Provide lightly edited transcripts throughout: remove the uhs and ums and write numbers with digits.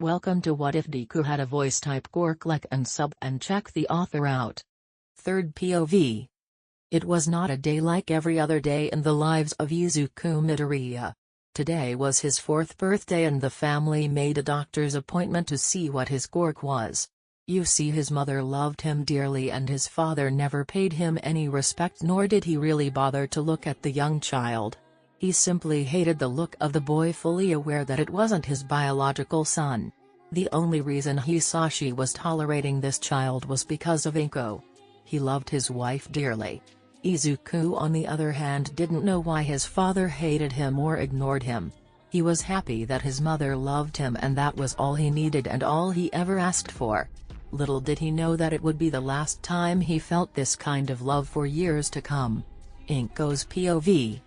Welcome to What If Deku Had a Voice Type Quirk. Like and sub and check the author out. Third POV. It was not a day like every other day in the lives of Izuku Midoriya. Today was his 4th birthday and the family made a doctor's appointment to see what his quirk was. You see, his mother loved him dearly and his father never paid him any respect, nor did he really bother to look at the young child. He simply hated the look of the boy, fully aware that it wasn't his biological son. The only reason Hisashi was tolerating this child was because of Inko. He loved his wife dearly. Izuku, on the other hand, didn't know why his father hated him or ignored him. He was happy that his mother loved him, and that was all he needed and all he ever asked for. Little did he know that it would be the last time he felt this kind of love for years to come. Inko's POV.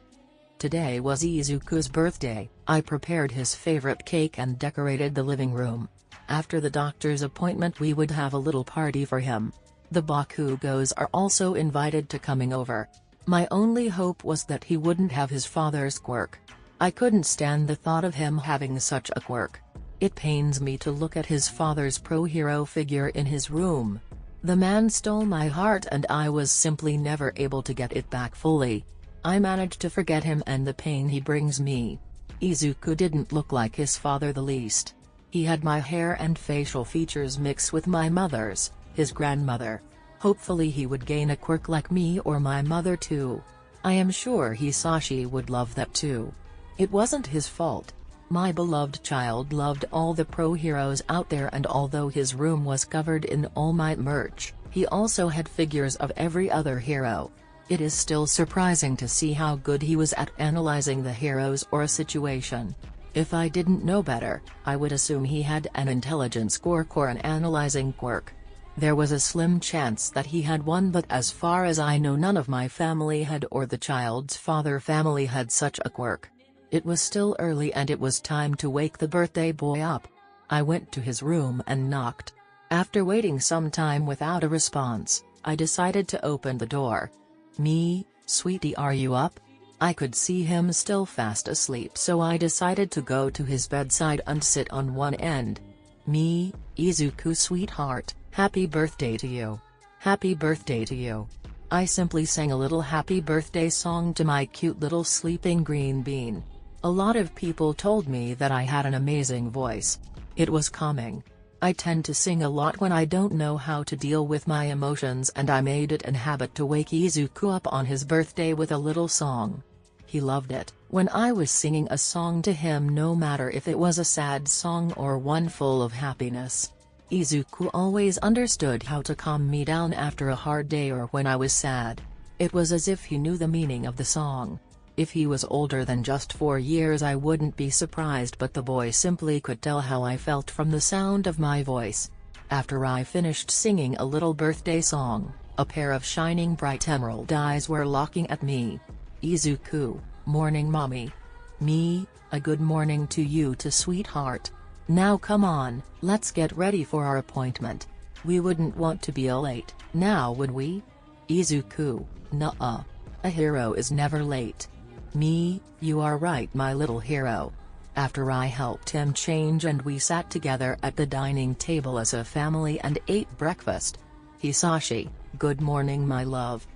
Today was Izuku's birthday. I prepared his favorite cake and decorated the living room. After the doctor's appointment we would have a little party for him. The Bakugos are also invited to coming over. My only hope was that he wouldn't have his father's quirk. I couldn't stand the thought of him having such a quirk. It pains me to look at his father's pro-hero figure in his room. The man stole my heart and I was simply never able to get it back fully. I managed to forget him and the pain he brings me. Izuku didn't look like his father the least. He had my hair and facial features mixed with my mother's, his grandmother. Hopefully he would gain a quirk like me or my mother too. I am sure Hisashi would love that too. It wasn't his fault. My beloved child loved all the pro-heroes out there, and although his room was covered in All Might merch, he also had figures of every other hero. It is still surprising to see how good he was at analyzing the heroes or a situation. If I didn't know better, I would assume he had an intelligence quirk or an analyzing quirk. There was a slim chance that he had one, but as far as I know none of my family had, or the child's father family had such a quirk. It was still early and it was time to wake the birthday boy up. I went to his room and knocked. After waiting some time without a response, I decided to open the door. "Me, sweetie, are you up?" I could see him still fast asleep, so I decided to go to his bedside and sit on one end. "Me, Izuku sweetheart, happy birthday to you. Happy birthday to you." I simply sang a little happy birthday song to my cute little sleeping green bean. A lot of people told me that I had an amazing voice. It was calming. I tend to sing a lot when I don't know how to deal with my emotions, and I made it a habit to wake Izuku up on his birthday with a little song. He loved it when I was singing a song to him, no matter if it was a sad song or one full of happiness. Izuku always understood how to calm me down after a hard day or when I was sad. It was as if he knew the meaning of the song. If he was older than just 4 years I wouldn't be surprised, but the boy simply could tell how I felt from the sound of my voice. After I finished singing a little birthday song, a pair of shining bright emerald eyes were looking at me. "Izuku, morning mommy." "Me, a good morning to you too, sweetheart. Now come on, let's get ready for our appointment. We wouldn't want to be late, now would we?" "Izuku, nuh-uh. A hero is never late." "Me, you are right, my little hero." After I helped him change and we sat together at the dining table as a family and ate breakfast. "Hisashi, good morning my love.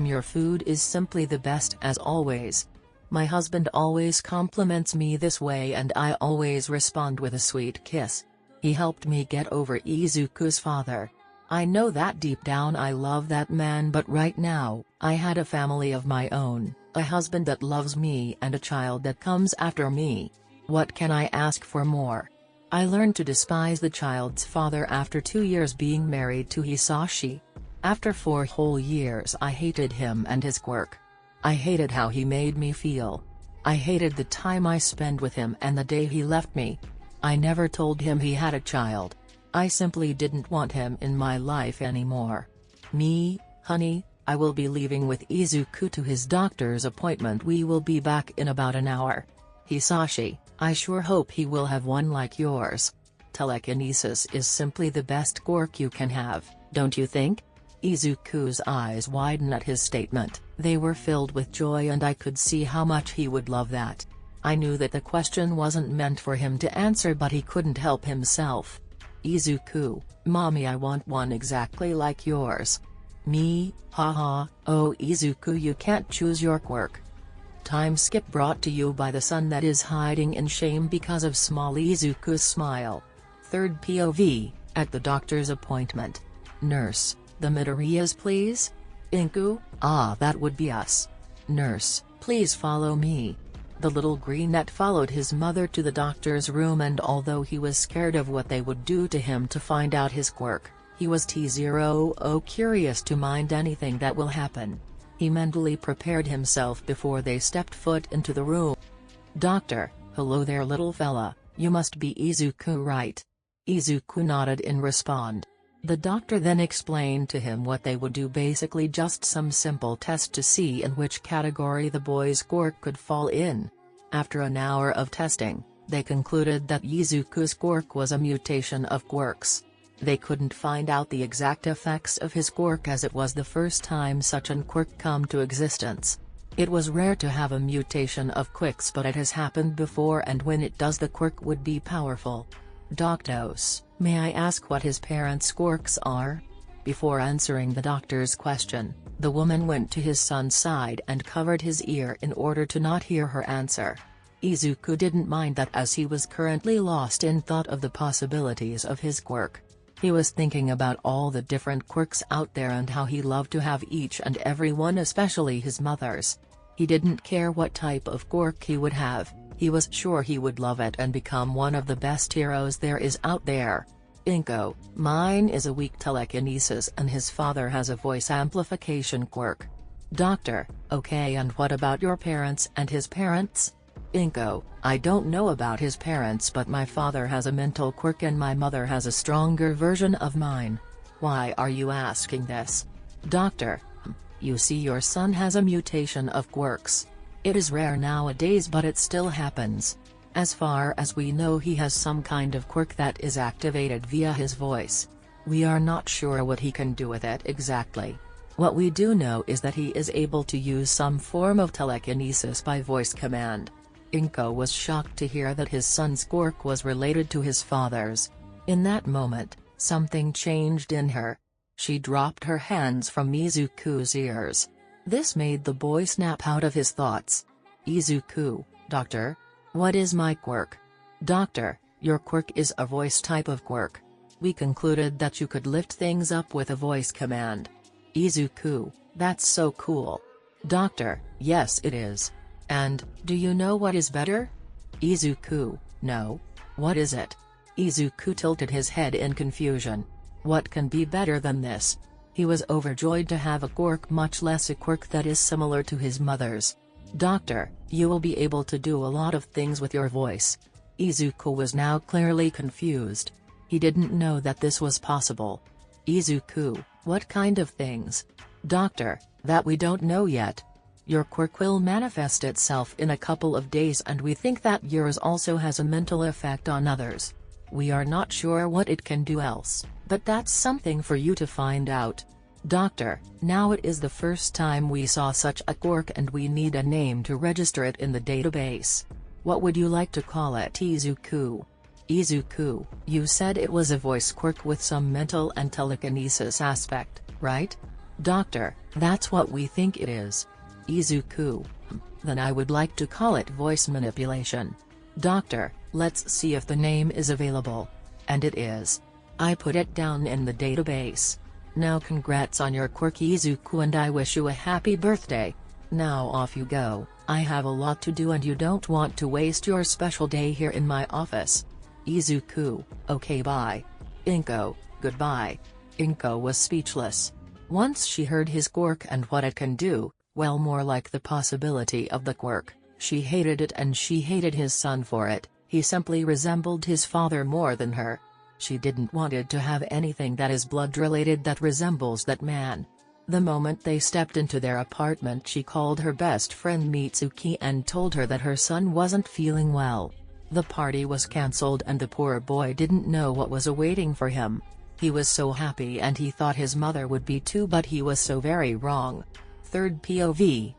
Your food is simply the best as always." My husband always compliments me this way and I always respond with a sweet kiss. He helped me get over Izuku's father. I know that deep down I love that man, but right now, I had a family of my own, a husband that loves me and a child that comes after me. What can I ask for more? I learned to despise the child's father after 2 years being married to Hisashi. After 4 whole years I hated him and his quirk. I hated how he made me feel. I hated the time I spent with him and the day he left me. I never told him he had a child. I simply didn't want him in my life anymore. "Me, honey, I will be leaving with Izuku to his doctor's appointment. We will be back in about an hour. Hisashi, I sure hope he will have one like yours. Telekinesis is simply the best quirk you can have, don't you think?" Izuku's eyes widened at his statement. They were filled with joy and I could see how much he would love that. I knew that the question wasn't meant for him to answer, but he couldn't help himself. Izuku, mommy, I want one exactly like yours. Me, haha, oh Izuku, you can't choose your quirk. Time skip brought to you by the son that is hiding in shame because of small Izuku's smile. Third POV, at the doctor's appointment. Nurse, the Midoriyas please? Inku, ah, that would be us. Nurse, please follow me. The little greenette followed his mother to the doctor's room, and although he was scared of what they would do to him to find out his quirk, he was T0 curious to mind anything that will happen. He mentally prepared himself before they stepped foot into the room. Doctor, hello there little fella, you must be Izuku, right? Izuku nodded in response. The doctor then explained to him what they would do, basically just some simple test to see in which category the boy's quirk could fall in. After an hour of testing, they concluded that Izuku's quirk was a mutation of quirks. They couldn't find out the exact effects of his quirk, as it was the first time such an quirk come to existence. It was rare to have a mutation of quirks, but it has happened before, and when it does, the quirk would be powerful. Doctos, may I ask what his parents' quirks are? Before answering the doctor's question, the woman went to his son's side and covered his ear in order to not hear her answer. Izuku didn't mind that, as he was currently lost in thought of the possibilities of his quirk. He was thinking about all the different quirks out there and how he loved to have each and every one, especially his mother's. He didn't care what type of quirk he would have, he was sure he would love it and become one of the best heroes there is out there. Inko, mine is a weak telekinesis and his father has a voice amplification quirk. Doctor, okay, and what about your parents and his parents? Inko, I don't know about his parents, but my father has a mental quirk and my mother has a stronger version of mine. Why are you asking this? Doctor, you see, your son has a mutation of quirks. It is rare nowadays, but it still happens. As far as we know, he has some kind of quirk that is activated via his voice. We are not sure what he can do with it exactly. What we do know is that he is able to use some form of telekinesis by voice command. Inko was shocked to hear that his son's quirk was related to his father's. In that moment, something changed in her. She dropped her hands from Izuku's ears. This made the boy snap out of his thoughts. Izuku, doctor? What is my quirk? Doctor, your quirk is a voice type of quirk. We concluded that you could lift things up with a voice command. Izuku, that's so cool. Doctor, yes it is. And, do you know what is better? Izuku, no. What is it? Izuku tilted his head in confusion. What can be better than this? He was overjoyed to have a quirk, much less a quirk that is similar to his mother's. Doctor, you will be able to do a lot of things with your voice. Izuku was now clearly confused. He didn't know that this was possible. Izuku, what kind of things? Doctor, that we don't know yet. Your quirk will manifest itself in a couple of days, and we think that yours also has a mental effect on others. We are not sure what it can do else, but that's something for you to find out. Doctor, now it is the first time we saw such a quirk and we need a name to register it in the database. What would you like to call it? Izuku? Izuku, you said it was a voice quirk with some mental and telekinesis aspect, right? Doctor, that's what we think it is. Izuku, then I would like to call it voice manipulation. Doctor, let's see if the name is available. And it is. I put it down in the database. Now congrats on your quirk, Izuku, and I wish you a happy birthday. Now off you go. I have a lot to do and you don't want to waste your special day here in my office. Izuku, okay, bye. Inko, goodbye. Inko was speechless. Once she heard his quirk and what it can do, well, more like the possibility of the quirk, she hated it, and she hated his son for it. He simply resembled his father more than her. She didn't wanted to have anything that is blood-related that resembles that man. The moment they stepped into their apartment, she called her best friend Mitsuki and told her that her son wasn't feeling well. The party was cancelled and the poor boy didn't know what was awaiting for him. He was so happy and he thought his mother would be too, but he was so very wrong. Third POV.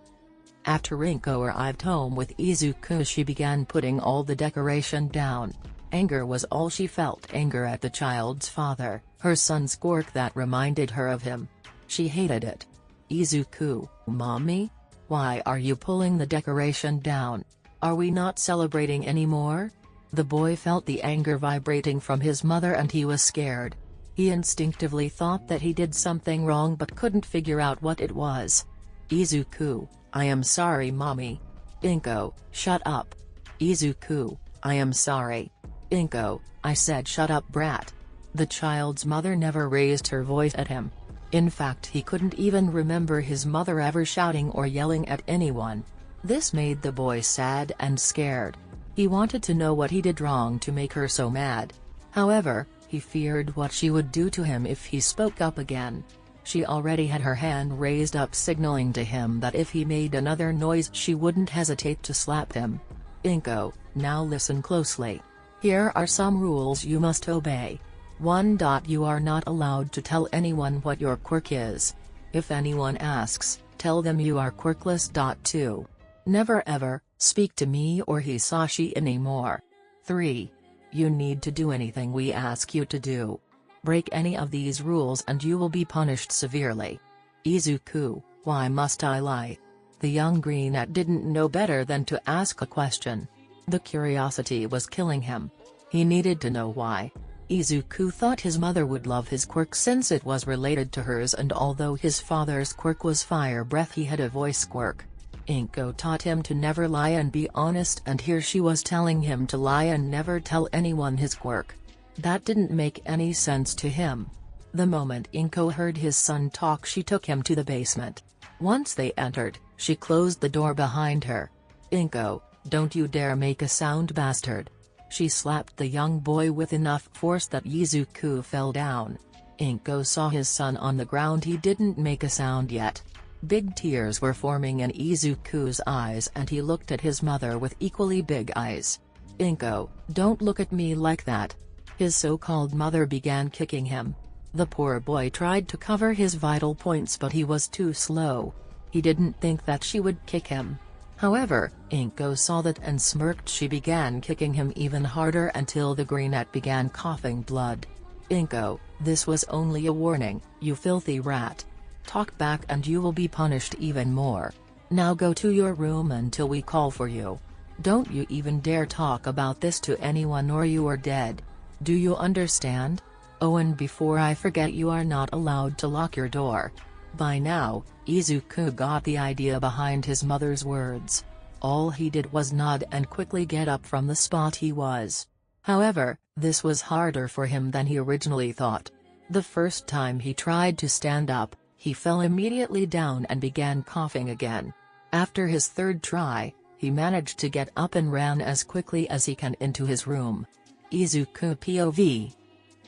After Inko arrived home with Izuku, she began putting all the decoration down. Anger was all she felt, anger at the child's father, her son's quirk that reminded her of him. She hated it. Izuku, mommy? Why are you pulling the decoration down? Are we not celebrating anymore? The boy felt the anger vibrating from his mother and he was scared. He instinctively thought that he did something wrong but couldn't figure out what it was. Izuku, I am sorry mommy. Inko, shut up. Izuku, I am sorry. Inko, I said shut up brat. The child's mother never raised her voice at him. In fact, he couldn't even remember his mother ever shouting or yelling at anyone. This made the boy sad and scared. He wanted to know what he did wrong to make her so mad. However, he feared what she would do to him if he spoke up again. She already had her hand raised up, signaling to him that if he made another noise she wouldn't hesitate to slap him. Inko, now listen closely. Here are some rules you must obey. 1. You are not allowed to tell anyone what your quirk is. If anyone asks, tell them you are quirkless. 2. Never ever speak to me or Hisashi anymore. 3. You need to do anything we ask you to do. Break any of these rules and you will be punished severely. Izuku, why must I lie? The young greenette didn't know better than to ask a question. The curiosity was killing him. He needed to know why. Izuku thought his mother would love his quirk since it was related to hers, and although his father's quirk was fire breath, he had a voice quirk. Inko taught him to never lie and be honest, and here she was telling him to lie and never tell anyone his quirk. That didn't make any sense to him. The moment Inko heard his son talk, she took him to the basement. Once they entered, she closed the door behind her. Inko, don't you dare make a sound, bastard. She slapped the young boy with enough force that Izuku fell down. Inko saw his son on the ground. He didn't make a sound yet. Big tears were forming in Izuku's eyes and he looked at his mother with equally big eyes. Inko, don't look at me like that. His so-called mother began kicking him. The poor boy tried to cover his vital points but he was too slow. He didn't think that she would kick him. However, Inko saw that and smirked. She began kicking him even harder until the greenette began coughing blood. Inko, this was only a warning, you filthy rat. Talk back and you will be punished even more. Now go to your room until we call for you. Don't you even dare talk about this to anyone or you are dead. Do you understand? Oh, and before I forget, you are not allowed to lock your door. By now, Izuku got the idea behind his mother's words. All he did was nod and quickly get up from the spot he was. However, this was harder for him than he originally thought. The first time he tried to stand up, he fell immediately down and began coughing again. After his third try, he managed to get up and ran as quickly as he can into his room. Izuku POV.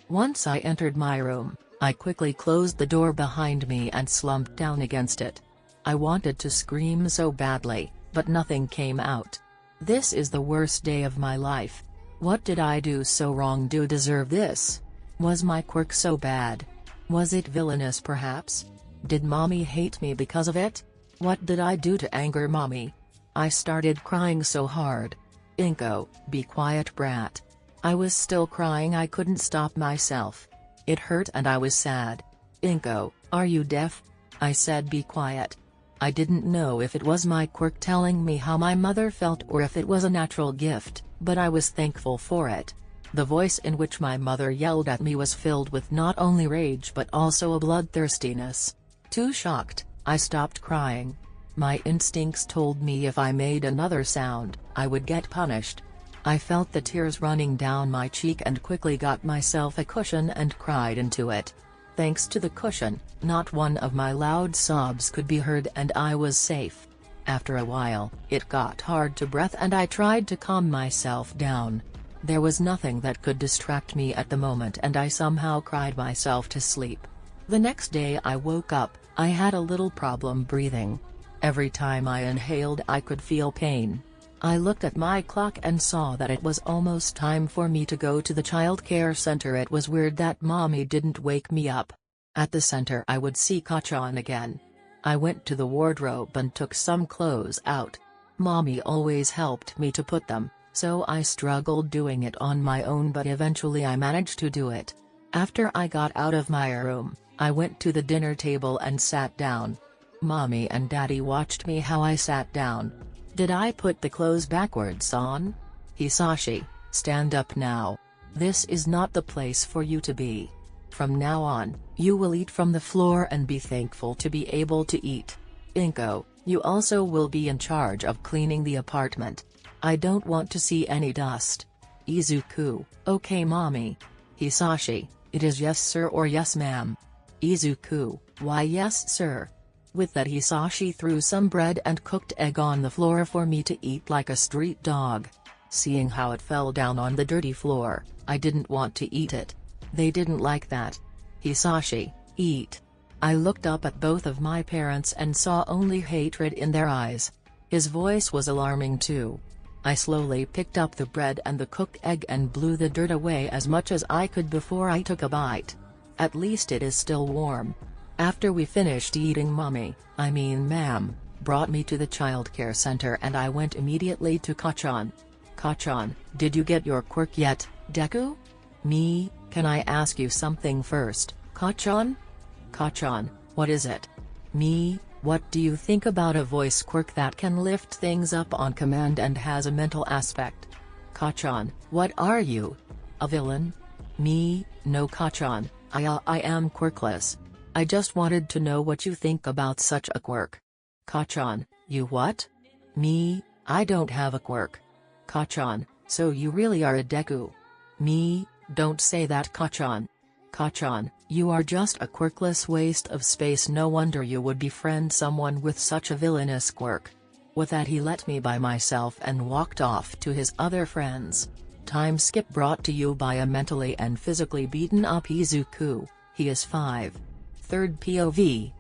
Once I entered my room, I quickly closed the door behind me and slumped down against it. I wanted to scream so badly, but nothing came out. This is the worst day of my life. What did I do so wrong to deserve this? Was my quirk so bad? Was it villainous perhaps? Did mommy hate me because of it? What did I do to anger mommy? I started crying so hard. Inko, be quiet brat. I was still crying, I couldn't stop myself. It hurt and I was sad. Inko, are you deaf? I said be quiet. I didn't know if it was my quirk telling me how my mother felt or if it was a natural gift, but I was thankful for it. The voice in which my mother yelled at me was filled with not only rage but also a bloodthirstiness. Too shocked, I stopped crying. My instincts told me if I made another sound, I would get punished. I felt the tears running down my cheek and quickly got myself a cushion and cried into it. Thanks to the cushion, not one of my loud sobs could be heard and I was safe. After a while, it got hard to breathe and I tried to calm myself down. There was nothing that could distract me at the moment and I somehow cried myself to sleep. The next day I woke up, I had a little problem breathing. Every time I inhaled I could feel pain. I looked at my clock and saw that it was almost time for me to go to the child care center. It was weird that mommy didn't wake me up. At the center I would see Kachan again. I went to the wardrobe and took some clothes out. Mommy always helped me to put them, so I struggled doing it on my own, but eventually I managed to do it. After I got out of my room, I went to the dinner table and sat down. Mommy and Daddy watched me how I sat down. Did I put the clothes backwards on? Hisashi, stand up now. This is not the place for you to be. From now on, you will eat from the floor and be thankful to be able to eat. Inko, you also will be in charge of cleaning the apartment. I don't want to see any dust. Izuku, okay mommy. Hisashi, it is yes sir or yes ma'am. Izuku, why yes sir. With that Hisashi threw some bread and cooked egg on the floor for me to eat like a street dog. Seeing how it fell down on the dirty floor, I didn't want to eat it. They didn't like that. Hisashi, eat. I looked up at both of my parents and saw only hatred in their eyes. His voice was alarming too. I slowly picked up the bread and the cooked egg and blew the dirt away as much as I could before I took a bite. At least it is still warm. After we finished eating, ma'am, brought me to the childcare center and I went immediately to Kachan. Kachan, did you get your quirk yet, Deku? Me, can I ask you something first, Kachan? Kachan, what is it? Me, what do you think about a voice quirk that can lift things up on command and has a mental aspect? Kachan, what are you? A villain? Me, no Kachan, I am quirkless. I just wanted to know what you think about such a quirk. Kachan, you what? Me, I don't have a quirk. Kachan, so you really are a Deku? Me, don't say that Kachan. Kachan, you are just a quirkless waste of space, no wonder you would befriend someone with such a villainous quirk. With that he let me by myself and walked off to his other friends. Time skip brought to you by a mentally and physically beaten up Izuku, he is 5. Third POV.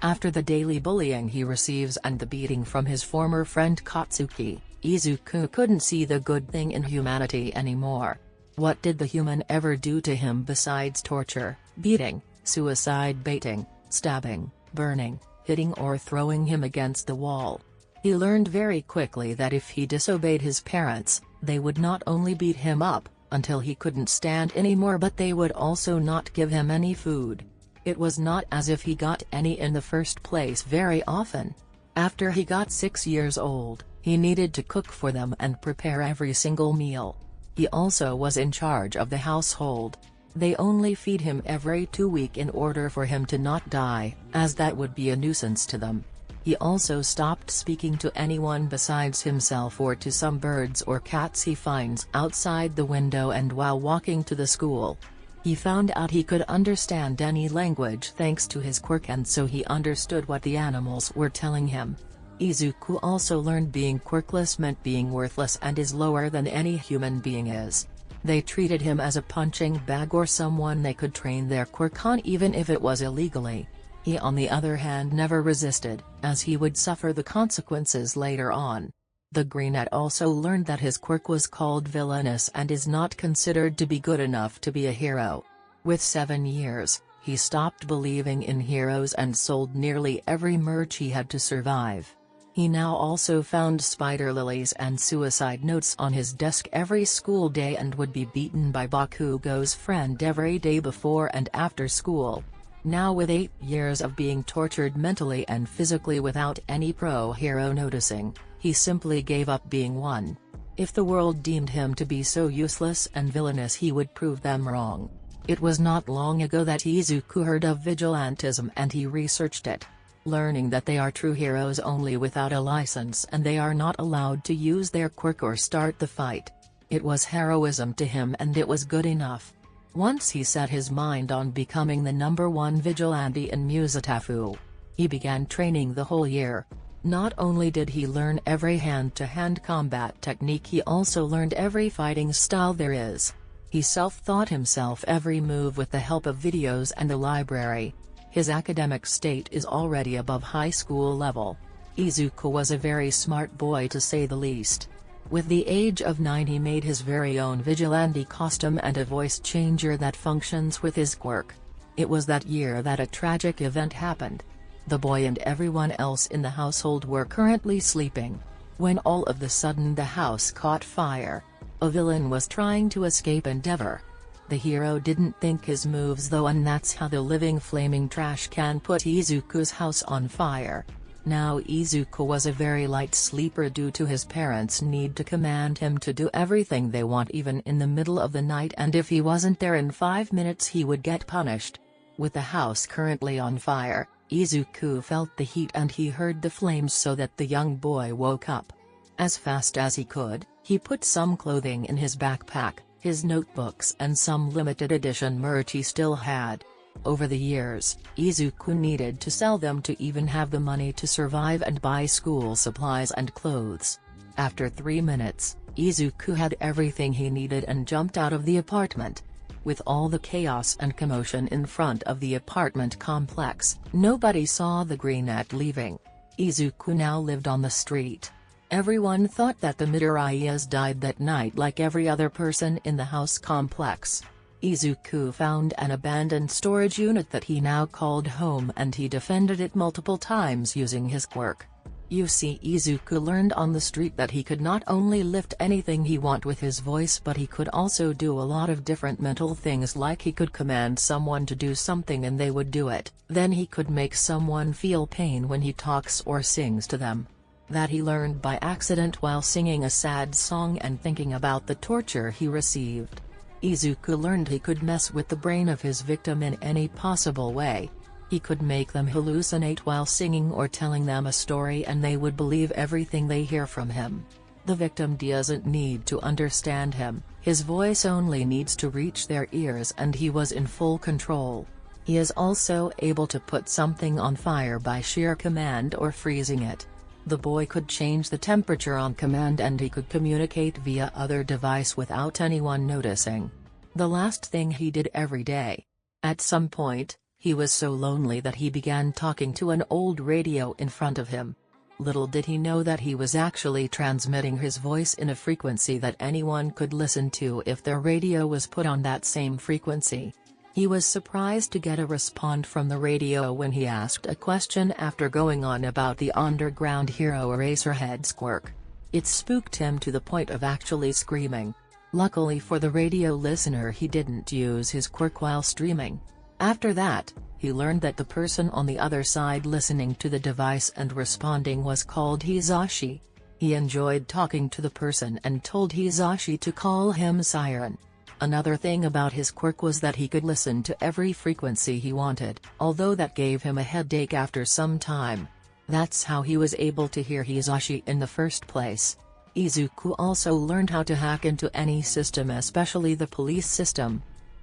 After the daily bullying he receives and the beating from his former friend Katsuki, Izuku couldn't see the good thing in humanity anymore. What did the human ever do to him besides torture, beating, suicide baiting, stabbing, burning, hitting or throwing him against the wall? He learned very quickly that if he disobeyed his parents, they would not only beat him up, until he couldn't stand anymore, but they would also not give him any food. It was not as if he got any in the first place very often. After he got 6 years old, he needed to cook for them and prepare every single meal. He also was in charge of the household. They only feed him every 2 weeks in order for him to not die, as that would be a nuisance to them. He also stopped speaking to anyone besides himself or to some birds or cats he finds outside the window and while walking to the school. He found out he could understand any language thanks to his quirk, and so he understood what the animals were telling him. Izuku also learned being quirkless meant being worthless and is lower than any human being is. They treated him as a punching bag or someone they could train their quirk on even if it was illegally. He on the other hand never resisted, as he would suffer the consequences later on. The Greenette also learned that his quirk was called villainous and is not considered to be good enough to be a hero. With 7 years, he stopped believing in heroes and sold nearly every merch he had to survive. He now also found spider lilies and suicide notes on his desk every school day and would be beaten by Bakugo's friend every day before and after school. Now with 8 years of being tortured mentally and physically without any pro-hero noticing, he simply gave up being one. If the world deemed him to be so useless and villainous, he would prove them wrong. It was not long ago that Izuku heard of vigilantism and he researched it. Learning that they are true heroes only without a license and they are not allowed to use their quirk or start the fight. It was heroism to him and it was good enough. Once he set his mind on becoming the #1 vigilante in Musatafu. He began training the whole year. Not only did he learn every hand-to-hand combat technique, he also learned every fighting style there is. He self-taught himself every move with the help of videos and the library. His academic state is already above high school level. Izuku was a very smart boy to say the least. With the age of 9 he made his very own vigilante costume and a voice changer that functions with his quirk. It was that year that a tragic event happened. The boy and everyone else in the household were currently sleeping, when all of a sudden the house caught fire. A villain was trying to escape Endeavor. The hero didn't think his moves though, and that's how the living flaming trash can put Izuku's house on fire. Now Izuku was a very light sleeper due to his parents' need to command him to do everything they want even in the middle of the night, and if he wasn't there in 5 minutes he would get punished. With the house currently on fire, Izuku felt the heat and he heard the flames, so that the young boy woke up. As fast as he could, he put some clothing in his backpack, his notebooks and some limited edition merch he still had. Over the years, Izuku needed to sell them to even have the money to survive and buy school supplies and clothes. After 3 minutes, Izuku had everything he needed and jumped out of the apartment. With all the chaos and commotion in front of the apartment complex, nobody saw the brunette leaving. Izuku now lived on the street. Everyone thought that the Midoriyas died that night like every other person in the house complex. Izuku found an abandoned storage unit that he now called home, and he defended it multiple times using his quirk. You see, Izuku learned on the street that he could not only lift anything he want with his voice, but he could also do a lot of different mental things, like he could command someone to do something and they would do it. Then he could make someone feel pain when he talks or sings to them. That he learned by accident while singing a sad song and thinking about the torture he received. Izuku learned he could mess with the brain of his victim in any possible way. He could make them hallucinate while singing or telling them a story, and they would believe everything they hear from him. The victim doesn't need to understand him, his voice only needs to reach their ears, and he was in full control. He is also able to put something on fire by sheer command or freezing it. The boy could change the temperature on command, and he could communicate via other device without anyone noticing. The last thing he did every day. At some point, he was so lonely that he began talking to an old radio in front of him. Little did he know that he was actually transmitting his voice in a frequency that anyone could listen to if their radio was put on that same frequency. He was surprised to get a response from the radio when he asked a question after going on about the underground hero Eraserhead's quirk. It spooked him to the point of actually screaming. Luckily for the radio listener, he didn't use his quirk while streaming. After that, he learned that the person on the other side listening to the device and responding was called Hisashi. He enjoyed talking to the person and told Hisashi to call him Siren. Another thing about his quirk was that he could listen to every frequency he wanted, although that gave him a headache after some time. That's how he was able to hear Hisashi in the first place. Izuku also learned how to hack into any system, especially the police system.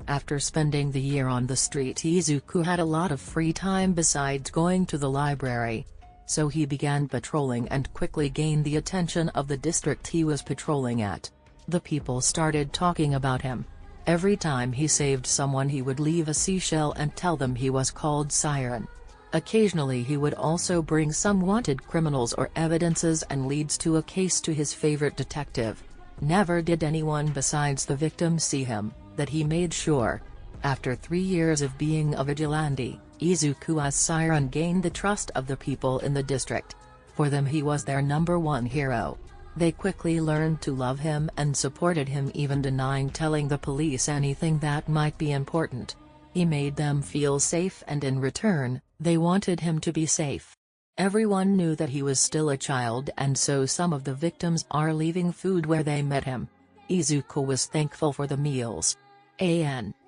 After spending the year on the street, Izuku had a lot of free time besides going to the library. So he began patrolling and quickly gained the attention of the district he was patrolling at. The people started talking about him. Every time he saved someone, he would leave a seashell and tell them he was called Siren. Occasionally he would also bring some wanted criminals or evidences and leads to a case to his favorite detective. Never did anyone besides the victim see him, that he made sure. After 3 years of being a vigilante, Izuku as Siren gained the trust of the people in the district. For them he was their #1 hero. They quickly learned to love him and supported him, even denying telling the police anything that might be important. He made them feel safe, and in return, they wanted him to be safe. Everyone knew that he was still a child, and so some of the victims are leaving food where they met him. Izuku was thankful for the meals.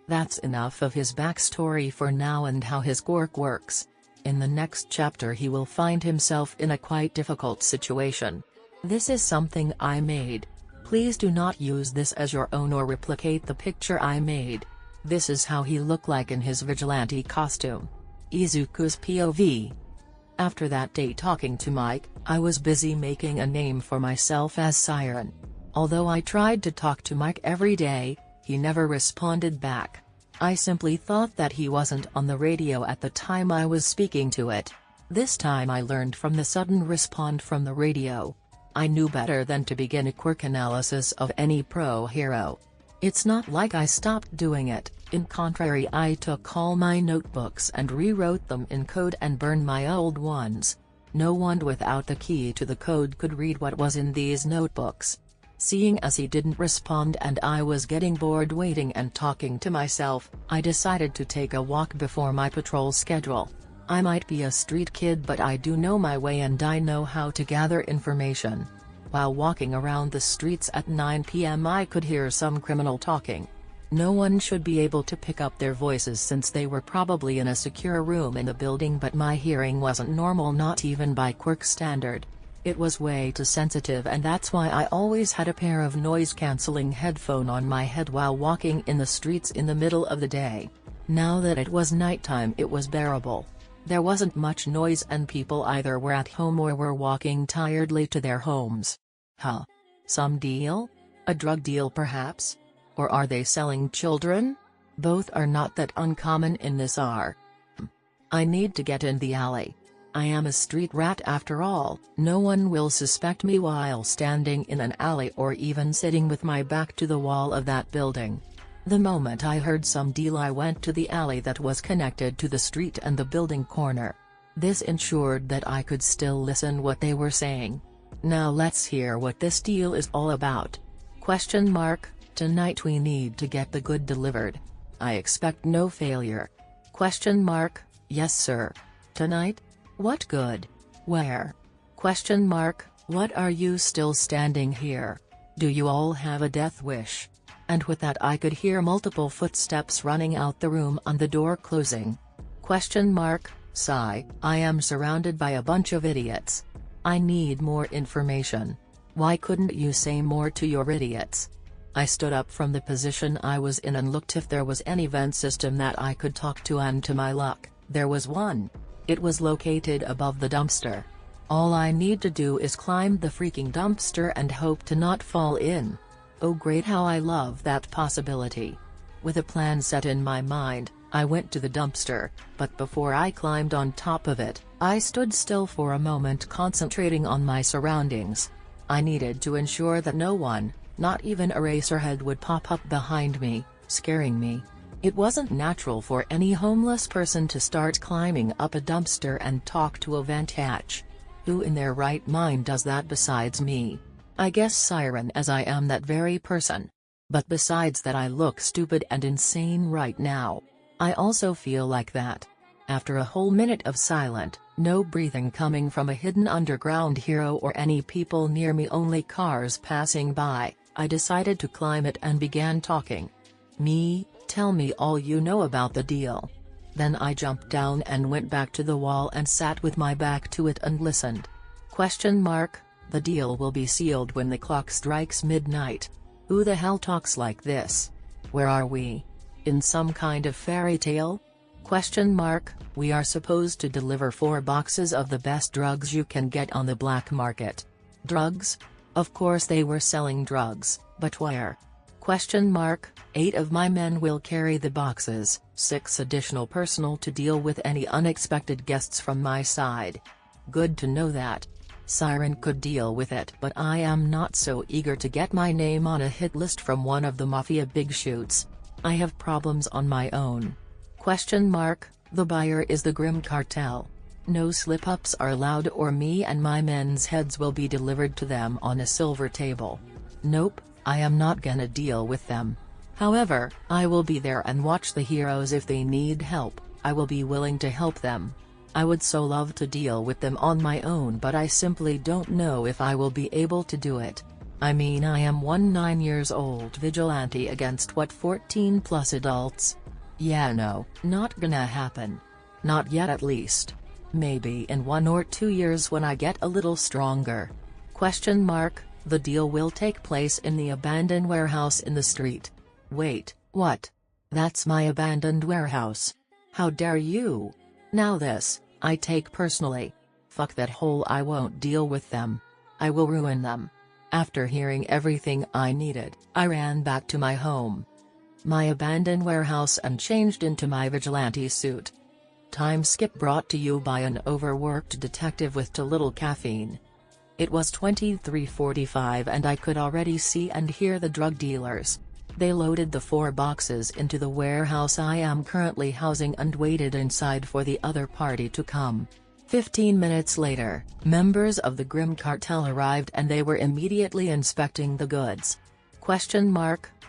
That's enough of his backstory for now and how his quirk works. In the next chapter he will find himself in a quite difficult situation. This is something I made. Please do not use this as your own or replicate the picture I made. This is how he looked like in his vigilante costume. Izuku's POV. After that day talking to Mike, I was busy making a name for myself as Siren. Although I tried to talk to Mike every day, he never responded back. I simply thought that he wasn't on the radio at the time I was speaking to it. This time I learned from the sudden response from the radio. I knew better than to begin a quirk analysis of any pro hero. It's not like I stopped doing it, in contrary I took all my notebooks and rewrote them in code and burned my old ones. No one without the key to the code could read what was in these notebooks. Seeing as he didn't respond and I was getting bored waiting and talking to myself, I decided to take a walk before my patrol schedule. I might be a street kid but I do know my way and I know how to gather information. While walking around the streets at 9 p.m. I could hear some criminal talking. No one should be able to pick up their voices since they were probably in a secure room in the building, but my hearing wasn't normal, not even by Quirk standard. It was way too sensitive, and that's why I always had a pair of noise-canceling headphones on my head while walking in the streets in the middle of the day. Now that it was nighttime it was bearable. There wasn't much noise and people either were at home or were walking tiredly to their homes. Huh? Some deal? A drug deal perhaps? Or are they selling children? Both are not that uncommon in this R. I need to get in the alley. I am a street rat after all. No one will suspect me while standing in an alley or even sitting with my back to the wall of that building. The moment I heard some deal I went to the alley that was connected to the street and the building corner. This ensured that I could still listen what they were saying. Now let's hear what this deal is all about. Question mark. Tonight we need to get the good delivered. I expect no failure. Question mark. Yes sir. Tonight? What good? Where? Question mark. What are you still standing here? Do you all have a death wish? And with that I could hear multiple footsteps running out the room and the door closing. Question mark. Sigh. I am surrounded by a bunch of idiots. I need more information. Why couldn't you say more to your idiots? I stood up from the position I was in and looked if there was any vent system that I could talk to, and to my luck, there was one. It was located above the dumpster. All I need to do is climb the freaking dumpster and hope to not fall in. Oh great, how I love that possibility. With a plan set in my mind, I went to the dumpster, but before I climbed on top of it, I stood still for a moment concentrating on my surroundings. I needed to ensure that no one, not even a racerhead, would pop up behind me, scaring me. It wasn't natural for any homeless person to start climbing up a dumpster and talk to a vent hatch. Who in their right mind does that besides me? I guess Siren, as I am that very person. But besides that I look stupid and insane right now. I also feel like that. After a whole minute of silent, no breathing coming from a hidden underground hero or any people near me, only cars passing by, I decided to climb it and began talking. Me, tell me all you know about the deal. Then I jumped down and went back to the wall and sat with my back to it and listened. Question mark. The deal will be sealed when the clock strikes midnight. Who the hell talks like this? Where are we? In some kind of fairy tale? Question mark. We are supposed to deliver 4 boxes of the best drugs you can get on the black market. Drugs? Of course they were selling drugs, but where? Question mark. 8 of my men will carry the boxes, 6 additional personnel to deal with any unexpected guests from my side. Good to know that. Siren could deal with it, but I am not so eager to get my name on a hit list from one of the mafia big shoots. I have problems on my own. Question mark. The buyer is the Grim Cartel. No slip-ups are allowed or me and my men's heads will be delivered to them on a silver table. Nope, I am not gonna deal with them. However, I will be there and watch the heroes. If they need help, I will be willing to help them. I would so love to deal with them on my own, but I simply don't know if I will be able to do it. I mean, I am 9 years old vigilante against what, 14+ adults? Yeah, no, not gonna happen. Not yet at least. Maybe in 1 or 2 years when I get a little stronger. Question mark. The deal will take place in the abandoned warehouse in the street. Wait, what? That's my abandoned warehouse. How dare you? Now this, I take personally. Fuck that hole, I won't deal with them. I will ruin them. After hearing everything I needed, I ran back to my home. My abandoned warehouse and changed into my vigilante suit. Time skip brought to you by an overworked detective with too little caffeine. It was 23:45 and I could already see and hear the drug dealers. They loaded the 4 boxes into the warehouse I am currently housing and waited inside for the other party to come. 15 minutes later, members of the Grim Cartel arrived and they were immediately inspecting the goods.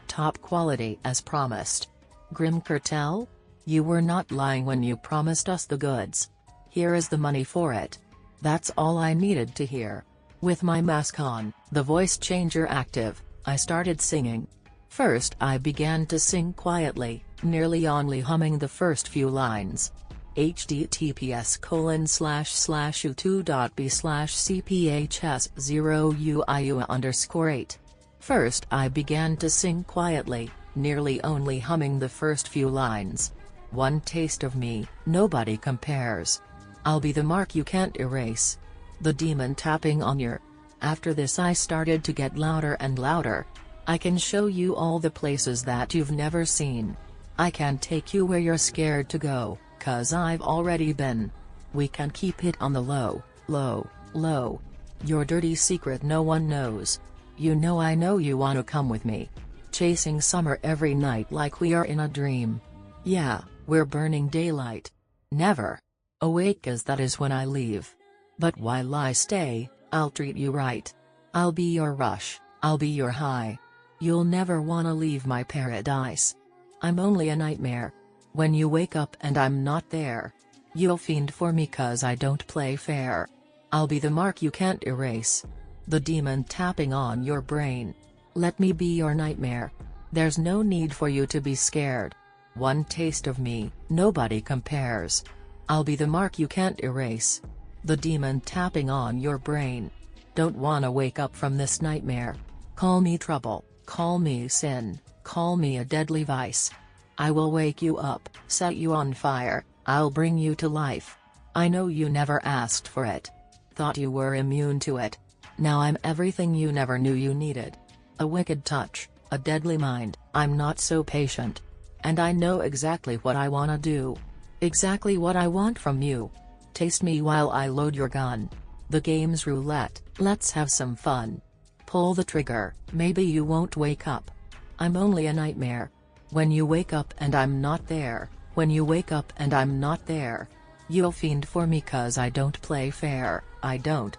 Top quality as promised. Grim Cartel? You were not lying when you promised us the goods. Here is the money for it. That's all I needed to hear. With my mask on, the voice changer active, I started singing. First I began to sing quietly, nearly only humming the first few lines. https://u2.b/cphs0uiu_8. First I began to sing quietly, nearly only humming the first few lines. One taste of me, nobody compares. I'll be the mark you can't erase. The demon tapping on your. After this I started to get louder and louder. I can show you all the places that you've never seen. I can take you where you're scared to go, 'cause I've already been. We can keep it on the low, low, low. Your dirty secret no one knows. You know I know you wanna come with me. Chasing summer every night like we are in a dream. Yeah, we're burning daylight. Never awake as that is when I leave. But while I stay, I'll treat you right. I'll be your rush, I'll be your high. You'll never wanna leave my paradise. I'm only a nightmare. When you wake up and I'm not there, you'll fiend for me 'cause I don't play fair. I'll be the mark you can't erase. The demon tapping on your brain. Let me be your nightmare. There's no need for you to be scared. One taste of me, nobody compares. I'll be the mark you can't erase. The demon tapping on your brain. Don't wanna wake up from this nightmare. Call me trouble, call me sin, call me a deadly vice. I will wake you up, set you on fire, I'll bring you to life. I know you never asked for it. Thought you were immune to it. Now I'm everything you never knew you needed. A wicked touch, a deadly mind. I'm not so patient. And I know exactly what I wanna do. Exactly what I want from you. Taste me while I load your gun. The game's roulette, let's have some fun. Pull the trigger, maybe you won't wake up. I'm only a nightmare. When you wake up and I'm not there, when you wake up and I'm not there, you'll fiend for me 'cause I don't play fair, I don't.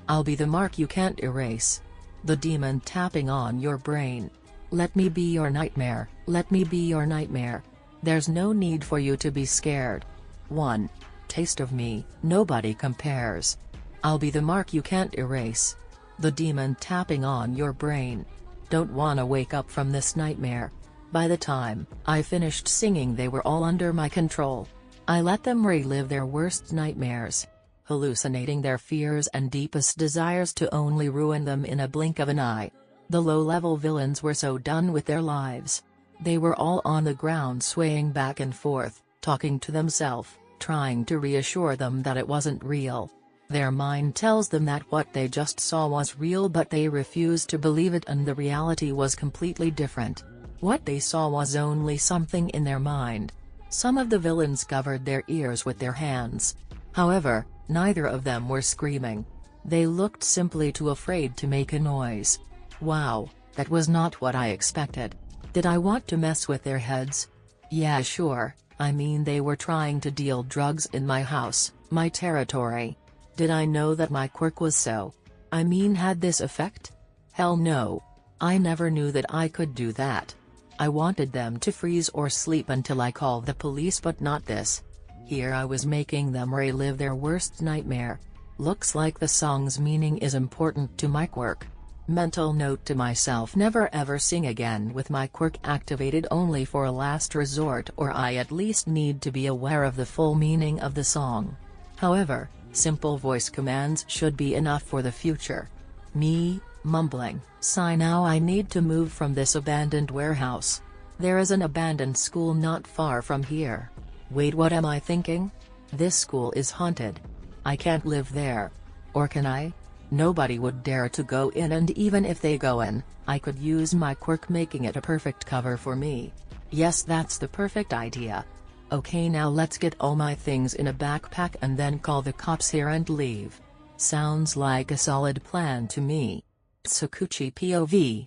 I'll be the mark you can't erase. The demon tapping on your brain. Let me be your nightmare, let me be your nightmare. There's no need for you to be scared. One taste of me, nobody compares. I'll be the mark you can't erase. The demon tapping on your brain. Don't wanna wake up from this nightmare. By the time I finished singing they were all under my control. I let them relive their worst nightmares, hallucinating their fears and deepest desires to only ruin them in a blink of an eye. The low-level villains were so done with their lives. They were all on the ground swaying back and forth, talking to themselves, trying to reassure them that it wasn't real. Their mind tells them that what they just saw was real but they refuse to believe it and the reality was completely different. What they saw was only something in their mind. Some of the villains covered their ears with their hands. However, neither of them were screaming. They looked simply too afraid to make a noise. Wow, that was not what I expected. Did I want to mess with their heads? Yeah, sure, I mean they were trying to deal drugs in my house, my territory. Did I know that my quirk was had this effect? Hell no. I never knew that I could do that. I wanted them to freeze or sleep until I called the police but not this. Here I was making them relive their worst nightmare. Looks like the song's meaning is important to my quirk. Mental note to myself: never ever sing again with my quirk activated, only for a last resort, or I at least need to be aware of the full meaning of the song. However, simple voice commands should be enough for the future. Me, mumbling, sigh, now I need to move from this abandoned warehouse. There is an abandoned school not far from here. Wait, what am I thinking? This school is haunted. I can't live there. Or can I? Nobody would dare to go in, and even if they go in, I could use my quirk, making it a perfect cover for me. Yes, that's the perfect idea. Okay, now let's get all my things in a backpack and then call the cops here and leave. Sounds like a solid plan to me. Tsukuchi POV.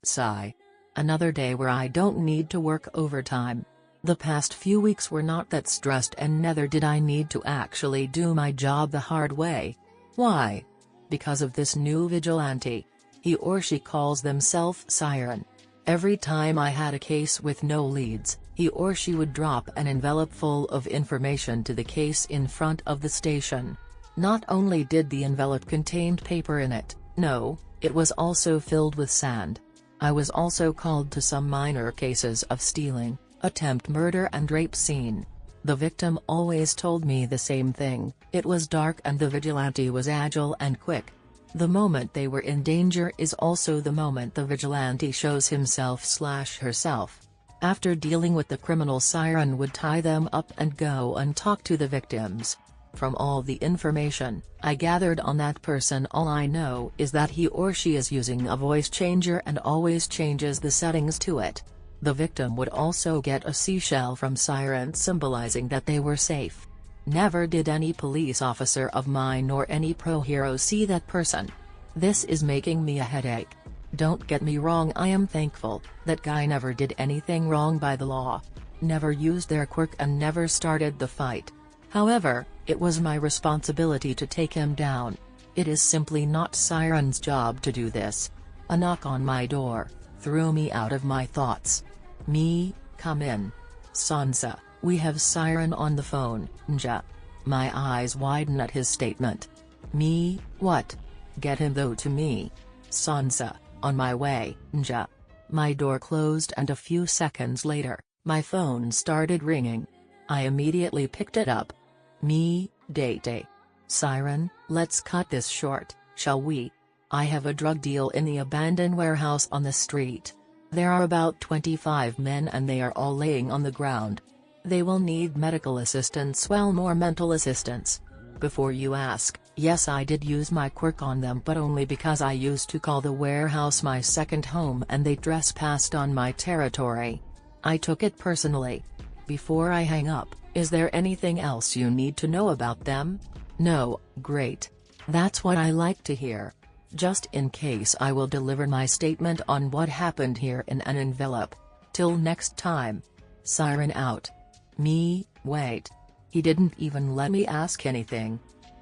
Sigh. Another day where I don't need to work overtime. The past few weeks were not that stressed, and neither did I need to actually do my job the hard way. Why? Because of this new vigilante. He or she calls themselves Siren. Every time I had a case with no leads, he or she would drop an envelope full of information to the case in front of the station. Not only did the envelope contain paper in it, no, it was also filled with sand. I was also called to some minor cases of stealing, attempt murder and rape scene. The victim always told me the same thing: it was dark and the vigilante was agile and quick. The moment they were in danger is also the moment the vigilante shows himself/herself. After dealing with the criminal, Siren would tie them up and go and talk to the victims. From all the information I gathered on that person, all I know is that he or she is using a voice changer and always changes the settings to it. The victim would also get a seashell from Siren symbolizing that they were safe. Never did any police officer of mine or any pro hero see that person. This is making me a headache. Don't get me wrong, I am thankful that guy never did anything wrong by the law. Never used their quirk and never started the fight. However, it was my responsibility to take him down. It is simply not Siren's job to do this. A knock on my door threw me out of my thoughts. Me, come in. Sansa, we have Siren on the phone, Nja. My eyes widen at his statement. Me, what? Get him though to me. Sansa, on my way, Nja. My door closed and a few seconds later, my phone started ringing. I immediately picked it up. Me, Date. Siren, let's cut this short, shall we? I have a drug deal in the abandoned warehouse on the street. There are about 25 men and they are all laying on the ground. They will need medical assistance, well, more mental assistance. Before you ask, yes, I did use my quirk on them, but only because I used to call the warehouse my second home and they trespassed on my territory. I took it personally. Before I hang up, is there anything else you need to know about them? No, great. That's what I like to hear. Just in case, I will deliver my statement on what happened here in an envelope. Till next time. Siren out. Me, wait. He didn't even let me ask anything.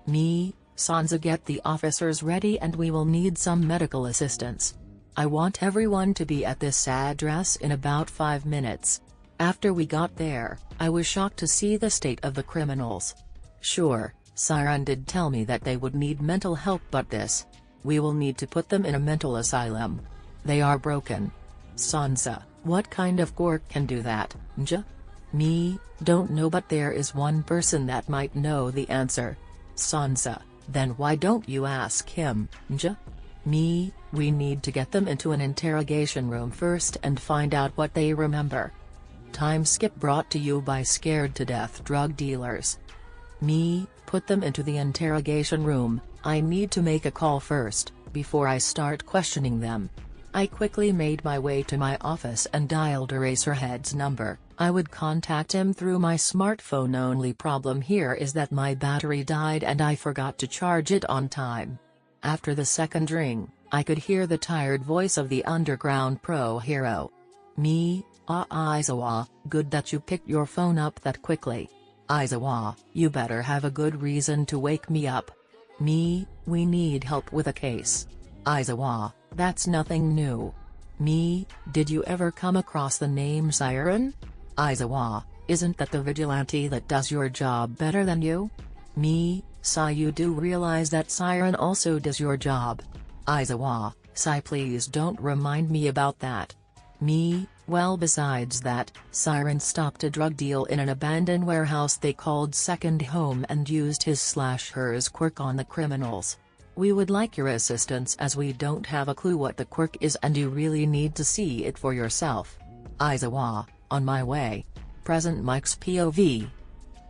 Me, Sansa, get the officers ready and we will need some medical assistance. I want everyone to be at this address in about 5 minutes. After we got there, I was shocked to see the state of the criminals. Sure, Siren did tell me that they would need mental help, but this. We will need to put them in a mental asylum. They are broken. Sansa, what kind of quirk can do that, Nja? Me, don't know, but there is one person that might know the answer. Sansa, then why don't you ask him, Nja? Me, we need to get them into an interrogation room first and find out what they remember. Time skip brought to you by scared to death drug dealers. Me, put them into the interrogation room. I need to make a call first, before I start questioning them. I quickly made my way to my office and dialed Eraserhead's number. I would contact him through my smartphone. Only problem here is that my battery died and I forgot to charge it on time. After the second ring, I could hear the tired voice of the underground pro hero. Me, Aizawa, good that you picked your phone up that quickly. Aizawa, you better have a good reason to wake me up. Me, we need help with a case. Aizawa, that's nothing new. Me, did you ever come across the name Siren? Aizawa, isn't that the vigilante that does your job better than you? Me, Sai, you do realize that Siren also does your job. Aizawa, Sai, please don't remind me about that. Me, well, besides that, Siren stopped a drug deal in an abandoned warehouse they called second home and used his/hers quirk on the criminals. We would like your assistance as we don't have a clue what the quirk is and you really need to see it for yourself. Aizawa, on my way. Present Mike's POV.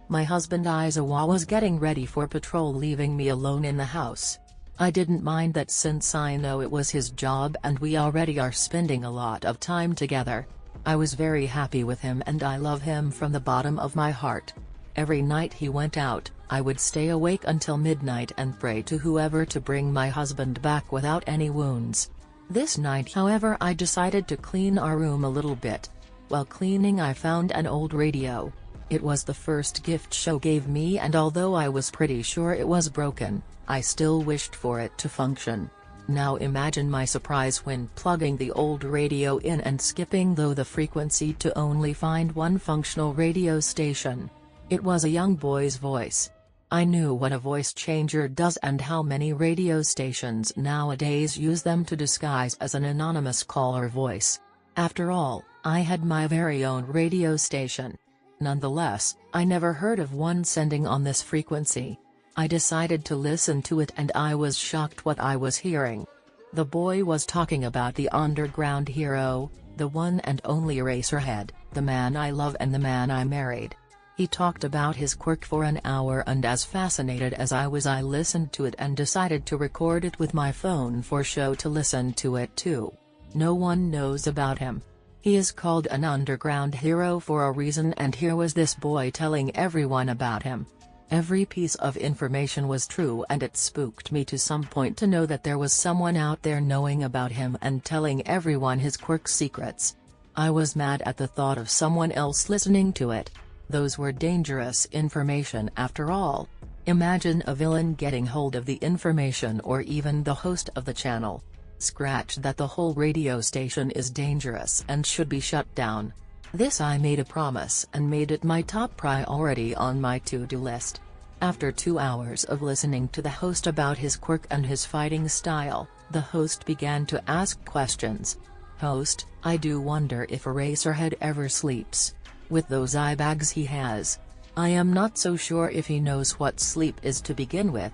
My husband Aizawa was getting ready for patrol, leaving me alone in the house. I didn't mind that since I know it was his job and we already are spending a lot of time together. I was very happy with him and I love him from the bottom of my heart. Every night he went out, I would stay awake until midnight and pray to whoever to bring my husband back without any wounds. This night however I decided to clean our room a little bit. While cleaning I found an old radio. It was the first gift Sho gave me, and although I was pretty sure it was broken, I still wished for it to function. Now imagine my surprise when plugging the old radio in and skipping through the frequency to only find one functional radio station. It was a young boy's voice. I knew what a voice changer does and how many radio stations nowadays use them to disguise as an anonymous caller voice. After all, I had my very own radio station. Nonetheless, I never heard of one sending on this frequency. I decided to listen to it and I was shocked what I was hearing. The boy was talking about the underground hero, the one and only Eraserhead, the man I love and the man I married. He talked about his quirk for an hour, and as fascinated as I was, I listened to it and decided to record it with my phone for Sho to listen to it too. No one knows about him. He is called an underground hero for a reason, and here was this boy telling everyone about him. Every piece of information was true, and it spooked me to some point to know that there was someone out there knowing about him and telling everyone his quirk secrets. I was mad at the thought of someone else listening to it. Those were dangerous information after all. Imagine a villain getting hold of the information, or even the host of the channel. Scratch that, the whole radio station is dangerous and should be shut down. This I made a promise and made it my top priority on my to-do list. After 2 hours of listening to the host about his quirk and his fighting style, the host began to ask questions. Host, I do wonder if Eraserhead ever sleeps. With those eye bags he has. I am not so sure if he knows what sleep is to begin with.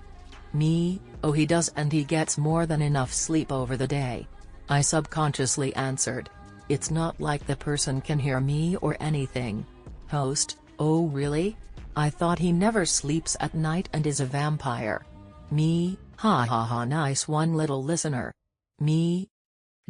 Me, oh he does, and he gets more than enough sleep over the day. I subconsciously answered. It's not like the person can hear me or anything. Host, oh really? I thought he never sleeps at night and is a vampire. Me, ha ha ha, nice one little listener. Me.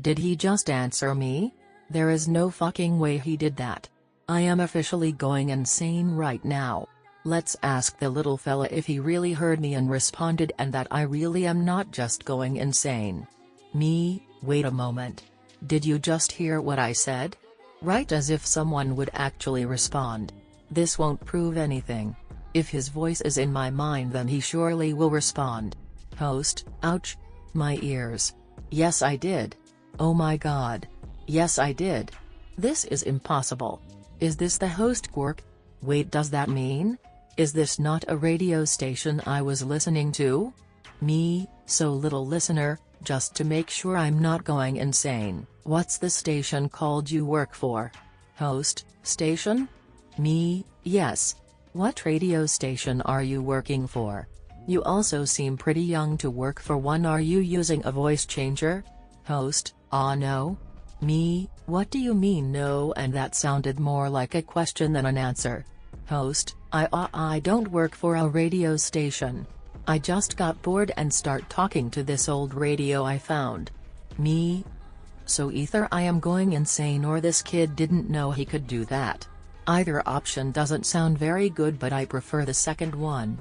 Did he just answer me? There is no fucking way he did that. I am officially going insane right now. Let's ask the little fella if he really heard me and responded, and that I really am not just going insane. Me, wait a moment. Did you just hear what I said? Right, as if someone would actually respond. This won't prove anything. If his voice is in my mind, then he surely will respond. Host, ouch. My ears. Yes I did. Oh my god. Yes I did. This is impossible. Is this the host quirk? Wait, does that mean? Is this not a radio station I was listening to? Me, so little listener, just to make sure I'm not going insane, what's the station called you work for? Host, station? Me, yes. What radio station are you working for? You also seem pretty young to work for one. Are you using a voice changer? Host, no. Me, what do you mean no? And that sounded more like a question than an answer. Host, I don't work for a radio station. I just got bored and start talking to this old radio I found. Me. So either I am going insane or this kid didn't know he could do that. Either option doesn't sound very good, but I prefer the second one.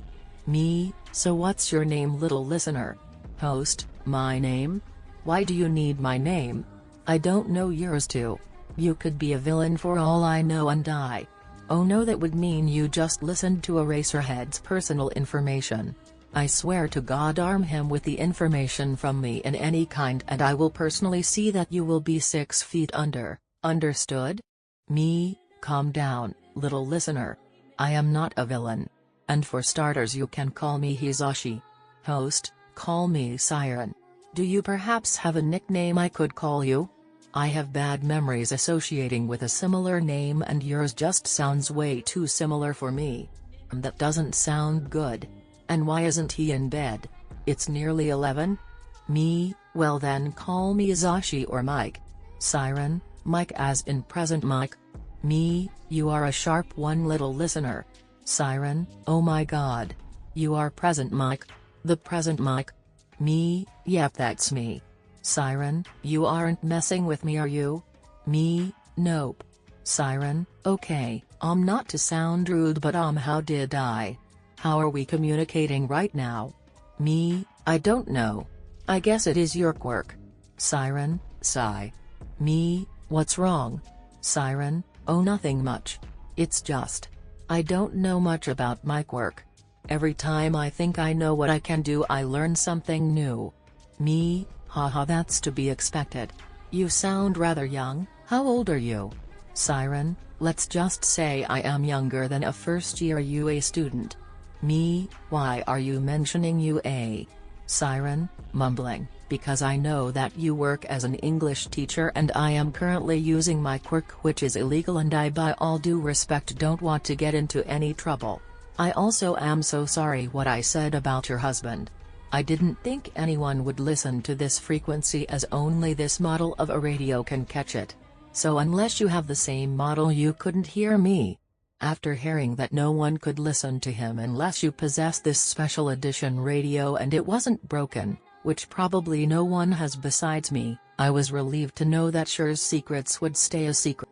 Me, so what's your name, little listener? Host, my name? Why do you need my name? I don't know yours too. You could be a villain for all I know and die. Oh no, that would mean you just listened to Eraserhead's personal information. I swear to God, arm him with the information from me in any kind, and I will personally see that you will be 6 feet under, understood? Me, calm down, little listener. I am not a villain. And for starters, you can call me Hisashi. Host, call me Siren. Do you perhaps have a nickname I could call you? I have bad memories associating with a similar name, and yours just sounds way too similar for me. That doesn't sound good. And why isn't he in bed? It's nearly 11? Me, well then call me Izashi or Mike. Siren, Mike as in present Mike. Me, you are a sharp one, little listener. Siren, oh my god. You are present Mike. The present Mike. Me, yep, that's me. Siren, you aren't messing with me, are you? Me, nope. Siren, okay, not to sound rude, but how did I? How are we communicating right now? Me, I don't know. I guess it is your quirk. Siren, sigh. Me, what's wrong? Siren, oh nothing much. It's just, I don't know much about my quirk. Every time I think I know what I can do I learn something new. Me, haha, that's to be expected. You sound rather young, how old are you? Siren, let's just say I am younger than a first-year UA student. Me, why are you mentioning UA? Siren, mumbling, because I know that you work as an English teacher and I am currently using my quirk, which is illegal, and I, by all due respect, don't want to get into any trouble. I also am so sorry what I said about your husband. I didn't think anyone would listen to this frequency, as only this model of a radio can catch it. So unless you have the same model you couldn't hear me. After hearing that no one could listen to him unless you possess this special edition radio and it wasn't broken, which probably no one has besides me, I was relieved to know that Sher's secrets would stay a secret.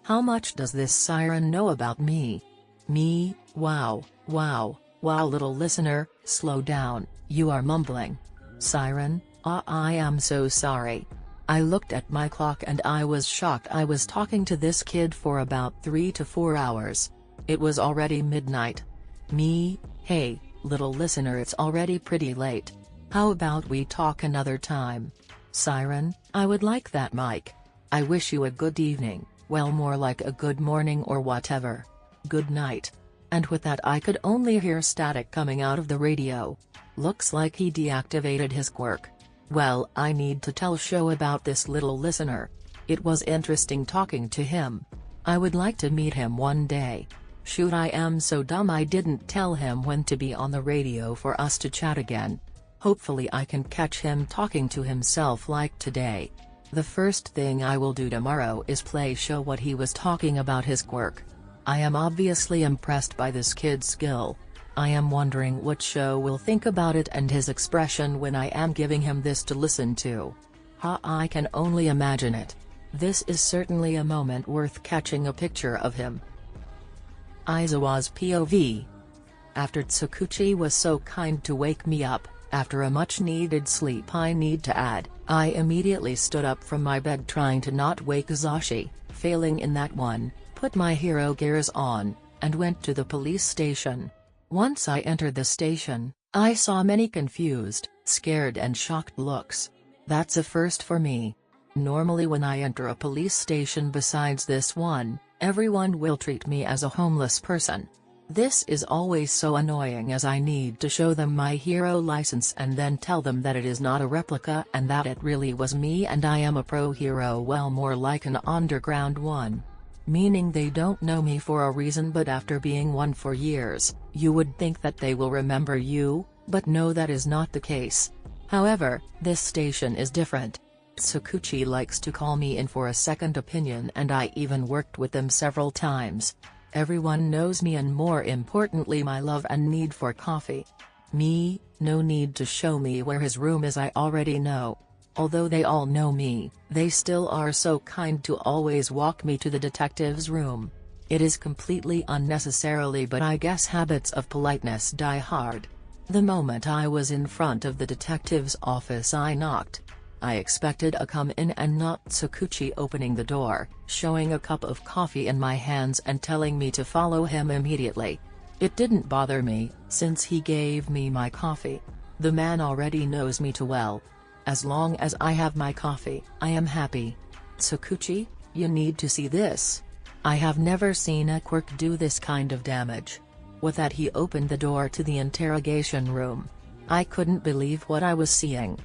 How much does this Siren know about me? Me, wow, little listener, slow down, you are mumbling. Siren, I am so sorry. I looked at my clock and I was shocked. I was talking to this kid for about 3 to 4 hours. It was already midnight. Me, hey, little listener, it's already pretty late. How about we talk another time? Siren, I would like that, Mike. I wish you a good evening, well, more like a good morning or whatever. Good night. And with that I could only hear static coming out of the radio. Looks like he deactivated his quirk. Well, I need to tell Show about this little listener. It was interesting talking to him. I would like to meet him one day. Shoot, I am so dumb I didn't tell him when to be on the radio for us to chat again. Hopefully I can catch him talking to himself like today. The first thing I will do tomorrow is play Show what he was talking about his quirk. I am obviously impressed by this kid's skill. I am wondering what Show will think about it and his expression when I am giving him this to listen to. I can only imagine it. This is certainly a moment worth catching a picture of him. Izuku's POV. After Tsukuchi was so kind to wake me up, after a much-needed sleep I need to add, I immediately stood up from my bed trying to not wake Zashi, failing in that one, put my hero gears on, and went to the police station. Once I entered the station, I saw many confused, scared and shocked looks. That's a first for me. Normally when I enter a police station besides this one, everyone will treat me as a homeless person. This is always so annoying as I need to show them my hero license and then tell them that it is not a replica and that it really was me and I am a pro hero, well, more like an underground one. Meaning they don't know me for a reason, but after being one for years, you would think that they will remember you, but no, that is not the case. However, this station is different. Tsukuchi likes to call me in for a second opinion and I even worked with them several times. Everyone knows me and more importantly my love and need for coffee. Me, no need to show me where his room is, I already know. Although they all know me, they still are so kind to always walk me to the detective's room. It is completely unnecessarily, but I guess habits of politeness die hard. The moment I was in front of the detective's office I knocked. I expected a come in and not Tsukuchi opening the door, showing a cup of coffee in my hands and telling me to follow him immediately. It didn't bother me, since he gave me my coffee. The man already knows me too well. As long as I have my coffee, I am happy. Tsukuchi, you need to see this. I have never seen a quirk do this kind of damage. With that he opened the door to the interrogation room. I couldn't believe what I was seeing.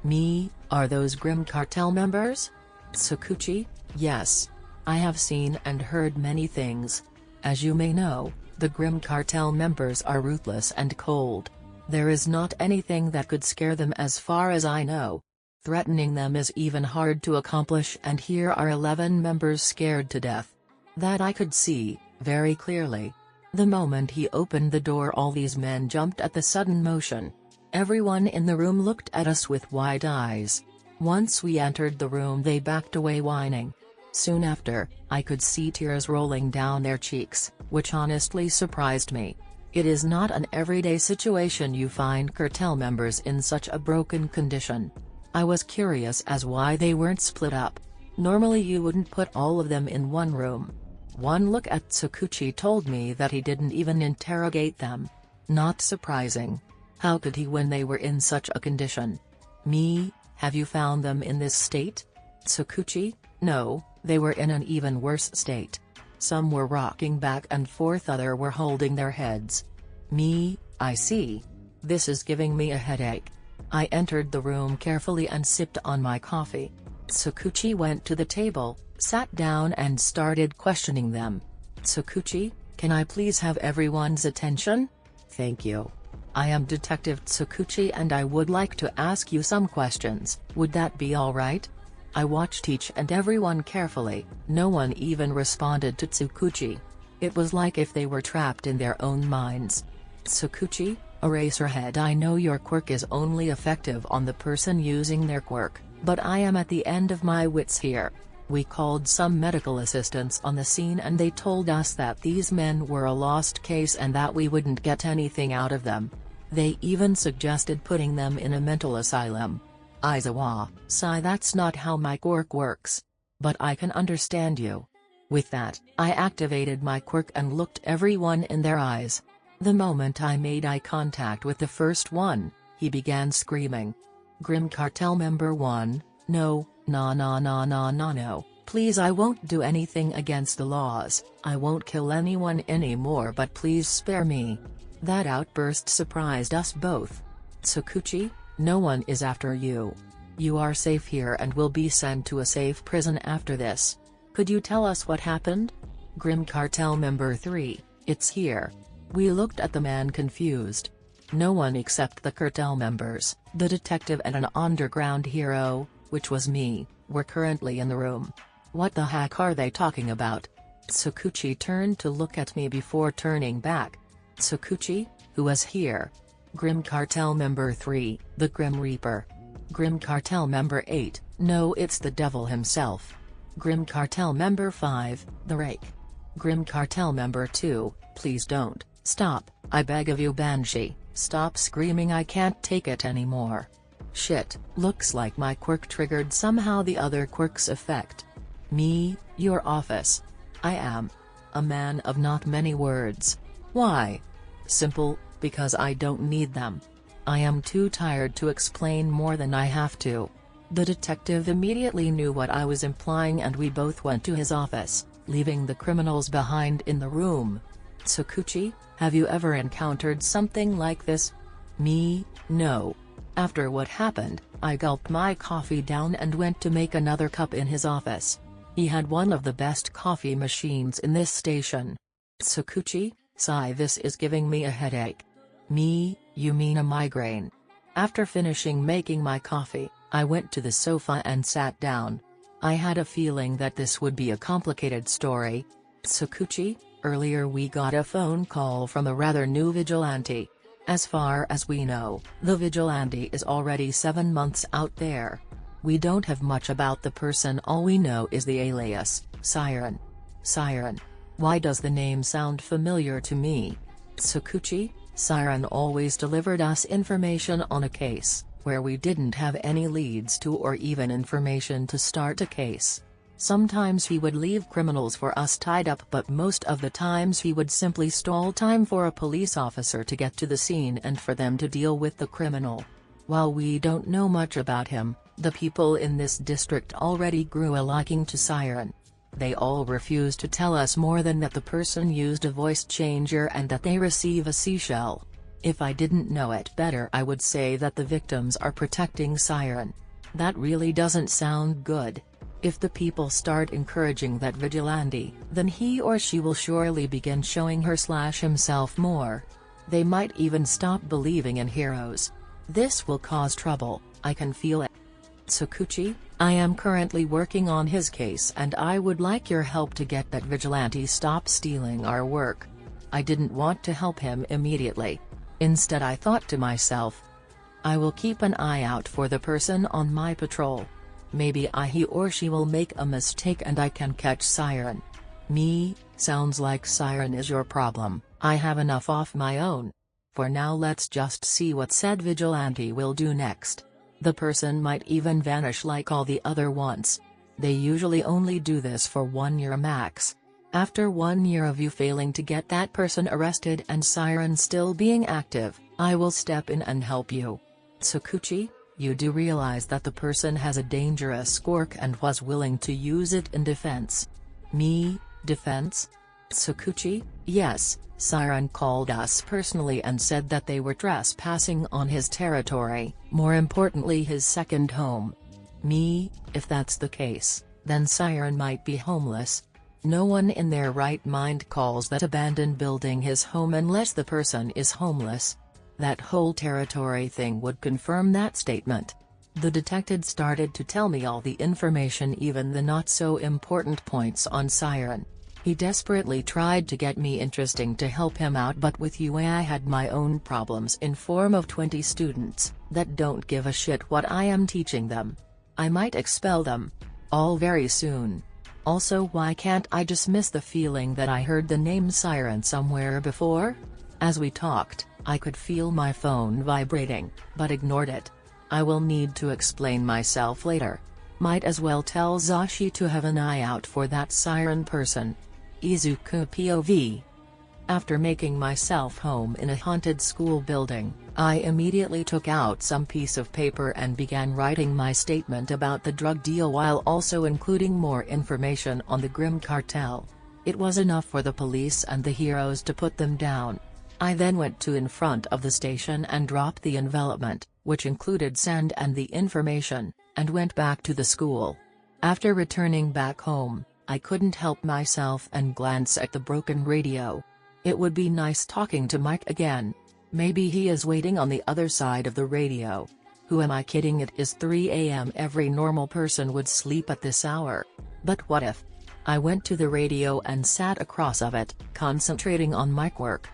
Me, are those Grim Cartel members? Tsukuchi, yes. I have seen and heard many things. As you may know, the Grim Cartel members are ruthless and cold. There is not anything that could scare them as far as I know. Threatening them is even hard to accomplish, and here are 11 members scared to death. That I could see, very clearly. The moment he opened the door all these men jumped at the sudden motion. Everyone in the room looked at us with wide eyes. Once we entered the room they backed away whining. Soon after, I could see tears rolling down their cheeks, which honestly surprised me. It is not an everyday situation you find cartel members in such a broken condition. I was curious as why they weren't split up. Normally you wouldn't put all of them in one room. One look at Tsukuchi told me that he didn't even interrogate them. Not surprising. How could he when they were in such a condition? Me, have you found them in this state? Tsukuchi, no, they were in an even worse state. Some were rocking back and forth, other were holding their heads. Me, I see. This is giving me a headache. I entered the room carefully and sipped on my coffee. Tsukuchi went to the table, sat down and started questioning them. Tsukuchi, can I please have everyone's attention? Thank you. I am Detective Tsukuchi and I would like to ask you some questions, would that be alright? I watched each and everyone carefully, no one even responded to Tsukuchi. It was like if they were trapped in their own minds. Tsukuchi, Eraserhead, I know your quirk is only effective on the person using their quirk, but I am at the end of my wits here. We called some medical assistants on the scene and they told us that these men were a lost case and that we wouldn't get anything out of them. They even suggested putting them in a mental asylum. Izuku, sigh, that's not how my quirk works. But I can understand you. With that, I activated my quirk and looked everyone in their eyes. The moment I made eye contact with the first one, he began screaming. Grim Cartel Member 1, no, no, please, I won't do anything against the laws, I won't kill anyone anymore, but please spare me. That outburst surprised us both. Tsukuchi, no one is after you. You are safe here and will be sent to a safe prison after this. Could you tell us what happened? Grim Cartel Member 3, it's here. We looked at the man confused. No one except the cartel members, the detective and an underground hero, which was me, were currently in the room. What the heck are they talking about? Tsukuchi turned to look at me before turning back. Tsukuchi, who was here? Grim Cartel Member 3, the Grim Reaper. Grim Cartel Member 8, no, it's the devil himself. Grim Cartel Member 5, the Rake. Grim Cartel Member 2, please don't, stop, I beg of you Banshee, stop screaming, I can't take it anymore. Shit, looks like my quirk triggered somehow the other quirk's effect. Me, your office. I am a man of not many words. Why? Simple, because I don't need them. I am too tired to explain more than I have to. The detective immediately knew what I was implying and we both went to his office, leaving the criminals behind in the room. Tsukuchi, have you ever encountered something like this? Me, no. After what happened, I gulped my coffee down and went to make another cup in his office. He had one of the best coffee machines in this station. Tsukuchi, sigh, this is giving me a headache. Me, you mean a migraine? After finishing making my coffee, I went to the sofa and sat down. I had a feeling that this would be a complicated story. Tsukuchi, earlier we got a phone call from a rather new vigilante. As far as we know, the vigilante is already 7 months out there. We don't have much about the person, all we know is the alias, Siren. Siren. Why does the name sound familiar to me? Tsukuchi, Siren always delivered us information on a case, where we didn't have any leads to or even information to start a case. Sometimes he would leave criminals for us tied up, but most of the times he would simply stall time for a police officer to get to the scene and for them to deal with the criminal. While we don't know much about him, the people in this district already grew a liking to Siren. They all refuse to tell us more than that the person used a voice changer and that they receive a seashell. If I didn't know it better, I would say that the victims are protecting Siren. That really doesn't sound good. If the people start encouraging that vigilante, then he or she will surely begin showing her/himself more. They might even stop believing in heroes. This will cause trouble, I can feel it. Tsukuchi, I am currently working on his case and I would like your help to get that vigilante stop stealing our work. I didn't want to help him immediately. Instead I thought to myself, I will keep an eye out for the person on my patrol. Maybe he or she will make a mistake and I can catch Siren. Me, sounds like Siren is your problem. I have enough of my own. For now let's just see what said vigilante will do next. The person might even vanish like all the other ones. They usually only do this for 1 year max. After 1 year of you failing to get that person arrested and Siren still being active, I will step in and help you. Tsukuchi, you do realize that the person has a dangerous quirk and was willing to use it in defense. Me, defense? Tsukuchi, yes, Siren called us personally and said that they were trespassing on his territory, more importantly his second home. Me, if that's the case, then Siren might be homeless. No one in their right mind calls that abandoned building his home unless the person is homeless. That whole territory thing would confirm that statement. The detective started to tell me all the information, even the not so important points on Siren. He desperately tried to get me interesting to help him out, but with UA I had my own problems in form of 20 students that don't give a shit what I am teaching them. I might expel them. All very soon. Also, why can't I dismiss the feeling that I heard the name Siren somewhere before? As we talked, I could feel my phone vibrating, but ignored it. I will need to explain myself later. Might as well tell Zashi to have an eye out for that Siren person. Izuku POV. After making myself home in a haunted school building, I immediately took out some piece of paper and began writing my statement about the drug deal while also including more information on the Grim Cartel. It was enough for the police and the heroes to put them down. I then went to in front of the station and dropped the envelopment, which included sand and the information, and went back to the school. After returning back home, I couldn't help myself and glance at the broken radio. It would be nice talking to Mike again. Maybe he is waiting on the other side of the radio. Who am I kidding? It is 3 AM. Every normal person would sleep at this hour. But what if? I went to the radio and sat across of it, concentrating on Mike work.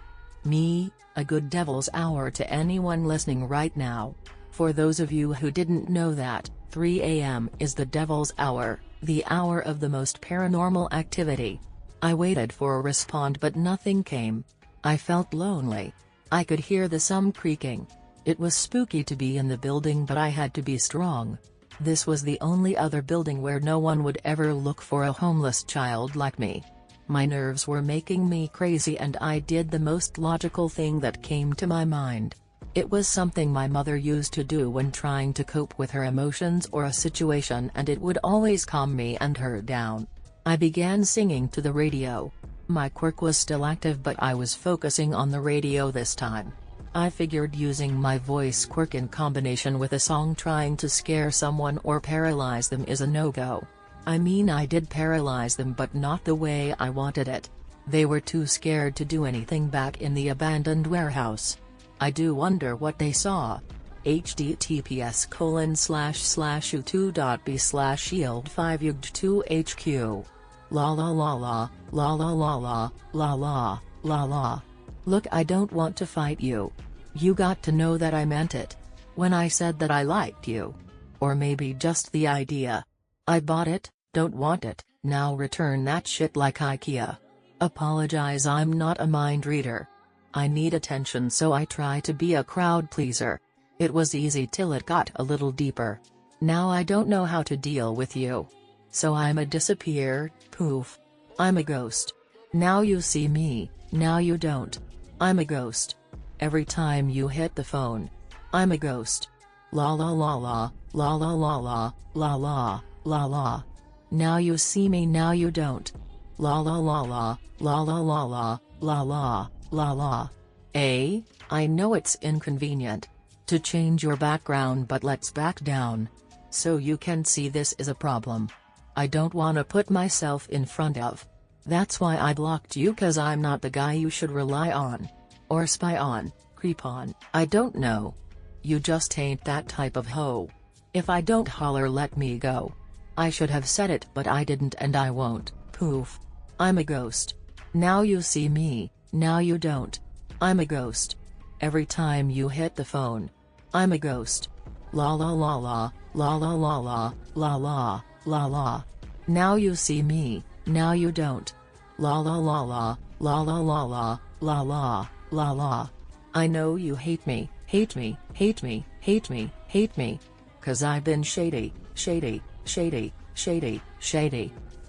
Me, a good devil's hour to anyone listening right now. For those of you who didn't know that, 3 AM is the devil's hour, the hour of the most paranormal activity. I waited for a response but nothing came. I felt lonely. I could hear the some creaking. It was spooky to be in the building, but I had to be strong. This was the only other building where no one would ever look for a homeless child like me. My nerves were making me crazy and I did the most logical thing that came to my mind. It was something my mother used to do when trying to cope with her emotions or a situation, and it would always calm me and her down. I began singing to the radio. My quirk was still active but I was focusing on the radio this time. I figured using my voice quirk in combination with a song trying to scare someone or paralyze them is a no-go. I mean, I did paralyze them but not the way I wanted it. They were too scared to do anything back in the abandoned warehouse. I do wonder what they saw. https://u2.b/shield5ug2hq. La la la la, la la la la, la la, la la. Look, I don't want to fight you. You got to know that I meant it. When I said that I liked you. Or maybe just the idea. I bought it, don't want it, now return that shit like IKEA. Apologize, I'm not a mind reader. I need attention, so I try to be a crowd pleaser. It was easy till it got a little deeper. Now I don't know how to deal with you. So I'm a disappear, poof. I'm a ghost. Now you see me, now you don't. I'm a ghost. Every time you hit the phone. I'm a ghost. La la la la, la la la la, la la, la la. Now you see me, now you don't. La la la la, la la la la, la la, la la. I know it's inconvenient to change your background, but let's back down. So you can see this is a problem. I don't wanna put myself in front of. That's why I blocked you, cause I'm not the guy you should rely on. Or spy on, creep on, I don't know. You just ain't that type of hoe. If I don't holler, let me go. I should have said it but I didn't and I won't, poof. I'm a ghost. Now you see me, now you don't. I'm a ghost. Every time you hit the phone. I'm a ghost. La la la la, la la la la, la la, la la. Now you see me, now you don't. La la la la, la la la la, la la, la la. I know you hate me, hate me, hate me, hate me, hate me. 'Cause I've been shady.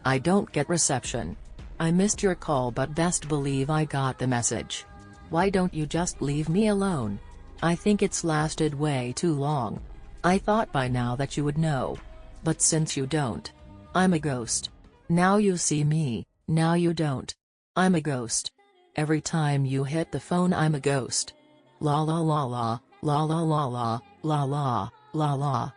I don't get reception. I missed your call, but best believe I got the message. Why don't you just leave me alone? I think it's lasted way too long. I thought by now that you would know. But since you don't. I'm a ghost. Now you see me, now you don't. I'm a ghost. Every time you hit the phone I'm a ghost. La la la la, la la la la, la la, la la.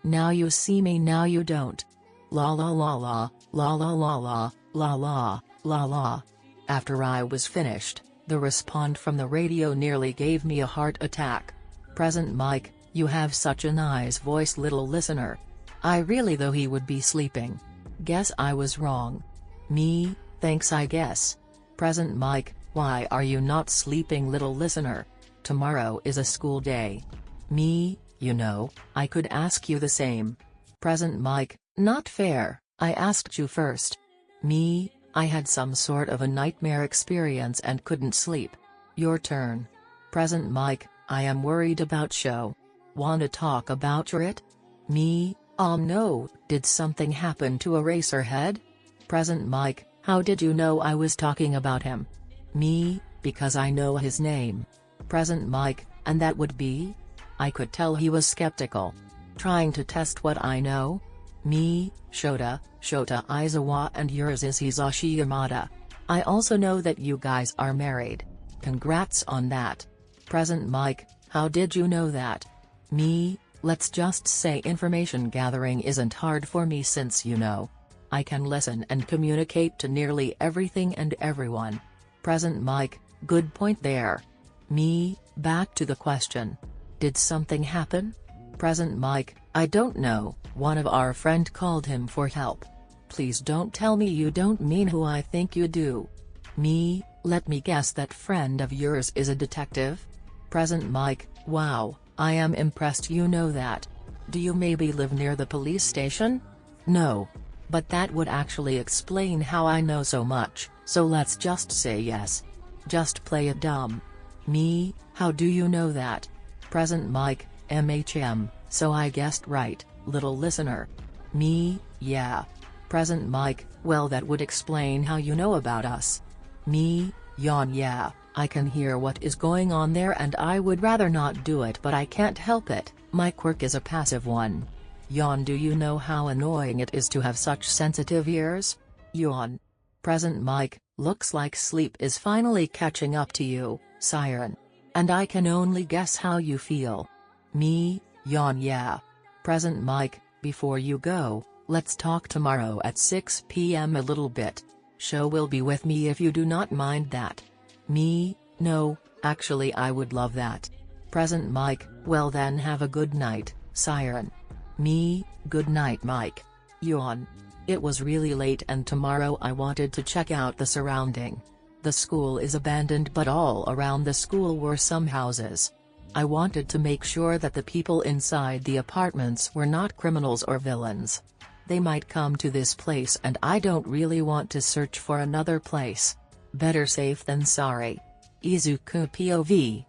Now you see me, now you don't. La la la la, la la la la, la la, la la. After I was finished, the response from the radio nearly gave me a heart attack. Present Mike, you have such a nice voice, little listener. I really thought he would be sleeping. Guess I was wrong. Me, thanks I guess. Present Mike, why are you not sleeping, little listener? Tomorrow is a school day. Me, you know, I could ask you the same. Present Mike, not fair, I asked you first. Me, I had some sort of a nightmare experience and couldn't sleep. Your turn. Present Mike, I am worried about show. Wanna talk about it? Me, no, did something happen to Eraserhead? Present Mike, how did you know I was talking about him? Me, because I know his name. Present Mike, and that would be? I could tell he was skeptical. Trying to test what I know? Me, Shota Izawa, and yours is Hisashi Yamada. I also know that you guys are married. Congrats on that. Present Mike, how did you know that? Me, let's just say information gathering isn't hard for me since you know. I can listen and communicate to nearly everything and everyone. Present Mike, good point there. Me, back to the question. Did something happen? Present Mike, I don't know, one of our friend called him for help. Please don't tell me you don't mean who I think you do. Me, let me guess, that friend of yours is a detective? Present Mike, wow, I am impressed you know that. Do you maybe live near the police station? No. But that would actually explain how I know so much, so let's just say yes. Just play it dumb. Me, how do you know that? Present Mike, so I guessed right, little listener. Me, yeah. Present Mike, well that would explain how you know about us. Me, yawn, yeah, I can hear what is going on there and I would rather not do it, but I can't help it, my quirk is a passive one. Yawn, do you know how annoying it is to have such sensitive ears? Yawn. Present Mike, looks like sleep is finally catching up to you, Siren. And I can only guess how you feel. Me, yawn, yeah. Present Mike, before you go, let's talk tomorrow at 6 p.m. a little bit. Show will be with me if you do not mind that. Me, no, actually I would love that. Present Mike, well then have a good night, Siren. Me, good night Mike. Yawn. It was really late and tomorrow I wanted to check out the surrounding. The school is abandoned, but all around the school were some houses. I wanted to make sure that the people inside the apartments were not criminals or villains. They might come to this place and I don't really want to search for another place. Better safe than sorry. Izuku POV.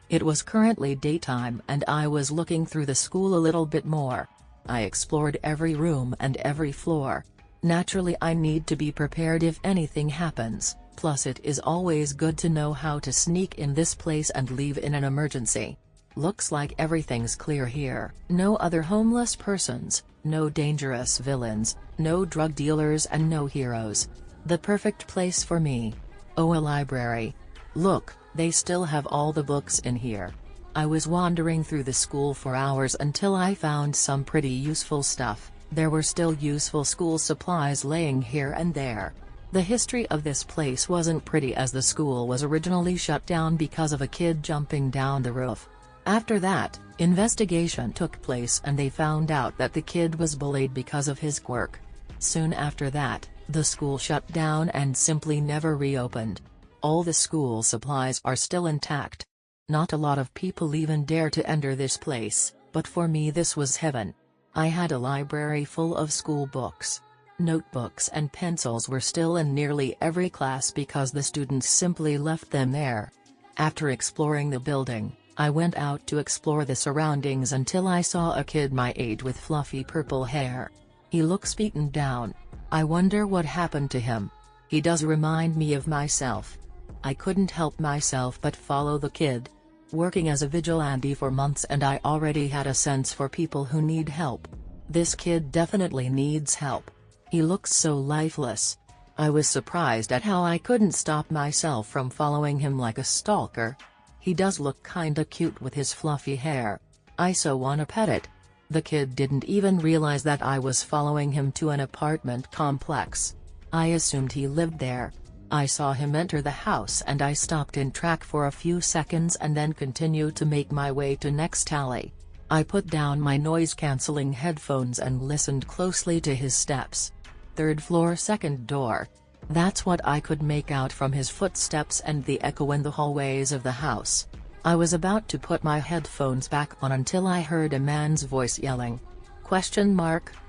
It was currently daytime and I was looking through the school a little bit more. I explored every room and every floor. Naturally I need to be prepared if anything happens, plus it is always good to know how to sneak in this place and leave in an emergency. Looks like everything's clear here. No other homeless persons, no dangerous villains, no drug dealers and no heroes. The perfect place for me. Oh, a library. Look, they still have all the books in here. I was wandering through the school for hours until I found some pretty useful stuff. There were still useful school supplies laying here and there. The history of this place wasn't pretty, as the school was originally shut down because of a kid jumping down the roof. After that, investigation took place and they found out that the kid was bullied because of his quirk. Soon after that, the school shut down and simply never reopened. All the school supplies are still intact. Not a lot of people even dare to enter this place, but for me this was heaven. I had a library full of school books. Notebooks and pencils were still in nearly every class because the students simply left them there. After exploring the building, I went out to explore the surroundings until I saw a kid my age with fluffy purple hair. He looks beaten down. I wonder what happened to him. He does remind me of myself. I couldn't help myself but follow the kid. Working as a vigilante for months, and I already had a sense for people who need help. This kid definitely needs help. He looks so lifeless. I was surprised at how I couldn't stop myself from following him like a stalker. He does look kinda cute with his fluffy hair. I so wanna pet it. The kid didn't even realize that I was following him to an apartment complex. I assumed he lived there. I saw him enter the house and I stopped in track for a few seconds and then continued to make my way to next alley. I put down my noise-canceling headphones and listened closely to his steps. 3rd floor, 2nd door. That's what I could make out from his footsteps and the echo in the hallways of the house. I was about to put my headphones back on until I heard a man's voice yelling.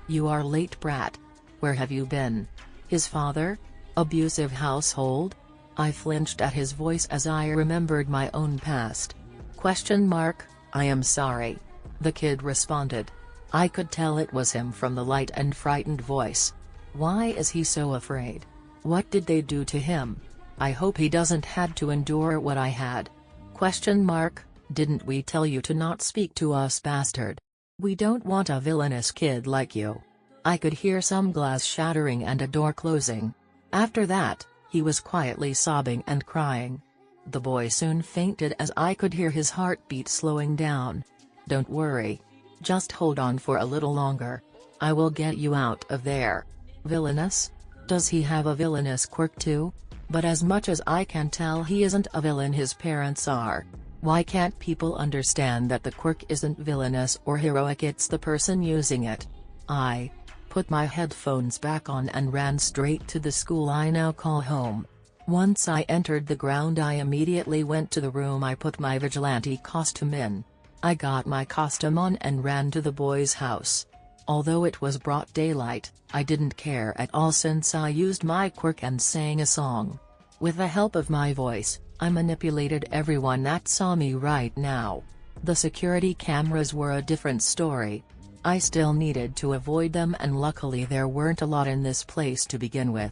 "You are late, brat. Where have you been? His father? Abusive household?" I flinched at his voice as I remembered my own past. "I am sorry," the kid responded. I could tell it was him from the light and frightened voice. Why is he so afraid? What did they do to him? I hope he doesn't had to endure what I had. "Didn't we tell you to not speak to us, bastard? We don't want a villainous kid like you." I could hear some glass shattering and a door closing. After that, he was quietly sobbing and crying. The boy soon fainted as I could hear his heartbeat slowing down. "Don't worry. Just hold on for a little longer. I will get you out of there." Villainous? Does he have a villainous quirk too? But as much as I can tell, he isn't a villain, his parents are. Why can't people understand that the quirk isn't villainous or heroic, it's the person using it? I put my headphones back on and ran straight to the school I now call home. Once I entered the ground, I immediately went to the room I put my vigilante costume in. I got my costume on and ran to the boy's house. Although it was broad daylight, I didn't care at all since I used my quirk and sang a song. With the help of my voice, I manipulated everyone that saw me right now. The security cameras were a different story. I still needed to avoid them, and luckily there weren't a lot in this place to begin with.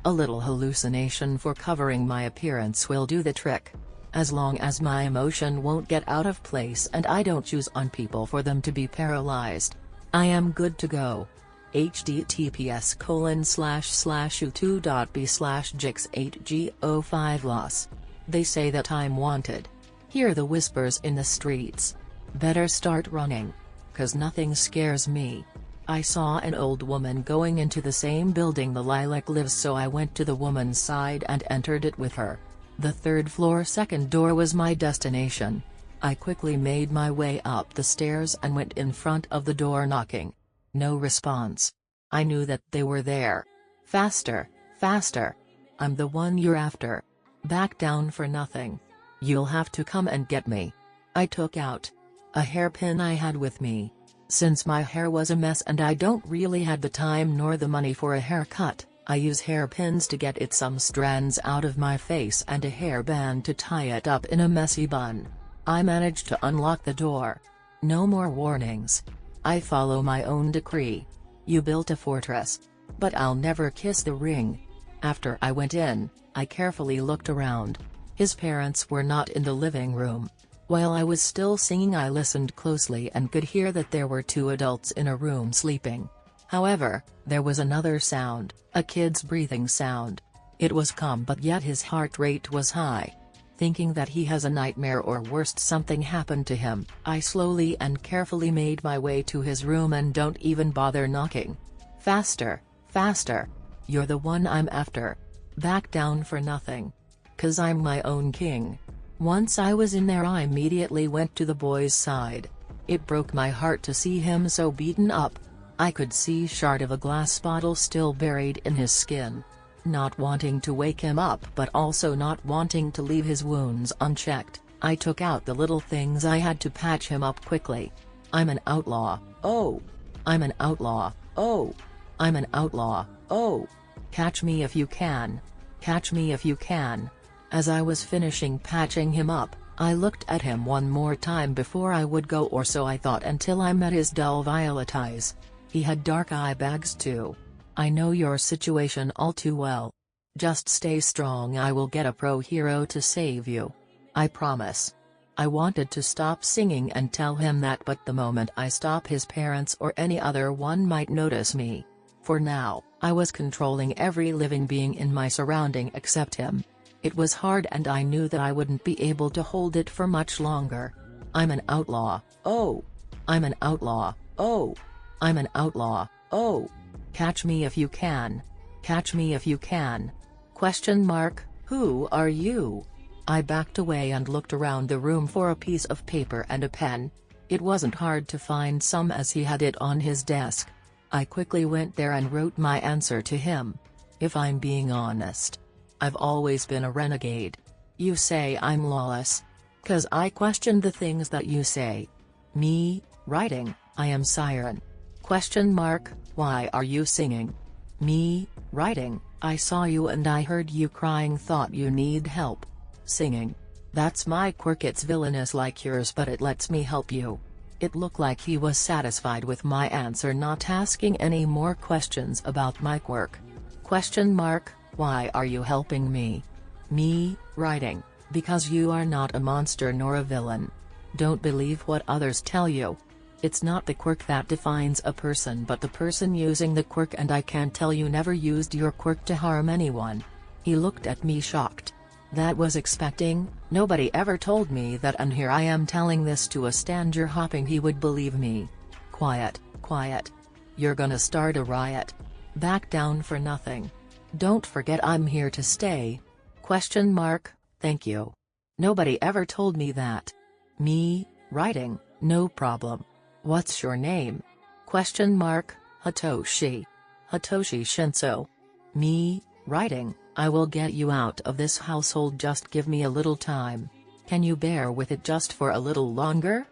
A little hallucination for covering my appearance will do the trick. As long as my emotion won't get out of place and I don't choose on people for them to be paralyzed, I am good to go. https://u2.b/jix8go5loss. They say that I'm wanted. Hear the whispers in the streets. Better start running. 'Cause nothing scares me. I saw an old woman going into the same building the lilac lives, so I went to the woman's side and entered it with her. The 3rd floor, 2nd door was my destination. I quickly made my way up the stairs and went in front of the door knocking. No response. I knew that they were there. "Faster, faster. I'm the one you're after. Back down for nothing. You'll have to come and get me." I took out a hairpin I had with me. Since my hair was a mess and I don't really had the time nor the money for a haircut, I use hairpins to get some strands out of my face and a hairband to tie it up in a messy bun. I managed to unlock the door. No more warnings. I follow my own decree. You built a fortress. But I'll never kiss the ring. After I went in, I carefully looked around. His parents were not in the living room. While I was still singing, I listened closely and could hear that there were 2 adults in a room sleeping. However, there was another sound, a kid's breathing sound. It was calm, but yet his heart rate was high. Thinking that he has a nightmare or worse, something happened to him, I slowly and carefully made my way to his room and don't even bother knocking. "Faster, faster. You're the one I'm after. Back down for nothing. 'Cause I'm my own king." Once I was in there, I immediately went to the boy's side. It broke my heart to see him so beaten up. I could see shard of a glass bottle still buried in his skin. Not wanting to wake him up but also not wanting to leave his wounds unchecked, I took out the little things I had to patch him up quickly. "I'm an outlaw, oh! I'm an outlaw, oh! I'm an outlaw, oh! Catch me if you can! Catch me if you can!" As I was finishing patching him up, I looked at him one more time before I would go, or so I thought, until I met his dull violet eyes. He had dark eye bags too. I know your situation all too well. Just stay strong, I will get a pro hero to save you. I promise. I wanted to stop singing and tell him that, but the moment I stop, his parents or any other one might notice me. For now, I was controlling every living being in my surrounding except him. It was hard, and I knew that I wouldn't be able to hold it for much longer. I'm an outlaw, oh! I'm an outlaw, oh! I'm an outlaw, oh! Catch me if you can. Catch me if you can. Question mark, who are you? I backed away and looked around the room for a piece of paper and a pen. It wasn't hard to find some, as he had it on his desk. I quickly went there and wrote my answer to him. If I'm being honest, I've always been a renegade. You say I'm lawless? 'Cause I question the things that you say. Me, writing, I am Siren. Question mark, why are you singing? Me, writing, I saw you and I heard you crying, thought you need help. Singing. That's my quirk, it's villainous like yours, but it lets me help you. It looked like he was satisfied with my answer, not asking any more questions about my quirk. Question mark, why are you helping me? Me, writing, because you are not a monster nor a villain. Don't believe what others tell you. It's not the quirk that defines a person, but the person using the quirk, and I can tell you never used your quirk to harm anyone. He looked at me shocked. That was expecting, nobody ever told me that, and here I am telling this to a stranger hoping he would believe me. Quiet, quiet. You're gonna start a riot. Back down for nothing. Don't forget I'm here to stay. Question mark, thank you. Nobody ever told me that. Me, writing, no problem. What's your name? Question mark, Hitoshi. Hitoshi Shinso. Me, writing, I will get you out of this household, just give me a little time. Can you bear with it just for a little longer?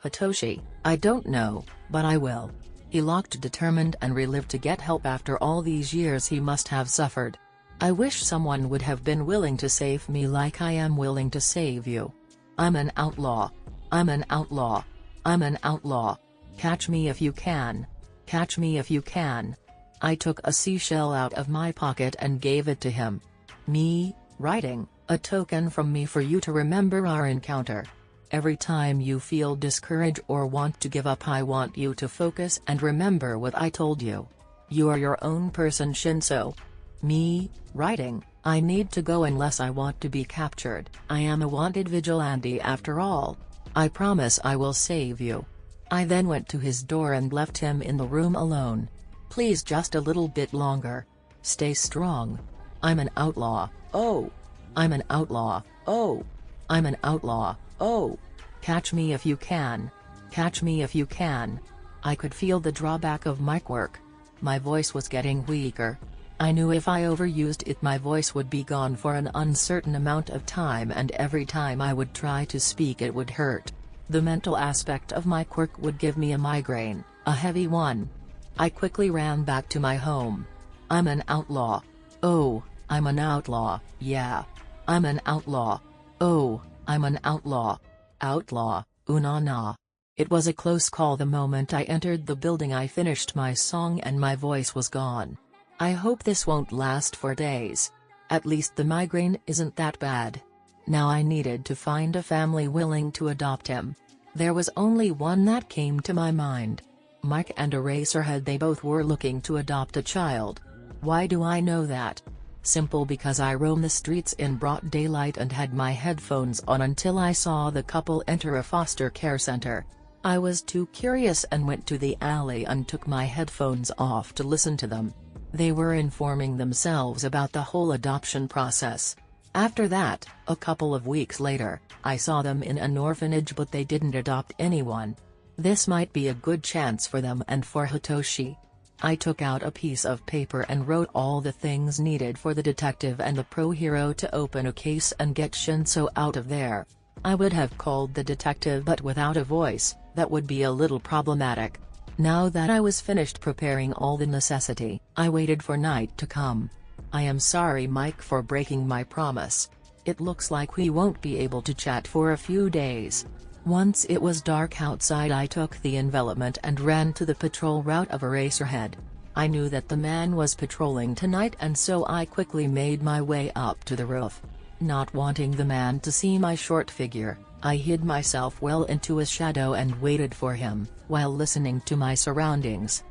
Hitoshi, I don't know, but I will. He looked determined and relieved to get help after all these years he must have suffered. I wish someone would have been willing to save me like I am willing to save you. I'm an outlaw. I'm an outlaw. I'm an outlaw. Catch me if you can. Catch me if you can. I took a seashell out of my pocket and gave it to him. Me, writing, a token from me for you to remember our encounter. Every time you feel discouraged or want to give up, I want you to focus and remember what I told you. You are your own person, Shinso. Me, writing, I need to go unless I want to be captured. I am a wanted vigilante after all. I promise I will save you. I then went to his door and left him in the room alone. Please, just a little bit longer. Stay strong. I'm an outlaw, oh. I'm an outlaw, oh. I'm an outlaw, oh. Catch me if you can. Catch me if you can. I could feel the drawback of my quirk. My voice was getting weaker. I knew if I overused it my voice would be gone for an uncertain amount of time, and every time I would try to speak it would hurt. The mental aspect of my quirk would give me a migraine, a heavy one. I quickly ran back to my home. I'm an outlaw. Oh, I'm an outlaw, yeah. I'm an outlaw. Oh, I'm an outlaw. Outlaw, unana. It was a close call. The moment I entered the building I finished my song and my voice was gone. I hope this won't last for days. At least the migraine isn't that bad. Now I needed to find a family willing to adopt him. There was only one that came to my mind. Mike and Eraserhead, they both were looking to adopt a child. Why do I know that? Simple, because I roam the streets in broad daylight and had my headphones on until I saw the couple enter a foster care center. I was too curious and went to the alley and took my headphones off to listen to them. They were informing themselves about the whole adoption process. After that, a couple of weeks later, I saw them in an orphanage, but they didn't adopt anyone. This might be a good chance for them and for Hitoshi. I took out a piece of paper and wrote all the things needed for the detective and the pro hero to open a case and get Shinso out of there. I would have called the detective, but without a voice, that would be a little problematic. Now that I was finished preparing all the necessity, I waited for night to come. I am sorry, Mike, for breaking my promise. It looks like we won't be able to chat for a few days. Once it was dark outside, I took the envelopment and ran to the patrol route of Eraserhead. I knew that the man was patrolling tonight, and so I quickly made my way up to the roof. Not wanting the man to see my short figure, I hid myself well into a shadow and waited for him, while listening to my surroundings.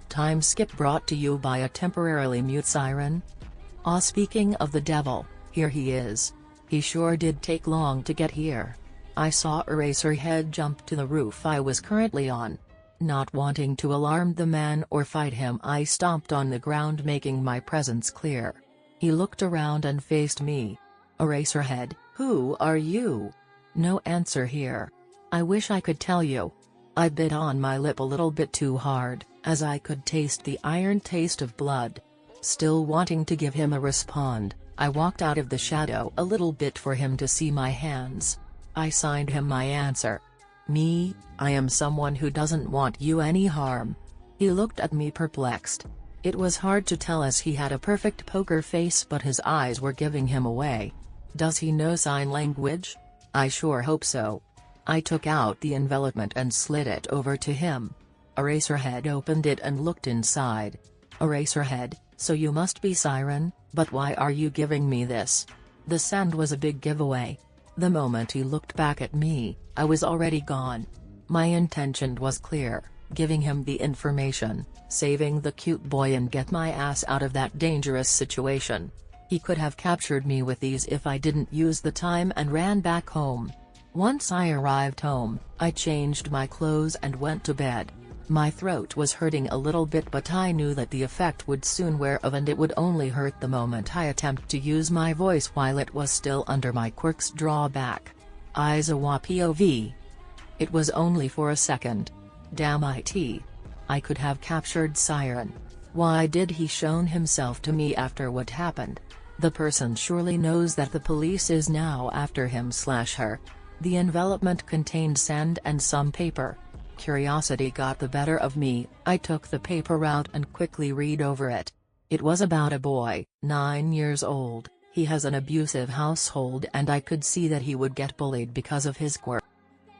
Time skip brought to you by a temporarily mute Siren. Speaking of the devil, here he is. He sure did take long to get here. I saw Eraserhead jump to the roof I was currently on. Not wanting to alarm the man or fight him, I stomped on the ground, making my presence clear. He looked around and faced me. Eraserhead, who are you? No answer here. I wish I could tell you. I bit on my lip a little bit too hard, as I could taste the iron taste of blood. Still wanting to give him a respond, I walked out of the shadow a little bit for him to see my hands. I signed him my answer. Me, I am someone who doesn't want you any harm. He looked at me perplexed. It was hard to tell as he had a perfect poker face, but his eyes were giving him away. Does he know sign language? I sure hope so. I took out the envelopment and slid it over to him. Eraserhead opened it and looked inside. Eraserhead, so you must be Siren, but why are you giving me this? The sand was a big giveaway. The moment he looked back at me, I was already gone. My intention was clear, giving him the information, saving the cute boy and get my ass out of that dangerous situation. He could have captured me with ease if I didn't use the time and ran back home. Once I arrived home, I changed my clothes and went to bed. My throat was hurting a little bit, but I knew that the effect would soon wear off, and it would only hurt the moment I attempt to use my voice while it was still under my quirk's drawback. Izuku POV. It was only for a second. Damn it. I could have captured Siren. Why did he shown himself to me after what happened? The person surely knows that the police is now after him/her. The envelopment contained sand and some paper. Curiosity got the better of me. I took the paper out and quickly read over it. It was about a boy, 9 years old. He has an abusive household, and I could see that he would get bullied because of his quirk.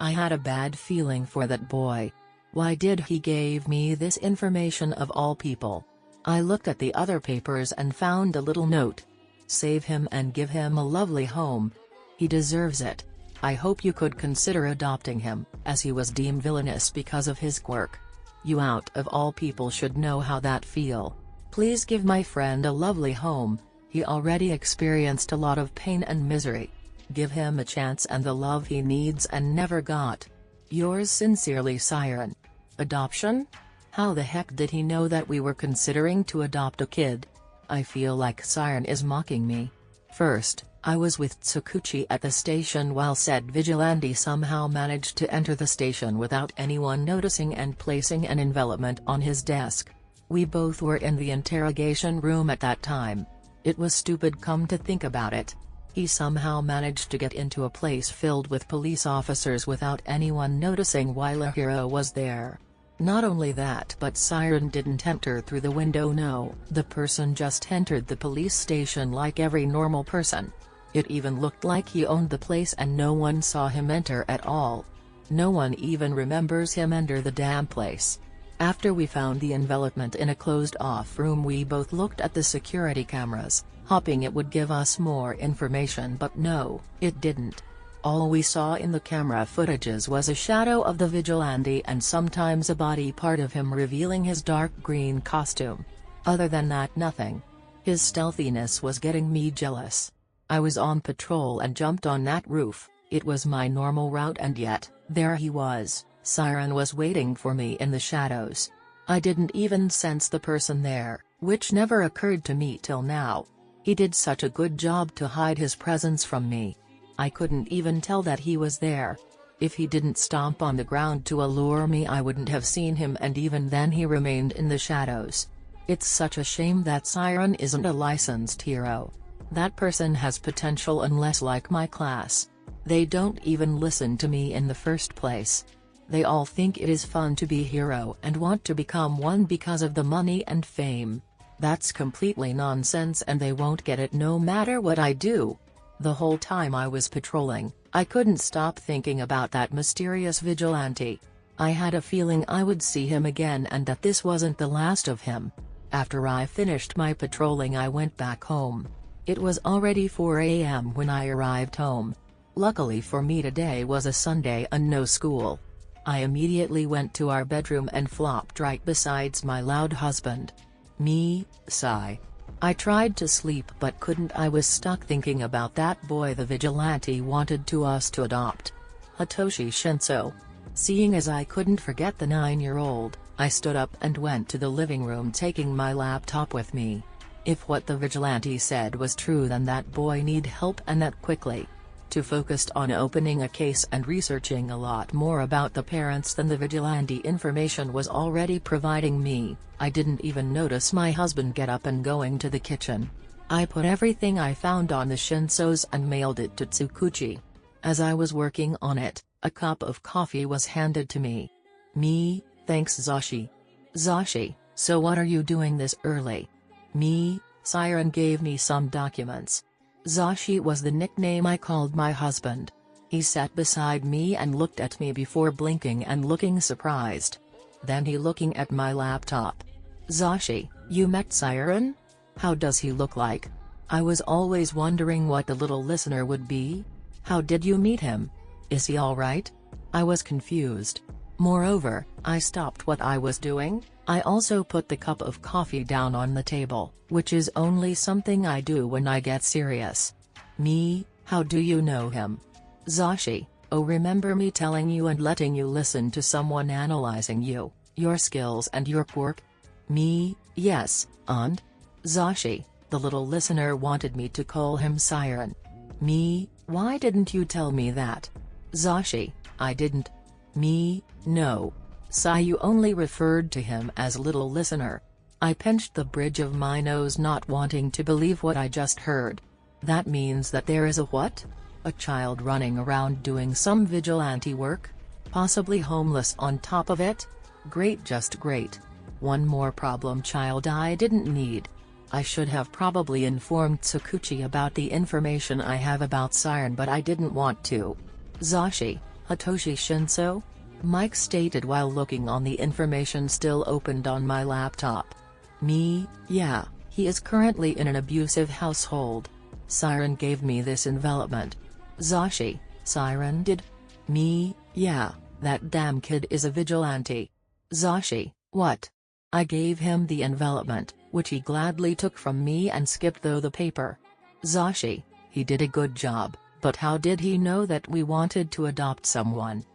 I had a bad feeling for that boy. Why did he give me this information of all people? I looked at the other papers and found a little note. Save him and give him a lovely home. He deserves it. I hope you could consider adopting him, as he was deemed villainous because of his quirk. You out of all people should know how that feel. Please give my friend a lovely home. He already experienced a lot of pain and misery. Give him a chance and the love he needs and never got. Yours sincerely, Siren. Adoption? How the heck did he know that we were considering to adopt a kid? I feel like Siren is mocking me. First, I was with Tsukuchi at the station while said vigilante somehow managed to enter the station without anyone noticing and placing an envelopment on his desk. We both were in the interrogation room at that time. It was stupid, come to think about it. He somehow managed to get into a place filled with police officers without anyone noticing while a hero was there. Not only that, but Siren didn't enter through the window. No, the person just entered the police station like every normal person. It even looked like he owned the place and no one saw him enter at all. No one even remembers him enter the damn place. After we found the envelopment in a closed-off room, we both looked at the security cameras, hoping it would give us more information, but no, it didn't. All we saw in the camera footages was a shadow of the vigilante and sometimes a body part of him revealing his dark green costume. Other than that, nothing. His stealthiness was getting me jealous. I was on patrol and jumped on that roof. It was my normal route, and yet, there he was. Siren was waiting for me in the shadows. I didn't even sense the person there, which never occurred to me till now. He did such a good job to hide his presence from me. I couldn't even tell that he was there. If he didn't stomp on the ground to allure me, I wouldn't have seen him, and even then he remained in the shadows. It's such a shame that Siren isn't a licensed hero. That person has potential, unless like my class. They don't even listen to me in the first place. They all think it is fun to be a hero and want to become one because of the money and fame. That's completely nonsense, and they won't get it no matter what I do. The whole time I was patrolling, I couldn't stop thinking about that mysterious vigilante. I had a feeling I would see him again and that this wasn't the last of him. After I finished my patrolling, I went back home. It was already 4 a.m. when I arrived home. Luckily for me, today was a Sunday and no school. I immediately went to our bedroom and flopped right beside my loud husband. Sigh. I tried to sleep but couldn't. I was stuck thinking about that boy the vigilante wanted us to adopt. Hitoshi Shinso. Seeing as I couldn't forget the 9-year-old, I stood up and went to the living room, taking my laptop with me. If what the vigilante said was true, then that boy need help, and that quickly. To focused on opening a case and researching a lot more about the parents than the vigilante information was already providing me. I didn't even notice my husband get up and going to the kitchen. I put everything I found on the Shinsos and mailed it to Tsukuchi. As I was working on it, a cup of coffee was handed to me. Thanks Zashi. Zashi, so what are you doing this early? Siren gave me some documents. Zashi was the nickname I called my husband. He sat beside me and looked at me before blinking and looking surprised. Then he looking at my laptop. Zashi, you met Siren? How does he look like? I was always wondering what the little listener would be. How did you meet him? Is he alright? I was confused. Moreover, I stopped what I was doing. I also put the cup of coffee down on the table, which is only something I do when I get serious. How do you know him? Zashi, oh, remember me telling you and letting you listen to someone analyzing you, your skills and your quirk? Yes, and? Zashi, the little listener wanted me to call him Siren. Why didn't you tell me that? Zashi, I didn't. No. Sai, you only referred to him as little listener. I pinched the bridge of my nose, not wanting to believe what I just heard. That means that there is a what? A child running around doing some vigilante work? Possibly homeless on top of it? Great, just great. One more problem child I didn't need. I should have probably informed Tsukuchi about the information I have about Siren, but I didn't want to. Zashi, Hitoshi Shinso? Mike stated while looking on the information still opened on my laptop. Yeah, he is currently in an abusive household. Siren gave me this envelopment. Zashi, Siren did? Yeah, that damn kid is a vigilante. Zashi, what? I gave him the envelopment, which he gladly took from me and skipped through the paper. Zashi, he did a good job, but how did he know that we wanted to adopt someone?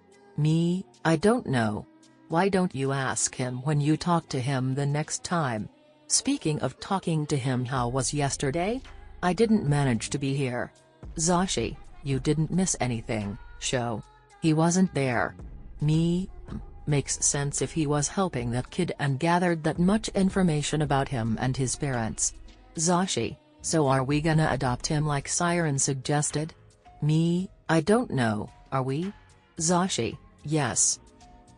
I don't know. Why don't you ask him when you talk to him the next time? Speaking of talking to him, how was yesterday? I didn't manage to be here. Zashi, you didn't miss anything, show. He wasn't there. Makes sense if he was helping that kid and gathered that much information about him and his parents. Zashi, so are we gonna adopt him like Siren suggested? I don't know, are we? Zashi, yes.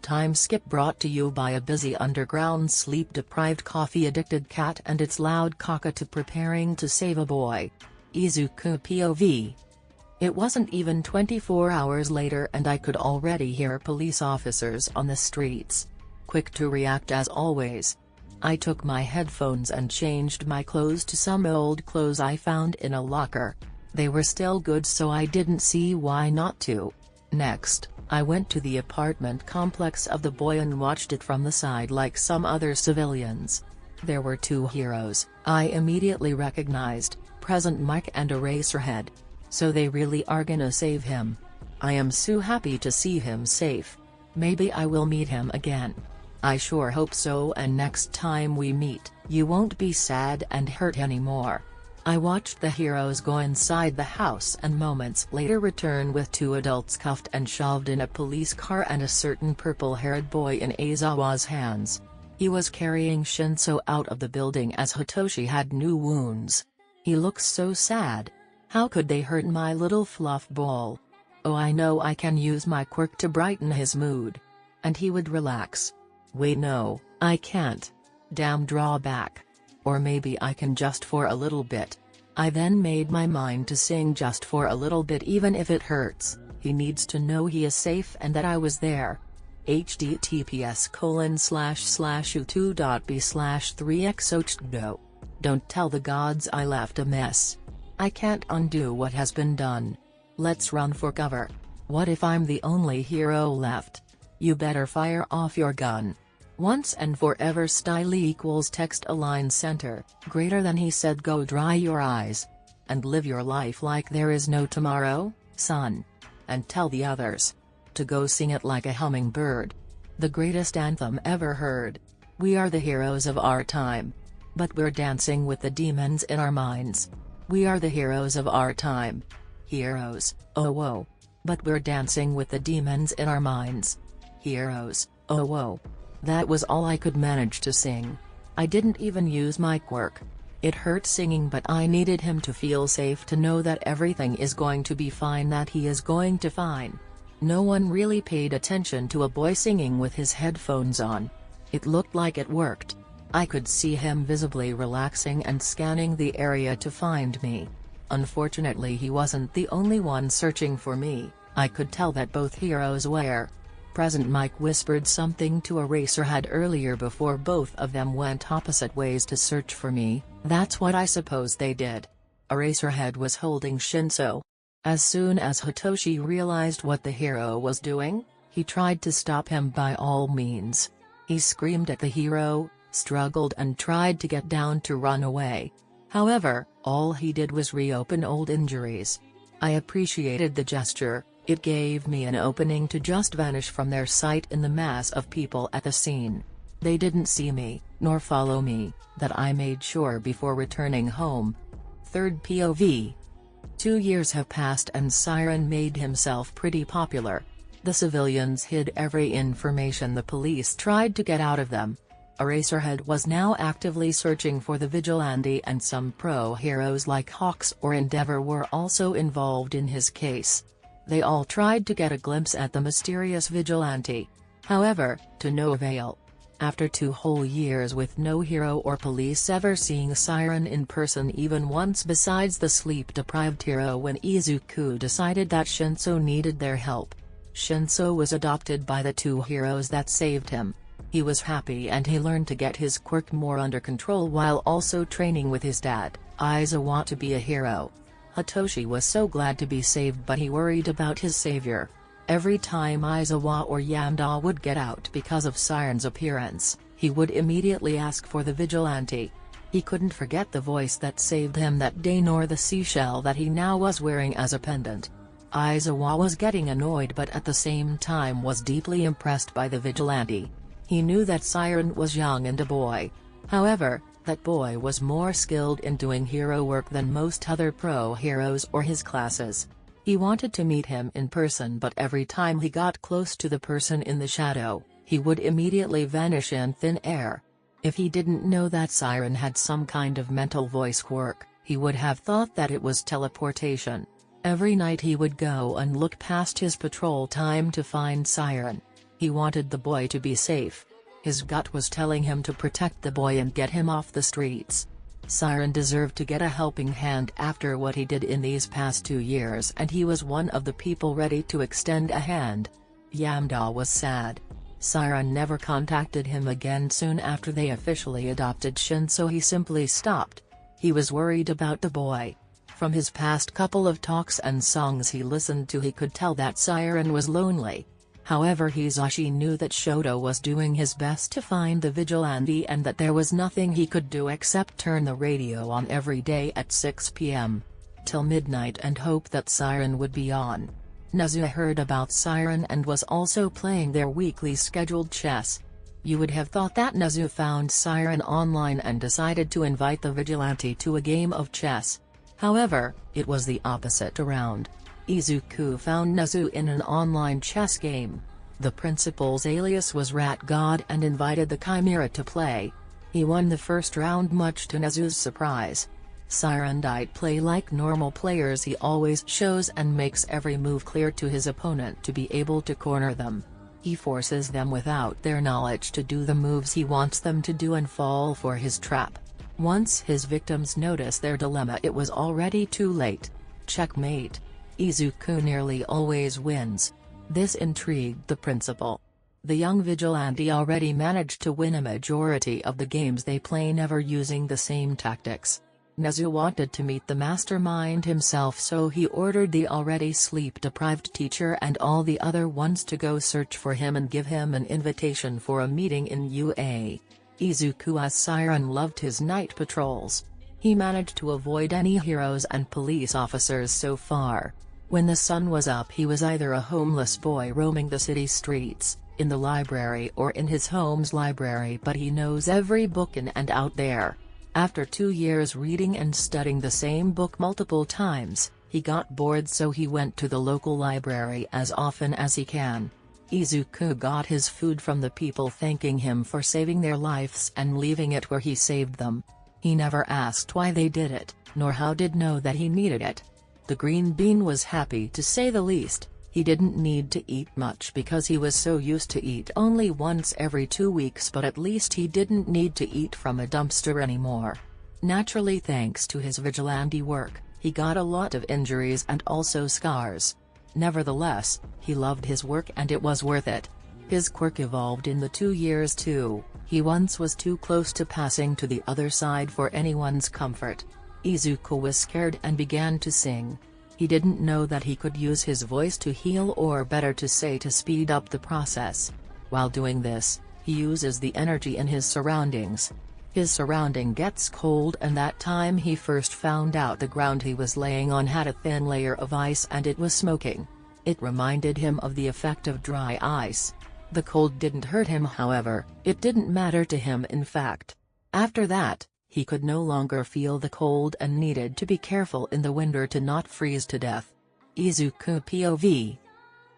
Time skip brought to you by a busy underground sleep-deprived coffee-addicted cat and its loud cockatoo preparing to save a boy. Izuku POV. It wasn't even 24 hours later and I could already hear police officers on the streets. Quick to react as always. I took my headphones and changed my clothes to some old clothes I found in a locker. They were still good, so I didn't see why not to. Next, I went to the apartment complex of the boy and watched it from the side like some other civilians. There were two heroes I immediately recognized, Present Mike and Eraserhead. So they really are gonna save him. I am so happy to see him safe. Maybe I will meet him again. I sure hope so, and next time we meet, you won't be sad and hurt anymore. I watched the heroes go inside the house and moments later return with two adults cuffed and shoved in a police car and a certain purple-haired boy in Aizawa's hands. He was carrying Shinso out of the building as Hitoshi had new wounds. He looks so sad. How could they hurt my little fluff ball? Oh, I know I can use my quirk to brighten his mood. And he would relax. Wait, no, I can't. Damn drawback. Or maybe I can just for a little bit. I then made my mind to sing just for a little bit, even if it hurts. He needs to know he is safe and that I was there. https://u2.b/3xochtgo. Don't tell the gods I left a mess. I can't undo what has been done. Let's run for cover. What if I'm the only hero left? You better fire off your gun. Once and forever style equals text align center, greater than he said go dry your eyes. And live your life like there is no tomorrow, son. And tell the others to go sing it like a hummingbird. The greatest anthem ever heard. We are the heroes of our time. But we're dancing with the demons in our minds. We are the heroes of our time. Heroes, oh whoa. But we're dancing with the demons in our minds. Heroes, oh whoa. That was all I could manage to sing. I didn't even use my quirk. It hurt singing, but I needed him to feel safe, to know that everything is going to be fine, that he is going to fine. No one really paid attention to a boy singing with his headphones on. It looked like it worked. I could see him visibly relaxing and scanning the area to find me. Unfortunately, he wasn't the only one searching for me. I could tell that both heroes were present. Mike whispered something to Eraserhead earlier before both of them went opposite ways to search for me. That's what I suppose they did. Eraserhead was holding Shinso. As soon as Hitoshi realized what the hero was doing, he tried to stop him by all means. He screamed at the hero, struggled and tried to get down to run away. However, all he did was reopen old injuries. I appreciated the gesture. It gave me an opening to just vanish from their sight in the mass of people at the scene. They didn't see me, nor follow me, that I made sure before returning home. Third POV. 2 years have passed and Siren made himself pretty popular. The civilians hid every information the police tried to get out of them. Eraserhead was now actively searching for the vigilante, and some pro-heroes like Hawks or Endeavor were also involved in his case. They all tried to get a glimpse at the mysterious vigilante. However, to no avail. After 2 whole years with no hero or police ever seeing Siren in person even once besides the sleep-deprived hero, when Izuku decided that Shinso needed their help. Shinso was adopted by the 2 heroes that saved him. He was happy and he learned to get his quirk more under control while also training with his dad, Izuku, to be a hero. Hitoshi was so glad to be saved, but he worried about his savior. Every time Izuku or Yamada would get out because of Siren's appearance, he would immediately ask for the vigilante. He couldn't forget the voice that saved him that day, nor the seashell that he now was wearing as a pendant. Izuku was getting annoyed, but at the same time was deeply impressed by the vigilante. He knew that Siren was young and a boy. However, that boy was more skilled in doing hero work than most other pro-heroes or his classes. He wanted to meet him in person, but every time he got close to the person in the shadow, he would immediately vanish in thin air. If he didn't know that Siren had some kind of mental voice quirk, he would have thought that it was teleportation. Every night he would go and look past his patrol time to find Siren. He wanted the boy to be safe. His gut was telling him to protect the boy and get him off the streets. Siren deserved to get a helping hand after what he did in these past 2 years, and he was one of the people ready to extend a hand. Yamada was sad. Siren never contacted him again soon after they officially adopted Shinso. He simply stopped. He was worried about the boy. From his past couple of talks and songs he listened to, he could tell that Siren was lonely. However, Hisashi knew that Shoto was doing his best to find the vigilante and that there was nothing he could do except turn the radio on every day at 6 p.m. till midnight and hope that Siren would be on. Nezu heard about Siren and was also playing their weekly scheduled chess. You would have thought that Nezu found Siren online and decided to invite the vigilante to a game of chess. However, it was the opposite around. Izuku found Nezu in an online chess game. The principal's alias was Rat God and invited the Chimera to play. He won the first round much to Nezu's surprise. Siren didn't play like normal players. He always shows and makes every move clear to his opponent to be able to corner them. He forces them without their knowledge to do the moves he wants them to do and fall for his trap. Once his victims notice their dilemma, it was already too late. Checkmate. Izuku nearly always wins. This intrigued the principal. The young vigilante already managed to win a majority of the games they play, never using the same tactics. Nezu wanted to meet the mastermind himself, so he ordered the already sleep-deprived teacher and all the other ones to go search for him and give him an invitation for a meeting in UA. Izuku as Siren loved his night patrols. He managed to avoid any heroes and police officers so far. When the sun was up, he was either a homeless boy roaming the city streets, in the library, or in his home's library, but he knows every book in and out there. After 2 years reading and studying the same book multiple times, he got bored, so he went to the local library as often as he can. Izuku got his food from the people, thanking him for saving their lives and leaving it where he saved them. He never asked why they did it, nor how did know that he needed it. The green bean was happy, to say the least. He didn't need to eat much because he was so used to eat only once every 2 weeks, but at least he didn't need to eat from a dumpster anymore. Naturally, thanks to his vigilante work, he got a lot of injuries and also scars. Nevertheless, he loved his work and it was worth it. His quirk evolved in the 2 years too. He once was too close to passing to the other side for anyone's comfort. Izuku was scared and began to sing. He didn't know that he could use his voice to heal, or better to say, to speed up the process. While doing this, he uses the energy in his surroundings. His surrounding gets cold, and that time he first found out the ground he was laying on had a thin layer of ice and it was smoking. It reminded him of the effect of dry ice. The cold didn't hurt him, however, it didn't matter to him in fact. After that, he could no longer feel the cold and needed to be careful in the winter to not freeze to death. Izuku POV.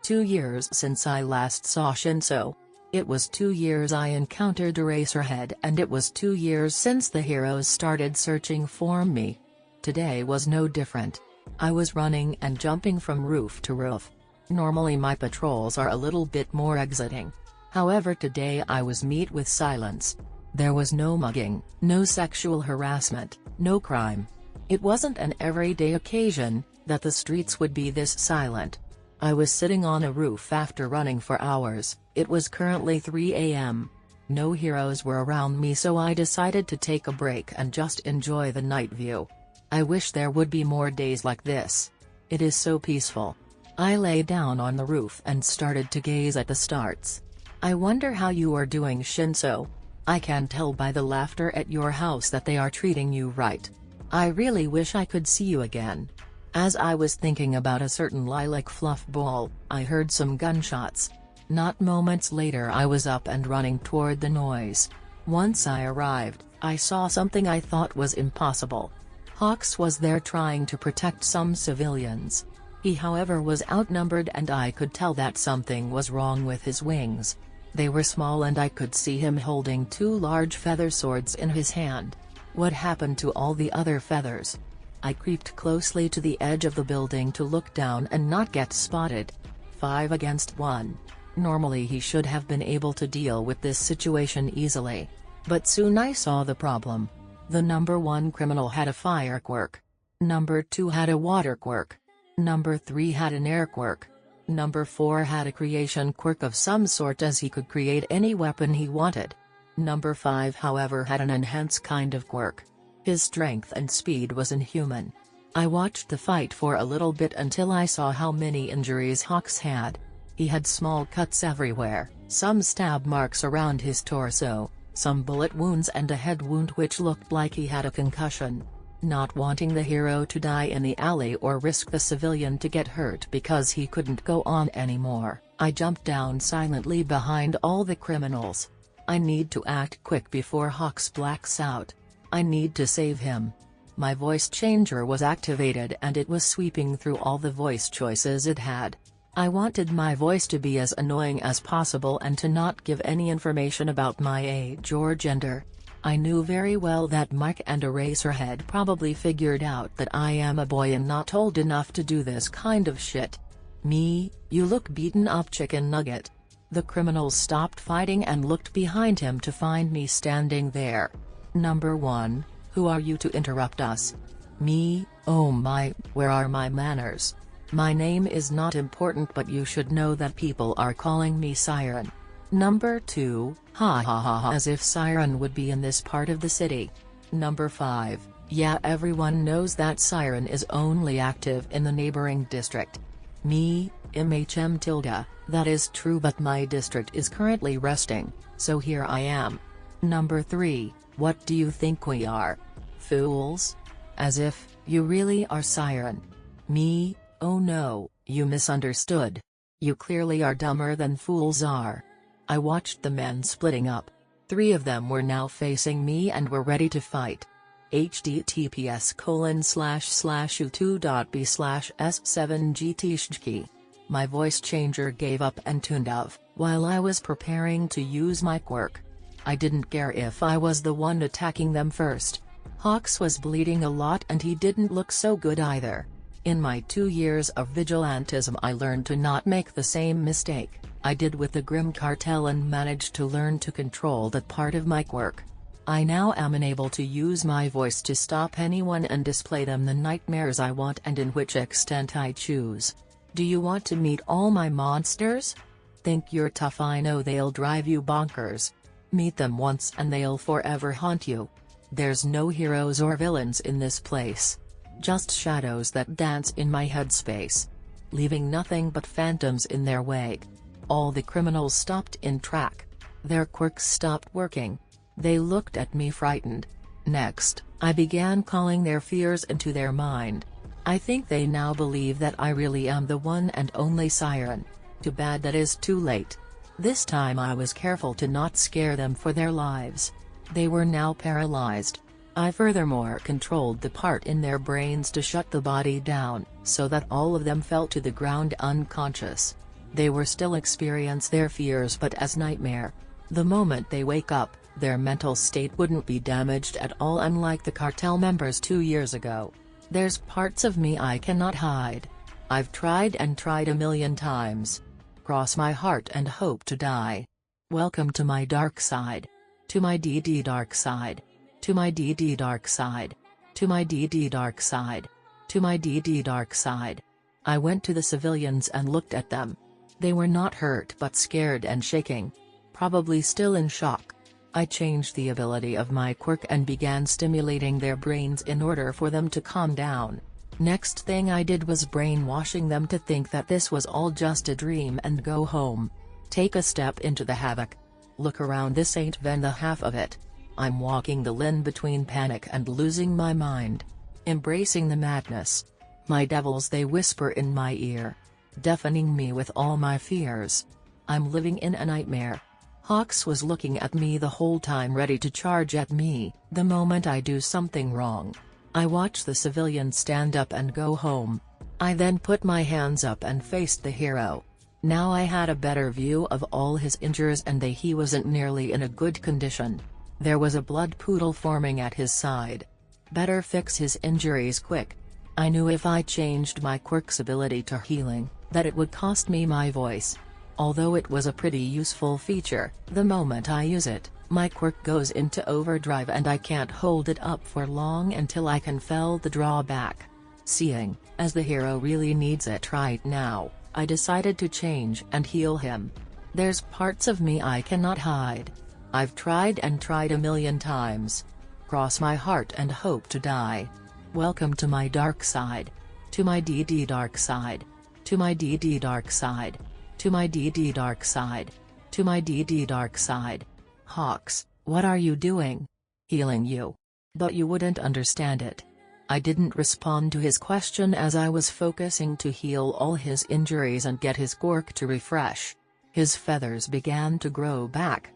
2 years since I last saw Shinso. It was 2 years I encountered Eraserhead, and it was 2 years since the heroes started searching for me. Today was no different. I was running and jumping from roof to roof. Normally my patrols are a little bit more exciting. However, today I was met with silence. There was no mugging, no sexual harassment, no crime. It wasn't an everyday occasion that the streets would be this silent. I was sitting on a roof after running for hours. It was currently 3 AM. No heroes were around me, so I decided to take a break and just enjoy the night view. I wish there would be more days like this. It is so peaceful. I lay down on the roof and started to gaze at the stars. I wonder how you are doing, Shinso. I can tell by the laughter at your house that they are treating you right. I really wish I could see you again. As I was thinking about a certain lilac fluff ball, I heard some gunshots. Not moments later I was up and running toward the noise. Once I arrived, I saw something I thought was impossible. Hawks was there trying to protect some civilians. He, however, was outnumbered, and I could tell that something was wrong with his wings. They were small and I could see him holding 2 large feather swords in his hand. What happened to all the other feathers? I creeped closely to the edge of the building to look down and not get spotted. 5 against 1. Normally he should have been able to deal with this situation easily. But soon I saw the problem. The number 1 criminal had a fire quirk. Number 2 had a water quirk. Number 3 had an air quirk. Number 4 had a creation quirk of some sort, as he could create any weapon he wanted. Number 5, however, had an enhanced kind of quirk. His strength and speed was inhuman. I watched the fight for a little bit until I saw how many injuries Hawks had. He had small cuts everywhere, some stab marks around his torso, some bullet wounds and a head wound which looked like he had a concussion. Not wanting the hero to die in the alley or risk the civilian to get hurt because he couldn't go on anymore, I jumped down silently behind all the criminals. I need to act quick before Hawks blacks out. I need to save him. My voice changer was activated and it was sweeping through all the voice choices it had. I wanted my voice to be as annoying as possible and to not give any information about my age or gender. I knew very well that Mike and Eraserhead probably figured out that I am a boy and not old enough to do this kind of shit. Me, you look beaten up, chicken nugget. The criminals stopped fighting and looked behind him to find me standing there. Number 1, Who are you to interrupt us? Me, oh my, where are my manners? My name is not important, but you should know that people are calling me Siren. Number 2, ha ha ha ha, as if Siren would be in this part of the city. Number 5, yeah, everyone knows that Siren is only active in the neighboring district. Me, tilde, that is true, but my district is currently resting, so here I am. Number 3, what do you think we are? Fools? As if, you really are Siren. Me, oh no, you misunderstood. You clearly are dumber than fools are. I watched the men splitting up. 3 of them were now facing me and were ready to fight. https://u2.b/s7gtshk. My voice changer gave up and tuned off, while I was preparing to use my quirk. I didn't care if I was the one attacking them first. Hawks was bleeding a lot and he didn't look so good either. In my 2 years of vigilantism I learned to not make the same mistake I did with the Grim Cartel and managed to learn to control that part of my quirk. I now am unable to use my voice to stop anyone and display them the nightmares I want and in which extent I choose. Do you want to meet all my monsters? Think you're tough? I know they'll drive you bonkers. Meet them once and they'll forever haunt you. There's no heroes or villains in this place. Just shadows that dance in my headspace, leaving nothing but phantoms in their wake. All the criminals stopped in track. Their quirks stopped working. They looked at me frightened. Next, I began calling their fears into their mind. I think they now believe that I really am the one and only Siren. Too bad that is too late. This time I was careful to not scare them for their lives. They were now paralyzed. I furthermore controlled the part in their brains to shut the body down, so that all of them fell to the ground unconscious. They were still experience their fears but as nightmare. The moment they wake up, their mental state wouldn't be damaged at all, unlike the cartel members 2 years ago. There's parts of me I cannot hide. I've tried and tried a million times. Cross my heart and hope to die. Welcome to my dark side. To my DD dark side. To my DD dark side. To my DD dark side. To my DD dark side. I went to the civilians and looked at them. They were not hurt but scared and shaking. Probably still in shock. I changed the ability of my quirk and began stimulating their brains in order for them to calm down. Next thing I did was brainwashing them to think that this was all just a dream and go home. Take a step into the havoc. Look around, this ain't even the half of it. I'm walking the line between panic and losing my mind. Embracing the madness. My devils, they whisper in my ear, deafening me with all my fears. I'm living in a nightmare. Hawks was looking at me the whole time, ready to charge at me the moment I do something wrong. I watch the civilian stand up and go home. I then put my hands up and faced the hero. Now I had a better view of all his injuries and he wasn't nearly in a good condition. There was a blood pool forming at his side. Better fix his injuries quick. I knew if I changed my quirk's ability to healing, that it would cost me my voice. Although it was a pretty useful feature, the moment I use it, my quirk goes into overdrive and I can't hold it up for long until I can feel the drawback. Seeing as the hero really needs it right now, I decided to change and heal him. There's parts of me I cannot hide. I've tried and tried a million times. Cross my heart and hope to die. Welcome to my dark side. To my DD dark side. To my DD dark side. To my DD dark side. To my DD dark side. Hawks, what are you doing? Healing you. But you wouldn't understand it. I didn't respond to his question as I was focusing to heal all his injuries and get his quirk to refresh. His feathers began to grow back.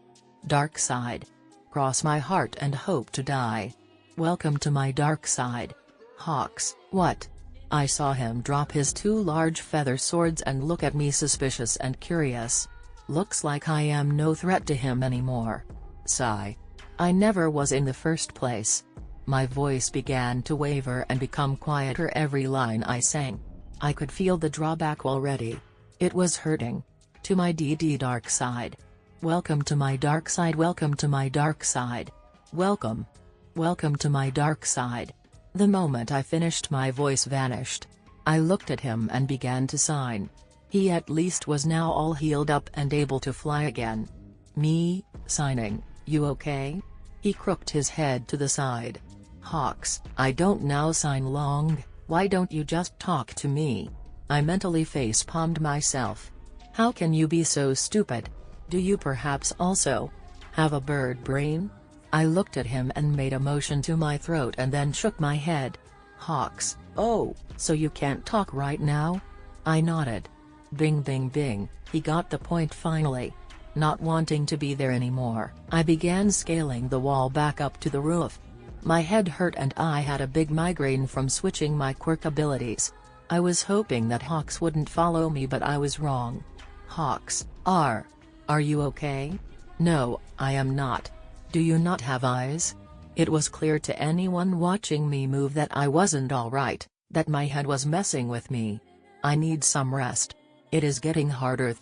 Dark side. Cross my heart and hope to die. Welcome to my dark side. Hawks, what? I saw him drop his 2 large feather swords and look at me suspicious and curious. Looks like I am no threat to him anymore. Sigh. I never was in the first place. My voice began to waver and become quieter every line I sang. I could feel the drawback already. It was hurting. To my DD dark side. Welcome to my dark side. Welcome to my dark side. Welcome. Welcome to my dark side. The moment I finished, my voice vanished. I looked at him and began to sign. He at least was now all healed up and able to fly again. Me, signing, you okay? He crooked his head to the side. Hawks, I don't now sign long, why don't you just talk to me? I mentally face-palmed myself. How can you be so stupid? Do you perhaps also have a bird brain? I looked at him and made a motion to my throat and then shook my head. Hawks, oh, so you can't talk right now? I nodded. Bing bing bing, he got the point finally. Not wanting to be there anymore, I began scaling the wall back up to the roof. My head hurt and I had a big migraine from switching my quirk abilities. I was hoping that Hawks wouldn't follow me, but I was wrong. Hawks, are you okay? No, I am not. Do you not have eyes? It was clear to anyone watching me move that I wasn't alright, that my head was messing with me. I need some rest. It is getting harder,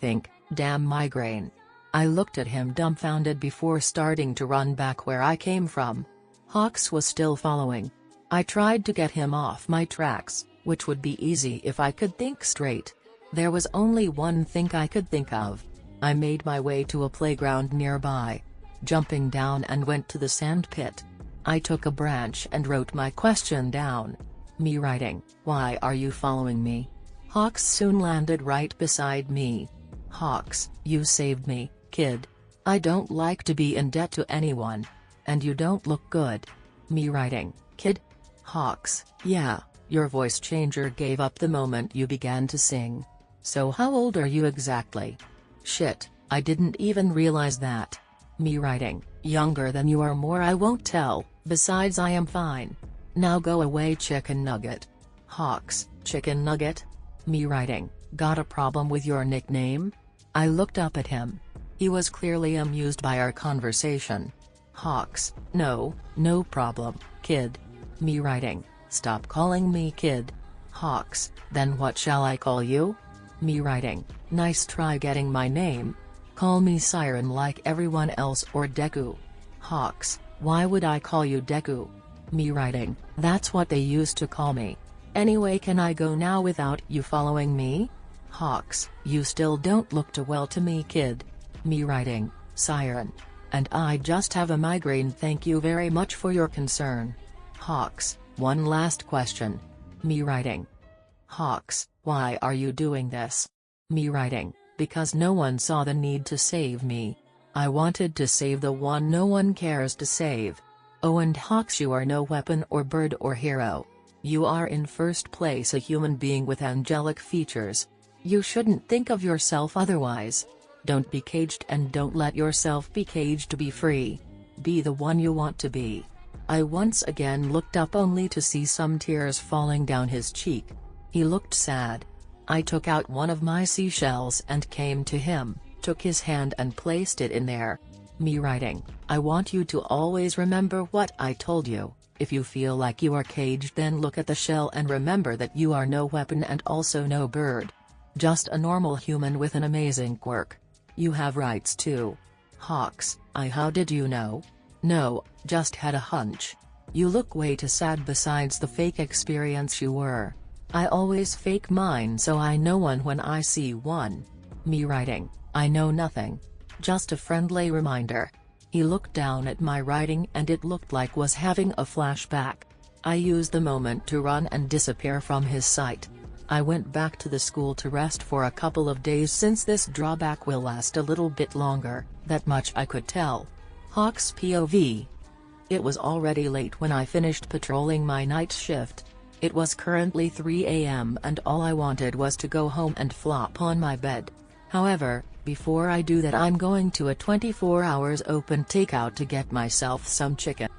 damn migraine. I looked at him dumbfounded before starting to run back where I came from. Hawks was still following. I tried to get him off my tracks, which would be easy if I could think straight. There was only one thing I could think of. I made my way to a playground nearby. Jumping down and went to the sand pit. I took a branch and wrote my question down. Me writing, why are you following me? Hawks soon landed right beside me. Hawks, you saved me, kid. I don't like to be in debt to anyone. And you don't look good. Me writing, kid? Hawks, yeah, your voice changer gave up the moment you began to sing. So how old are you exactly? Shit, I didn't even realize that. Me writing, younger than you are. More I won't tell, besides I am fine. Now go away, chicken nugget. Hawks, chicken nugget? Me writing, got a problem with your nickname? I looked up at him. He was clearly amused by our conversation. Hawks, no problem, kid. Me writing, stop calling me kid. Hawks, then what shall I call you? Me writing, nice try getting my name. Call me Siren like everyone else, or Deku. Hawks, why would I call you Deku? Me writing, that's what they used to call me. Anyway, can I go now without you following me? Hawks, you still don't look too well to me, kid. Me writing, Siren. And I just have a migraine. Thank you very much for your concern. Hawks, one last question. Me writing. Hawks, why are you doing this? Me writing, because no one saw the need to save me. I wanted to save the one no one cares to save. Oh, and Hawks, you are no weapon or bird or hero. You are in first place a human being with angelic features. You shouldn't think of yourself otherwise. Don't be caged and don't let yourself be caged to be free. Be the one you want to be. I once again looked up only to see some tears falling down his cheek. He looked sad. I took out one of my seashells and came to him, took his hand and placed it in there. Me writing, I want you to always remember what I told you. If you feel like you are caged, then look at the shell and remember that you are no weapon and also no bird. Just a normal human with an amazing quirk. You have rights too. Hawks, how did you know? No, just had a hunch. You look way too sad besides the fake experience you were. I always fake mine, so I know one when I see one. Me writing, I know nothing. Just a friendly reminder. He looked down at my writing and it looked like was having a flashback. I used the moment to run and disappear from his sight. I went back to the school to rest for a couple of days since this drawback will last a little bit longer, that much I could tell. Hawks POV. It was already late when I finished patrolling my night shift. It was currently 3 AM and all I wanted was to go home and flop on my bed. However, before I do that, I'm going to a 24 hours open takeout to get myself some chicken.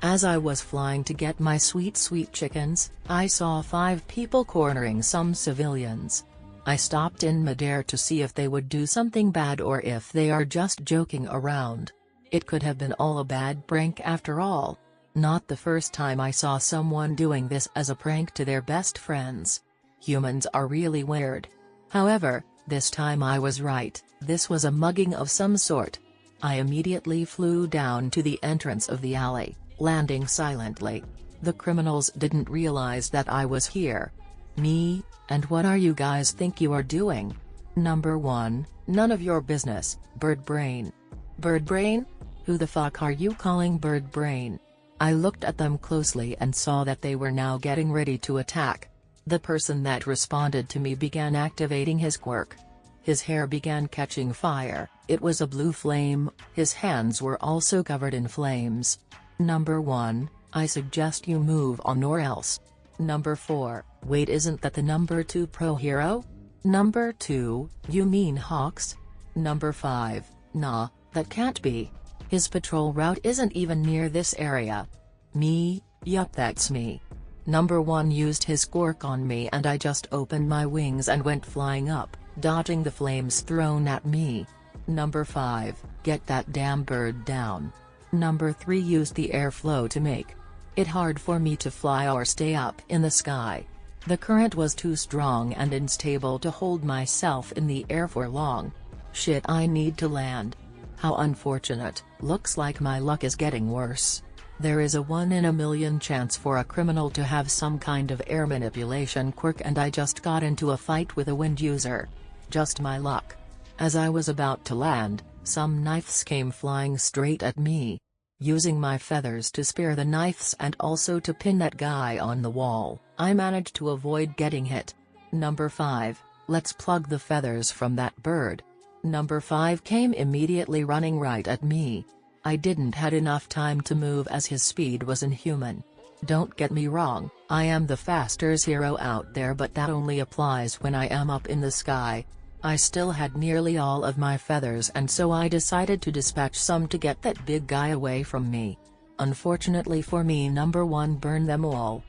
As I was flying to get my sweet chickens, I saw 5 people cornering some civilians. I stopped in midair to see if they would do something bad or if they are just joking around. It could have been all a bad prank after all. Not the first time I saw someone doing this as a prank to their best friends. Humans are really weird. However, this time I was right, this was a mugging of some sort. I immediately flew down to the entrance of the alley. landing silently. The criminals didn't realize that I was here. Me, and what are you guys think you are doing? Number 1, none of your business, bird brain. Bird brain? Who the fuck are you calling bird brain? I looked at them closely and saw that they were now getting ready to attack. The person that responded to me began activating his quirk. His hair began catching fire, it was a blue flame, his hands were also covered in flames. Number 1, I suggest you move on or else. Number 4, wait, isn't that the number 2 pro hero? Number 2, you mean Hawks? Number 5, nah, that can't be. His patrol route isn't even near this area. Me, yup, that's me. Number 1 used his quirk on me and I just opened my wings and went flying up, dodging the flames thrown at me. Number 5, get that damn bird down. Number 3 used the airflow to make it hard for me to fly or stay up in the sky. The current was too strong and unstable to hold myself in the air for long. Shit, I need to land. How unfortunate, looks like my luck is getting worse. There is a 1 in a million chance for a criminal to have some kind of air manipulation quirk and I just got into a fight with a wind user. Just my luck. As I was about to land, some knives came flying straight at me. Using my feathers to spear the knives and also to pin that guy on the wall, I managed to avoid getting hit. Number 5, let's plug the feathers from that bird. Number 5 came immediately running right at me. I didn't had enough time to move as his speed was inhuman. Don't get me wrong, I am the fastest hero out there, but that only applies when I am up in the sky. I still had nearly all of my feathers and so I decided to dispatch some to get that big guy away from me. Unfortunately for me, Number 1 burned them all.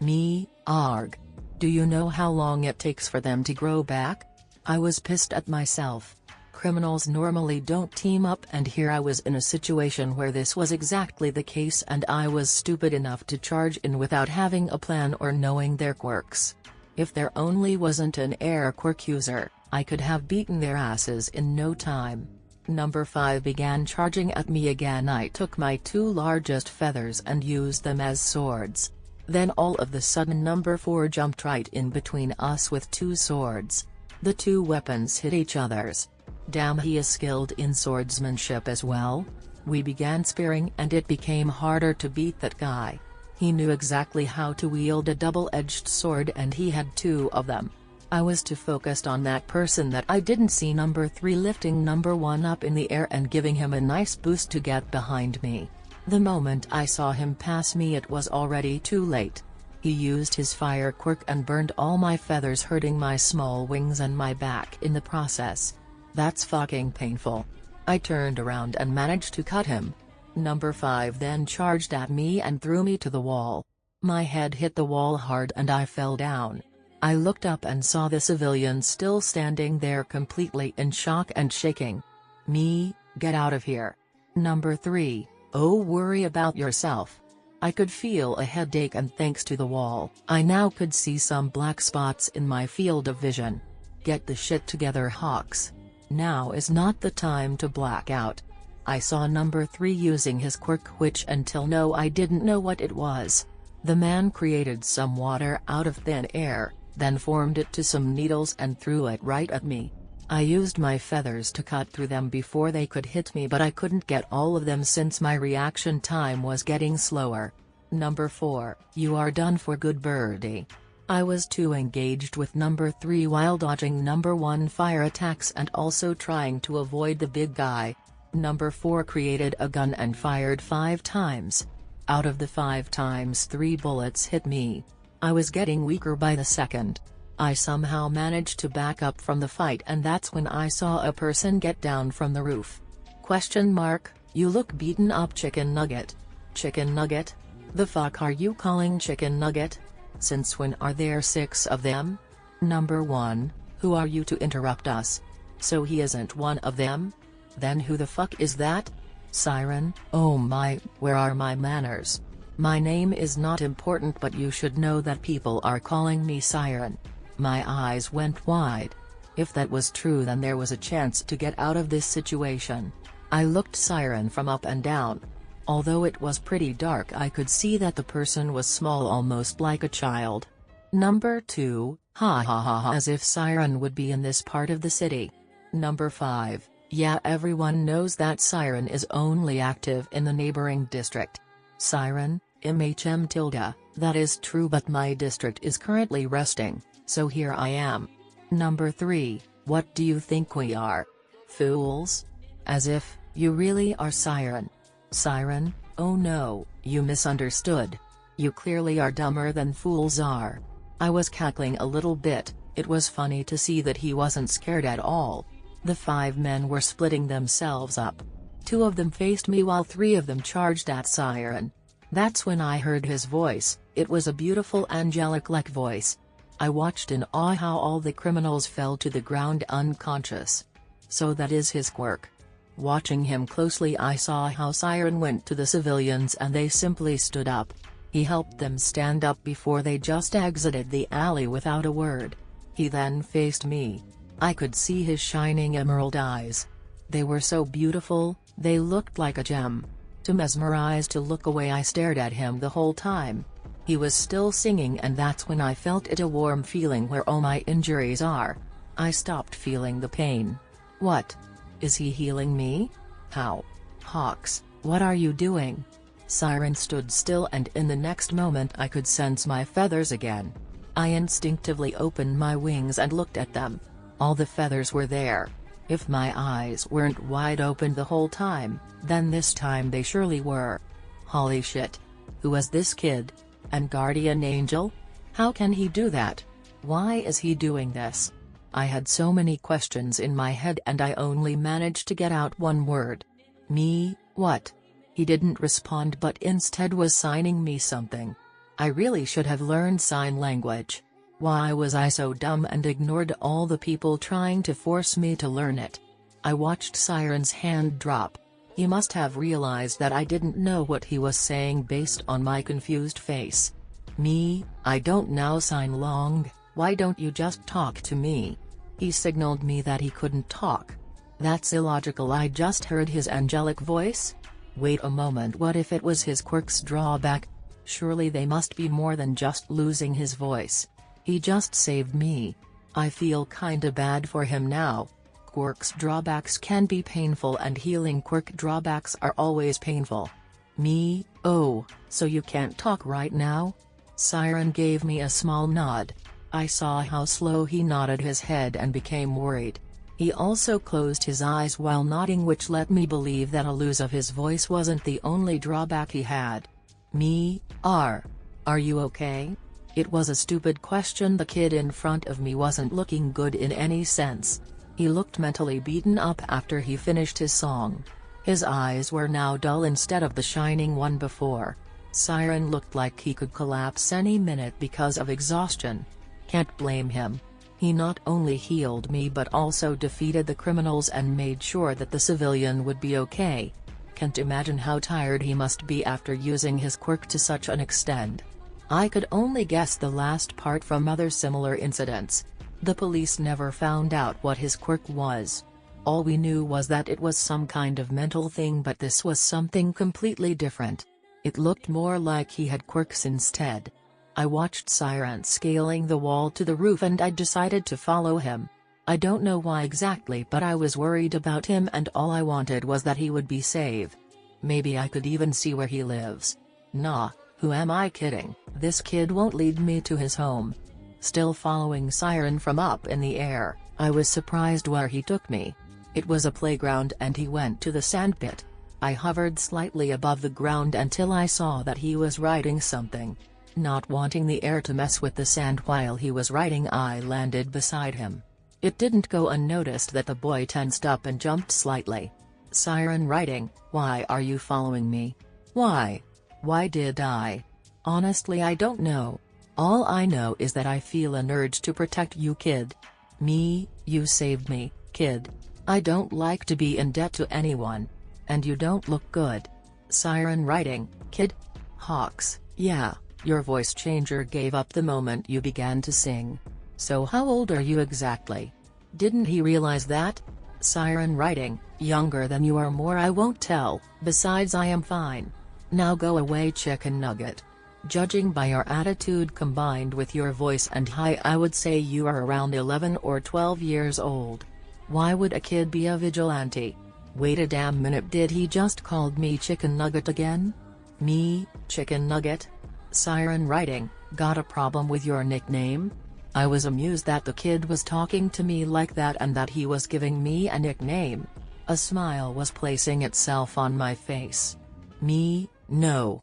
Me, arg. Do you know how long it takes for them to grow back? I was pissed at myself. Criminals normally don't team up and here I was in a situation where this was exactly the case and I was stupid enough to charge in without having a plan or knowing their quirks. If there only wasn't an air quirk user, I could have beaten their asses in no time. Number 5 began charging at me again. I took my 2 largest feathers and used them as swords. Then all of the sudden Number 4 jumped right in between us with 2 swords. The 2 weapons hit each other's. Damn, he is skilled in swordsmanship as well. We began spearing and it became harder to beat that guy. He knew exactly how to wield a double-edged sword and he had 2 of them. I was too focused on that person that I didn't see Number 3 lifting Number 1 up in the air and giving him a nice boost to get behind me. The moment I saw him pass me, it was already too late. He used his fire quirk and burned all my feathers, hurting my small wings and my back in the process. That's fucking painful. I turned around and managed to cut him. Number 5 then charged at me and threw me to the wall. My head hit the wall hard and I fell down. I looked up and saw the civilian still standing there completely in shock and shaking. Me, get out of here. Number 3, oh, worry about yourself. I could feel a headache and thanks to the wall, I now could see some black spots in my field of vision. Get the shit together, Hawks. Now is not the time to black out. I saw Number 3 using his quirk, which until now I didn't know what it was. The man created some water out of thin air, then formed it to some needles and threw it right at me. I used my feathers to cut through them before they could hit me, but I couldn't get all of them since my reaction time was getting slower. Number 4, you are done for good, birdie. I was too engaged with Number 3 while dodging Number 1 fire attacks and also trying to avoid the big guy. Number 4 created a gun and fired 5 times. Out of the 5 times, 3 bullets hit me. I was getting weaker by the second. I somehow managed to back up from the fight and that's when I saw a person get down from the roof. Question mark, you look beaten up, chicken nugget. Chicken nugget? The fuck are you calling chicken nugget? Since when are there 6 of them? Number 1, who are you to interrupt us? So he isn't one of them? Then who the fuck is that? Siren? Oh my, where are my manners? My name is not important, but you should know that people are calling me Siren. My eyes went wide. If that was true, then there was a chance to get out of this situation. I looked Siren from up and down. Although it was pretty dark, I could see that the person was small, almost like a child. Number 2, ha ha ha ha, as if Siren would be in this part of the city. Number 5, yeah, everyone knows that Siren is only active in the neighboring district. Siren, tilde, that is true, but my district is currently resting, so here I am. Number 3, what do you think we are? Fools? As if, you really are Siren. Siren, oh no, you misunderstood. You clearly are dumber than fools are. I was cackling a little bit. It was funny to see that he wasn't scared at all. The 5 men were splitting themselves up. 2 of them faced me while 3 of them charged at Siren. That's when I heard his voice. It was a beautiful angelic-like voice. I watched in awe how all the criminals fell to the ground unconscious. So that is his quirk. Watching him closely, I saw how Siren went to the civilians and they simply stood up. He helped them stand up before they just exited the alley without a word. He then faced me. I could see his shining emerald eyes. They were so beautiful, they looked like a gem. Too mesmerized to look away, I stared at him the whole time. He was still singing, and that's when I felt a warm feeling where all my injuries are. I stopped feeling the pain. What? Is he healing me? How? Hawks, what are you doing? Siren stood still, and in the next moment I could sense my feathers again. I instinctively opened my wings and looked at them. All the feathers were there. If my eyes weren't wide open the whole time, then this time they surely were. Holy shit. Who was this kid? An guardian angel? How can he do that? Why is he doing this? I had so many questions in my head and I only managed to get out one word. Me, what? He didn't respond but instead was signing me something. I really should have learned sign language. Why was I so dumb and ignored all the people trying to force me to learn it? I watched Siren's hand drop. He must have realized that I didn't know what he was saying based on my confused face. Me, I don't know sign long, why don't you just talk to me? He signaled me that he couldn't talk. That's illogical, I just heard his angelic voice? Wait a moment, what if it was his quirk's drawback? Surely they must be more than just losing his voice. He just saved me. I feel kinda bad for him now. Quirk's drawbacks can be painful and healing quirk drawbacks are always painful. Me, oh, so you can't talk right now? Siren gave me a small nod. I saw how slow he nodded his head and became worried. He also closed his eyes while nodding, which let me believe that a lose of his voice wasn't the only drawback he had. Me, are you okay? It was a stupid question. The kid in front of me wasn't looking good in any sense. He looked mentally beaten up after he finished his song. His eyes were now dull instead of the shining one before. Siren looked like he could collapse any minute because of exhaustion. Can't blame him. He not only healed me but also defeated the criminals and made sure that the civilian would be okay. Can't imagine how tired he must be after using his quirk to such an extent. I could only guess the last part from other similar incidents. The police never found out what his quirk was. All we knew was that it was some kind of mental thing, but this was something completely different. It looked more like he had quirks instead. I watched Siren scaling the wall to the roof and I decided to follow him. I don't know why exactly, but I was worried about him and all I wanted was that he would be safe. Maybe I could even see where he lives. Nah, who am I kidding? This kid won't lead me to his home. Still following Siren from up in the air, I was surprised where he took me. It was a playground and he went to the sandpit. I hovered slightly above the ground until I saw that he was writing something. Not wanting the air to mess with the sand while he was writing, I landed beside him. It didn't go unnoticed that the boy tensed up and jumped slightly. Siren writing, why are you following me? Why? Why did I? Honestly, I don't know. All I know is that I feel an urge to protect you, kid. Me, you saved me, kid. I don't like to be in debt to anyone. And you don't look good. Siren writing, kid? Hawks, yeah, your voice changer gave up the moment you began to sing. So how old are you exactly? Didn't he realize that? Siren writing, younger than you are more I won't tell, besides I am fine. Now go away chicken nugget. Judging by your attitude combined with your voice and height I would say you are around 11 or 12 years old. Why would a kid be a vigilante? Wait a damn minute, did he just called me chicken nugget again? Me, chicken nugget? Siren writing, got a problem with your nickname? I was amused that the kid was talking to me like that and that he was giving me a nickname. A smile was placing itself on my face. Me, no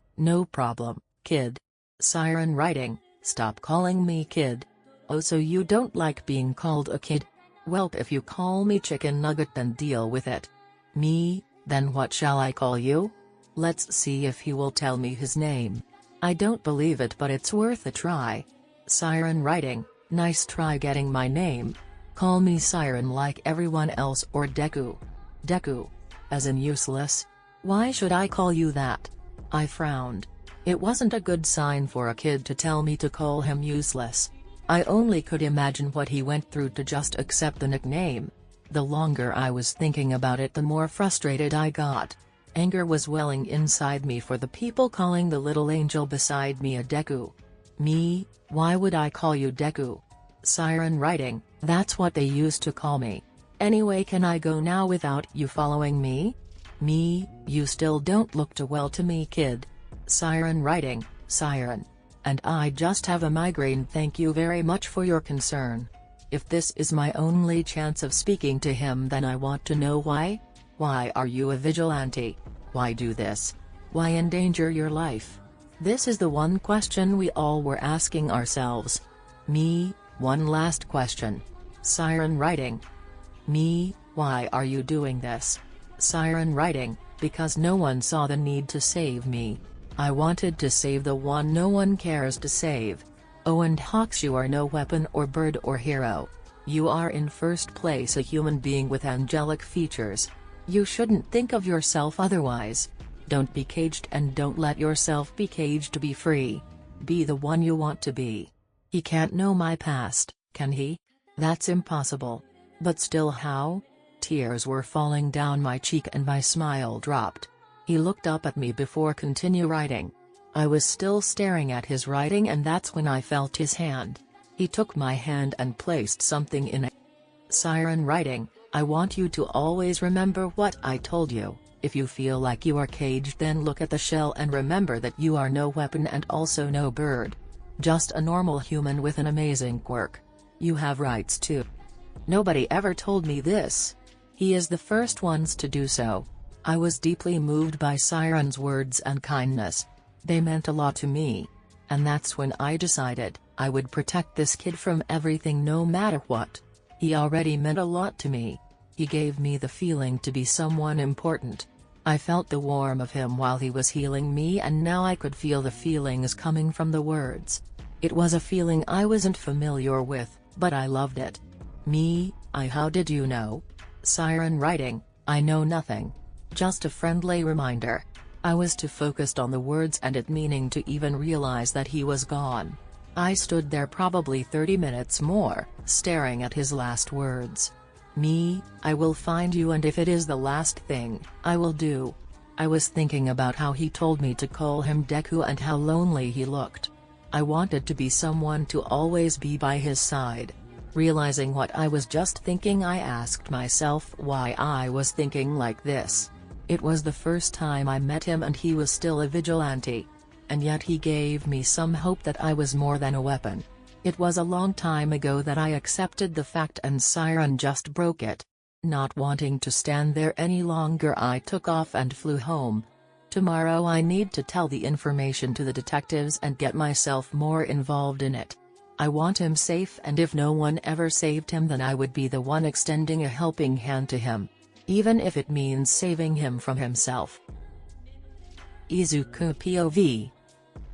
problem, kid. Siren writing, stop calling me kid. Oh, so you don't like being called a kid? Well, if you call me chicken nugget then deal with it. Me, then what shall I call you? Let's see if he will tell me his name. I don't believe it, but it's worth a try. Siren writing, nice try getting my name. Call me Siren like everyone else, or Deku. Deku. As in useless? Why should I call you that? I frowned. It wasn't a good sign for a kid to tell me to call him useless. I only could imagine what he went through to just accept the nickname. The longer I was thinking about it, the more frustrated I got. Anger was welling inside me for the people calling the little angel beside me a Deku. Me, why would I call you Deku? Siren writing, that's what they used to call me. Anyway, can I go now without you following me? Me, you still don't look too well to me kid. Siren writing, Siren. And I just have a migraine, thank you very much for your concern. If this is my only chance of speaking to him, then I want to know why? Why are you a vigilante? Why do this? Why endanger your life? This is the one question we all were asking ourselves. Me, one last question. Siren writing. Me, why are you doing this? Siren writing, because no one saw the need to save me. I wanted to save the one no one cares to save. Oh, and Hawks, you are no weapon or bird or hero. You are in first place a human being with angelic features. You shouldn't think of yourself otherwise. Don't be caged and don't let yourself be caged to be free. Be the one you want to be. He can't know my past, can he? That's impossible. But still, how? Tears were falling down my cheek and my smile dropped. He looked up at me before continue writing. I was still staring at his writing, and that's when I felt his hand. He took my hand and placed something in it. Siren writing, I want you to always remember what I told you. If you feel like you are caged, then look at the shell and remember that you are no weapon and also no bird. Just a normal human with an amazing quirk. You have rights too. Nobody ever told me this. He is the first ones to do so. I was deeply moved by Siren's words and kindness. They meant a lot to me. And that's when I decided I would protect this kid from everything no matter what. He already meant a lot to me. He gave me the feeling to be someone important. I felt the warmth of him while he was healing me, and now I could feel the feelings coming from the words. It was a feeling I wasn't familiar with, but I loved it. Me, how did you know? Siren writing, I know nothing. Just a friendly reminder. I was too focused on the words and it meaning to even realize that he was gone. I stood there probably 30 minutes more, staring at his last words. Me, I will find you, and if it is the last thing, I will do. I was thinking about how he told me to call him Deku and how lonely he looked. I wanted to be someone to always be by his side. Realizing what I was just thinking, I asked myself why I was thinking like this. It was the first time I met him and he was still a vigilante. And yet he gave me some hope that I was more than a weapon. It was a long time ago that I accepted the fact, and Siren just broke it. Not wanting to stand there any longer, I took off and flew home. Tomorrow I need to tell the information to the detectives and get myself more involved in it. I want him safe, and if no one ever saved him, then I would be the one extending a helping hand to him. Even if it means saving him from himself. Izuku POV.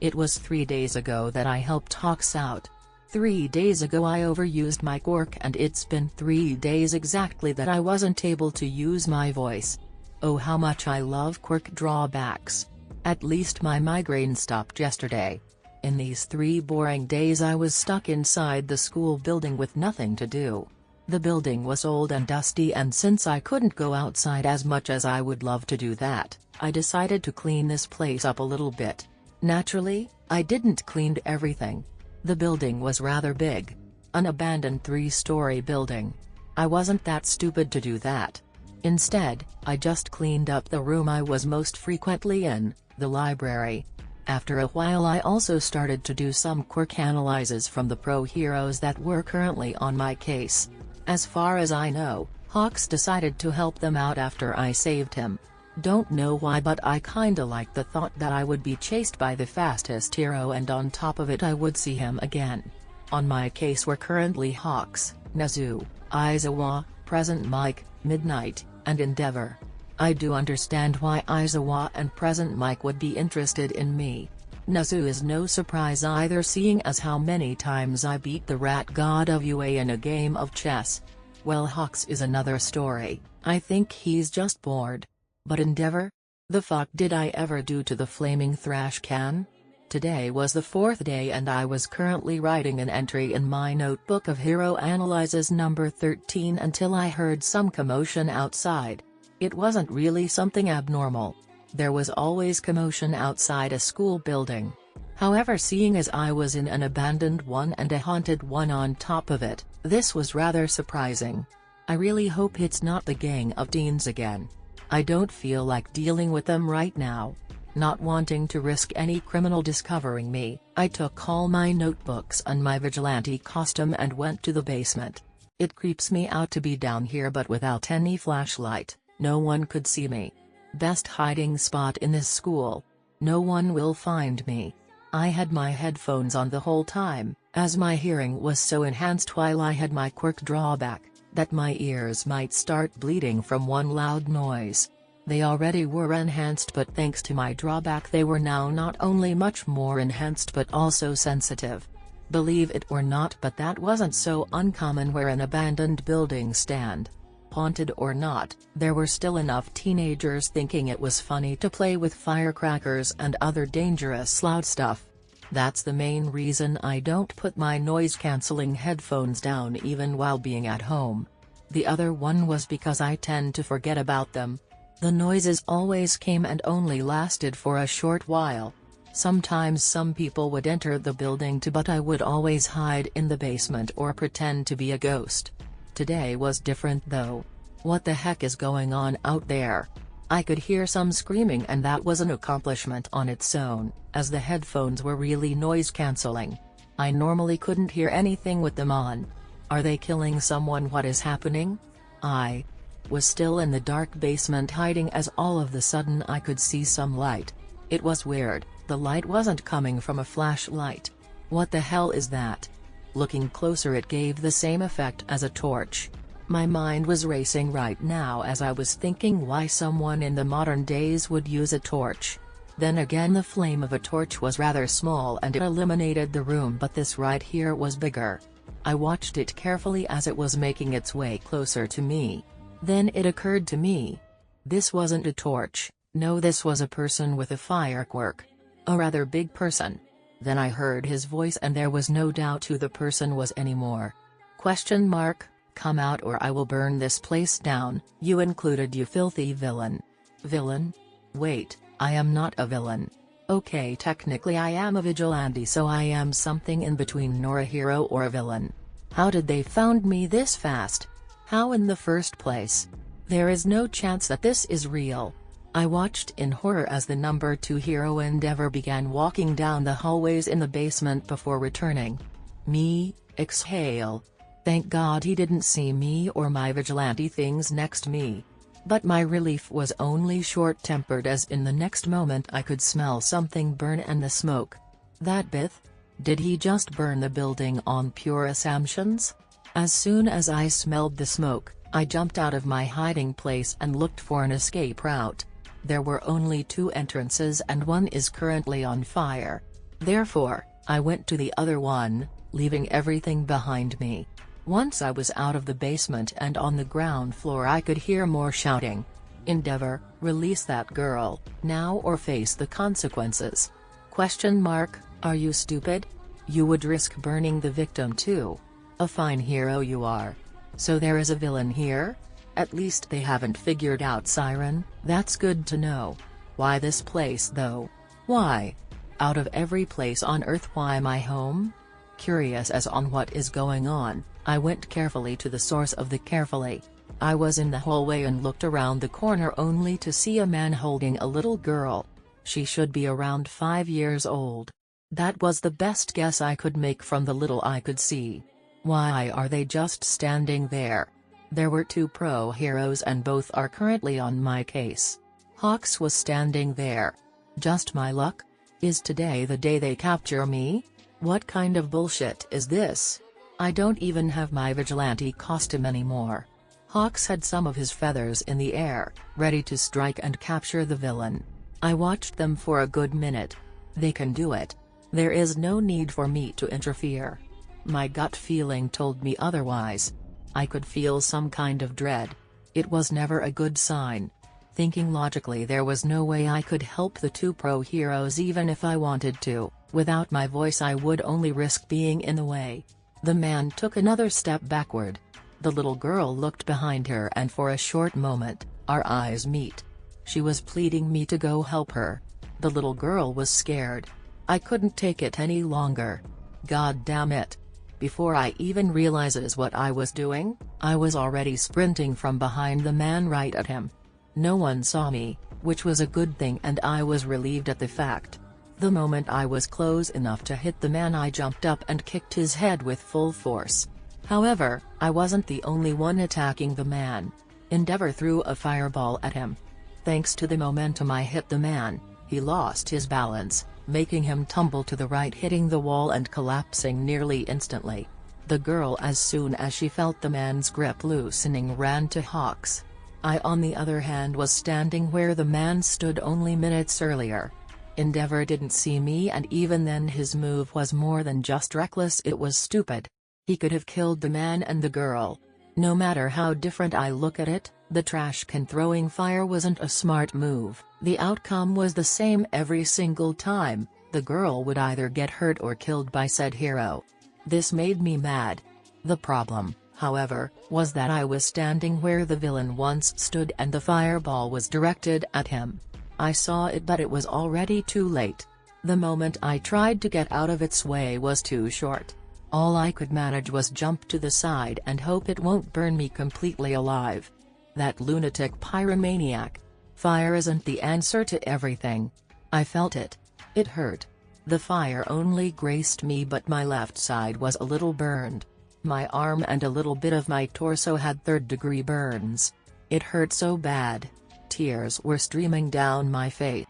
It was 3 days ago that I helped Hawks out. 3 days ago I overused my quirk, and it's been 3 days exactly that I wasn't able to use my voice. Oh, how much I love quirk drawbacks. At least my migraine stopped yesterday. In these 3 boring days I was stuck inside the school building with nothing to do. The building was old and dusty, and since I couldn't go outside as much as I would love to do that, I decided to clean this place up a little bit. Naturally, I didn't clean everything. The building was rather big. An abandoned 3-story building. I wasn't that stupid to do that. Instead, I just cleaned up the room I was most frequently in, the library. After a while I also started to do some quirk analyses from the pro heroes that were currently on my case. As far as I know, Hawks decided to help them out after I saved him. Don't know why, but I kinda like the thought that I would be chased by the fastest hero, and on top of it I would see him again. On my case were currently Hawks, Nezu, Izuku, Present Mike, Midnight, and Endeavor. I do understand why Izuku and Present Mike would be interested in me. Nezu is no surprise either, seeing as how many times I beat the rat god of UA in a game of chess. Well, Hawks is another story. I think he's just bored. But Endeavor? The fuck did I ever do to the flaming trash can? Today was the 4th day and I was currently writing an entry in my notebook of Hero Analyzes number 13 until I heard some commotion outside. It wasn't really something abnormal. There was always commotion outside a school building. However, seeing as I was in an abandoned one and a haunted one on top of it, this was rather surprising. I really hope it's not the gang of teens again. I don't feel like dealing with them right now. Not wanting to risk any criminal discovering me, I took all my notebooks and my vigilante costume and went to the basement. It creeps me out to be down here, but without any flashlight, no one could see me. Best hiding spot in this school. No one will find me. I had my headphones on the whole time, as my hearing was so enhanced while I had my quirk drawback, that my ears might start bleeding from one loud noise. They already were enhanced, but thanks to my drawback they were now not only much more enhanced but also sensitive. Believe it or not, but that wasn't so uncommon where an abandoned building stand. Haunted or not, there were still enough teenagers thinking it was funny to play with firecrackers and other dangerous loud stuff. That's the main reason I don't put my noise-canceling headphones down even while being at home. The other one was because I tend to forget about them. The noises always came and only lasted for a short while. Sometimes some people would enter the building too, but I would always hide in the basement or pretend to be a ghost. Today was different though. What the heck is going on out there? I could hear some screaming, and that was an accomplishment on its own, as the headphones were really noise cancelling. I normally couldn't hear anything with them on. Are they killing someone? What is happening? I was still in the dark basement hiding, as all of the sudden I could see some light. It was weird, the light wasn't coming from a flashlight. What the hell is that? Looking closer, it gave the same effect as a torch. My mind was racing right now as I was thinking why someone in the modern days would use a torch. Then again, the flame of a torch was rather small and it illuminated the room, but this right here was bigger. I watched it carefully as it was making its way closer to me. Then it occurred to me. This wasn't a torch, no, this was a person with a fire quirk. A rather big person. Then I heard his voice and there was no doubt who the person was anymore. Question mark, come out or I will burn this place down, you included, you filthy villain. Villain? Wait, I am not a villain. Okay, technically I am a vigilante, so I am something in between nor a hero or a villain. How did they found me this fast? How in the first place? There is no chance that this is real. I watched in horror as the number 2 hero Endeavor began walking down the hallways in the basement before returning. Me, exhale. Thank God he didn't see me or my vigilante things next me. But my relief was only short-tempered, as in the next moment I could smell something burn and the smoke. That Bith? Did he just burn the building on pure assumptions? As soon as I smelled the smoke, I jumped out of my hiding place and looked for an escape route. There were only 2 entrances and one is currently on fire. Therefore, I went to the other one, leaving everything behind me. Once I was out of the basement and on the ground floor, I could hear more shouting. Endeavor, release that girl, now or face the consequences. Question mark, are you stupid? You would risk burning the victim too. A fine hero you are. So there is a villain here? At least they haven't figured out Siren, that's good to know. Why this place though? Why? Out of every place on Earth, why my home? Curious as on what is going on, I went carefully to the source of the carefully. I was in the hallway and looked around the corner only to see a man holding a little girl. She should be around 5 years old. That was the best guess I could make from the little I could see. Why are they just standing there? There were 2 pro heroes and both are currently on my case. Hawks was standing there. Just my luck? Is today the day they capture me? What kind of bullshit is this? I don't even have my vigilante costume anymore. Hawks had some of his feathers in the air, ready to strike and capture the villain. I watched them for a good minute. They can do it. There is no need for me to interfere. My gut feeling told me otherwise. I could feel some kind of dread. It was never a good sign. Thinking logically, there was no way I could help the 2 pro heroes even if I wanted to. Without my voice I would only risk being in the way. The man took another step backward. The little girl looked behind her and for a short moment, our eyes meet. She was pleading me to go help her. The little girl was scared. I couldn't take it any longer. God damn it. Before I even realizes what I was doing, I was already sprinting from behind the man right at him. No one saw me, which was a good thing, and I was relieved at the fact. The moment I was close enough to hit the man, I jumped up and kicked his head with full force. However, I wasn't the only one attacking the man. Endeavor threw a fireball at him. Thanks to the momentum I hit the man, he lost his balance, making him tumble to the right, hitting the wall and collapsing nearly instantly. The girl, as soon as she felt the man's grip loosening, ran to Hawks. I, on the other hand, was standing where the man stood only minutes earlier. Endeavor didn't see me, and even then his move was more than just reckless, it was stupid. He could have killed the man and the girl. No matter how different I look at it, the trash can throwing fire wasn't a smart move. The outcome was the same every single time. The girl would either get hurt or killed by said hero. This made me mad. The problem, however, was that I was standing where the villain once stood and the fireball was directed at him. I saw it, but it was already too late. The moment I tried to get out of its way was too short. All I could manage was jump to the side and hope it won't burn me completely alive. That lunatic pyromaniac. Fire isn't the answer to everything. I felt it. It hurt. The fire only grazed me, but my left side was a little burned. My arm and a little bit of my torso had third-degree burns. It hurt so bad. Tears were streaming down my face.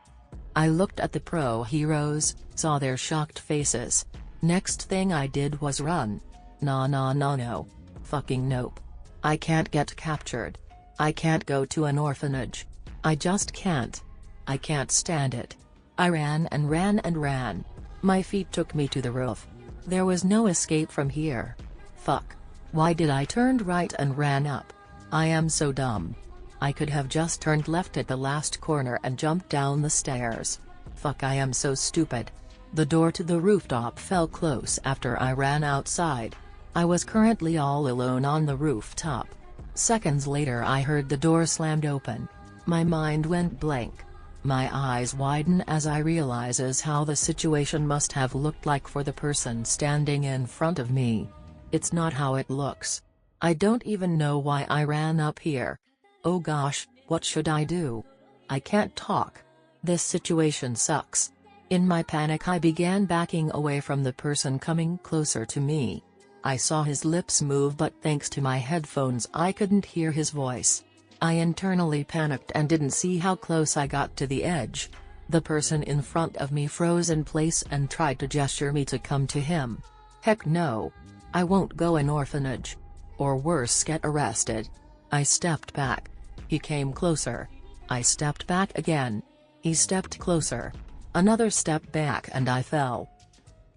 I looked at the pro heroes, saw their shocked faces. Next thing I did was run. No. Fucking nope. I can't get captured. I can't go to an orphanage. I just can't. I can't stand it. I ran and ran and ran. My feet took me to the roof. There was no escape from here. Fuck. Why did I turn right and ran up? I am so dumb. I could have just turned left at the last corner and jumped down the stairs. Fuck, I am so stupid. The door to the rooftop fell close after I ran outside. I was currently all alone on the rooftop. Seconds later I heard the door slammed open. My mind went blank. My eyes widen as I realizes how the situation must have looked like for the person standing in front of me. It's not how it looks. I don't even know why I ran up here. Oh gosh, what should I do? I can't talk. This situation sucks. In my panic I began backing away from the person coming closer to me. I saw his lips move, but thanks to my headphones I couldn't hear his voice. I internally panicked and didn't see how close I got to the edge. The person in front of me froze in place and tried to gesture me to come to him. Heck no. I won't go an orphanage. Or worse, get arrested. I stepped back. He came closer. I stepped back again. He stepped closer. Another step back and I fell.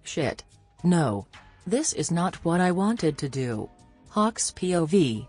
Shit. No. This is not what I wanted to do. Hawk's POV.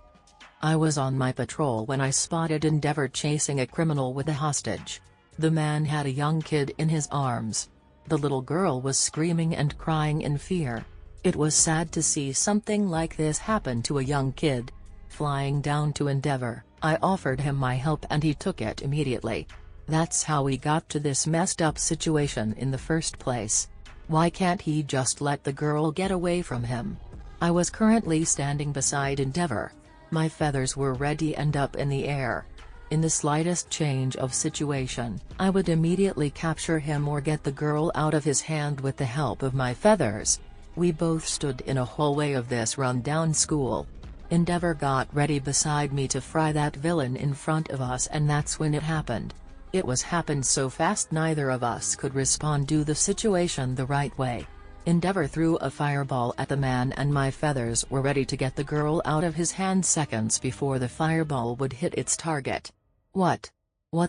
I was on my patrol when I spotted Endeavor chasing a criminal with a hostage. The man had a young kid in his arms. The little girl was screaming and crying in fear. It was sad to see something like this happen to a young kid. Flying down to Endeavor, I offered him my help and he took it immediately. That's how we got to this messed up situation in the first place. Why can't he just let the girl get away from him? I was currently standing beside Endeavor. My feathers were ready and up in the air. In the slightest change of situation, I would immediately capture him or get the girl out of his hand with the help of my feathers. We both stood in a hallway of this run-down school. Endeavor got ready beside me to fry that villain in front of us, and that's when it happened. It happened so fast neither of us could respond to the situation the right way. Endeavor threw a fireball at the man and my feathers were ready to get the girl out of his hand seconds before the fireball would hit its target. What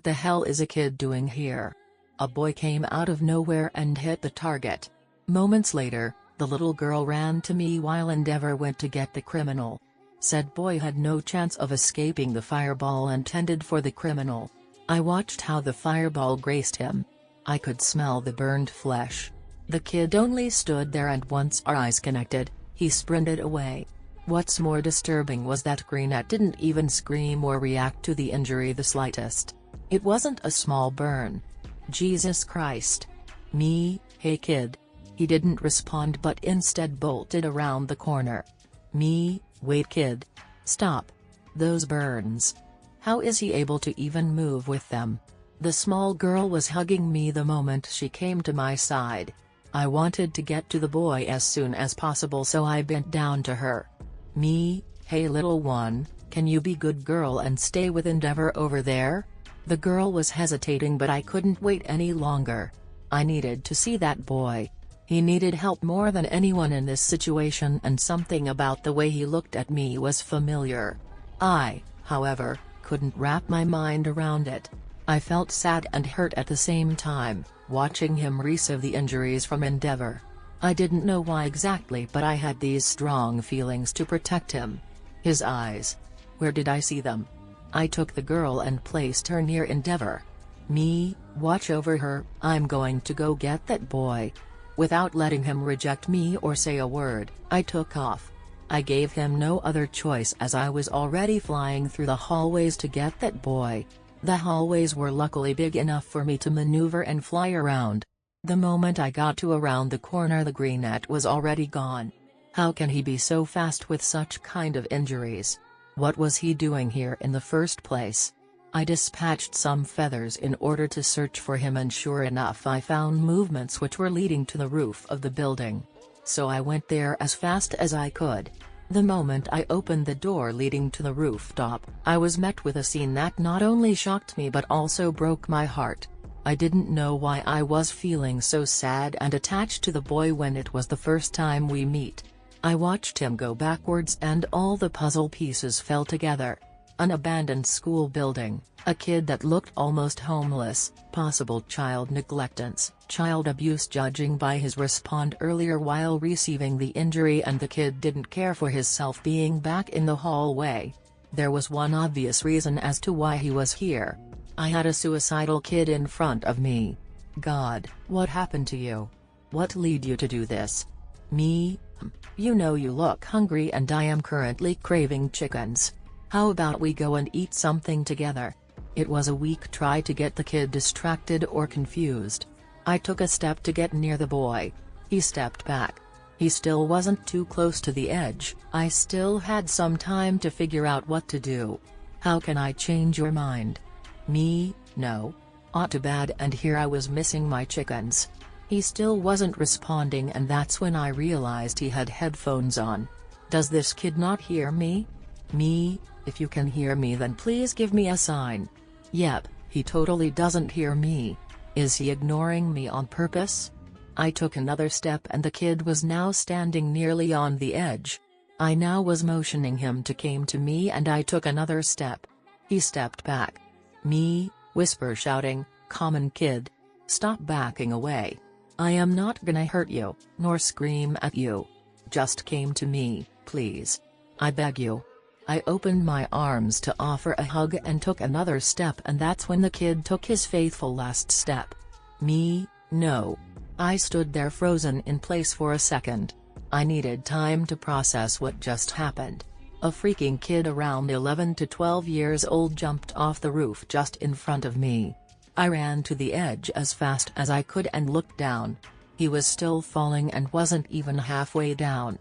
the hell is a kid doing here? A boy came out of nowhere and hit the target. Moments later, the little girl ran to me while Endeavor went to get the criminal. Said boy had no chance of escaping the fireball intended for the criminal. I watched how the fireball grazed him. I could smell the burned flesh. The kid only stood there, and once our eyes connected, he sprinted away. What's more disturbing was that Greenette didn't even scream or react to the injury the slightest. It wasn't a small burn. Jesus Christ. Me, hey kid. He didn't respond but instead bolted around the corner. Me, wait kid. Stop. Those burns. How is he able to even move with them? The small girl was hugging me the moment she came to my side. I wanted to get to the boy as soon as possible, so I bent down to her. Me, hey little one, can you be good girl and stay with Endeavor over there? The girl was hesitating, but I couldn't wait any longer. I needed to see that boy. He needed help more than anyone in this situation, and something about the way he looked at me was familiar. I, however, couldn't wrap my mind around it. I felt sad and hurt at the same time, watching him receive the injuries from Endeavor. I didn't know why exactly, but I had these strong feelings to protect him. His eyes. Where did I see them? I took the girl and placed her near Endeavor. Me, watch over her, I'm going to go get that boy. Without letting him reject me or say a word, I took off. I gave him no other choice as I was already flying through the hallways to get that boy. The hallways were luckily big enough for me to maneuver and fly around. The moment I got to around the corner, the Greenette was already gone. How can he be so fast with such kind of injuries? What was he doing here in the first place? I dispatched some feathers in order to search for him, and sure enough I found movements which were leading to the roof of the building. So I went there as fast as I could. The moment I opened the door leading to the rooftop, I was met with a scene that not only shocked me but also broke my heart. I didn't know why I was feeling so sad and attached to the boy when it was the first time we meet. I watched him go backwards and all the puzzle pieces fell together. An abandoned school building, a kid that looked almost homeless, possible child neglectance, child abuse judging by his response earlier while receiving the injury, and the kid didn't care for himself being back in the hallway. There was one obvious reason as to why he was here. I had a suicidal kid in front of me. God, what happened to you? What led you to do this? Me? You know you look hungry and I am currently craving chickens. How about we go and eat something together? It was a weak try to get the kid distracted or confused. I took a step to get near the boy. He stepped back. He still wasn't too close to the edge. I still had some time to figure out what to do. How can I change your mind? Me, no. Too bad, and here I was missing my chickens. He still wasn't responding, and that's when I realized he had headphones on. Does this kid not hear me? Me, if you can hear me then please give me a sign. Yep, he totally doesn't hear me. Is he ignoring me on purpose? I took another step and the kid was now standing nearly on the edge. I now was motioning him to come to me and I took another step. He stepped back. Me, whisper shouting, "Come on kid. Stop backing away. I am not gonna hurt you, nor scream at you. Just come to me, please. I beg you." I opened my arms to offer a hug and took another step, and that's when the kid took his faithful last step. Me, no. I stood there frozen in place for a second. I needed time to process what just happened. A freaking kid around 11 to 12 years old jumped off the roof just in front of me. I ran to the edge as fast as I could and looked down. He was still falling and wasn't even halfway down.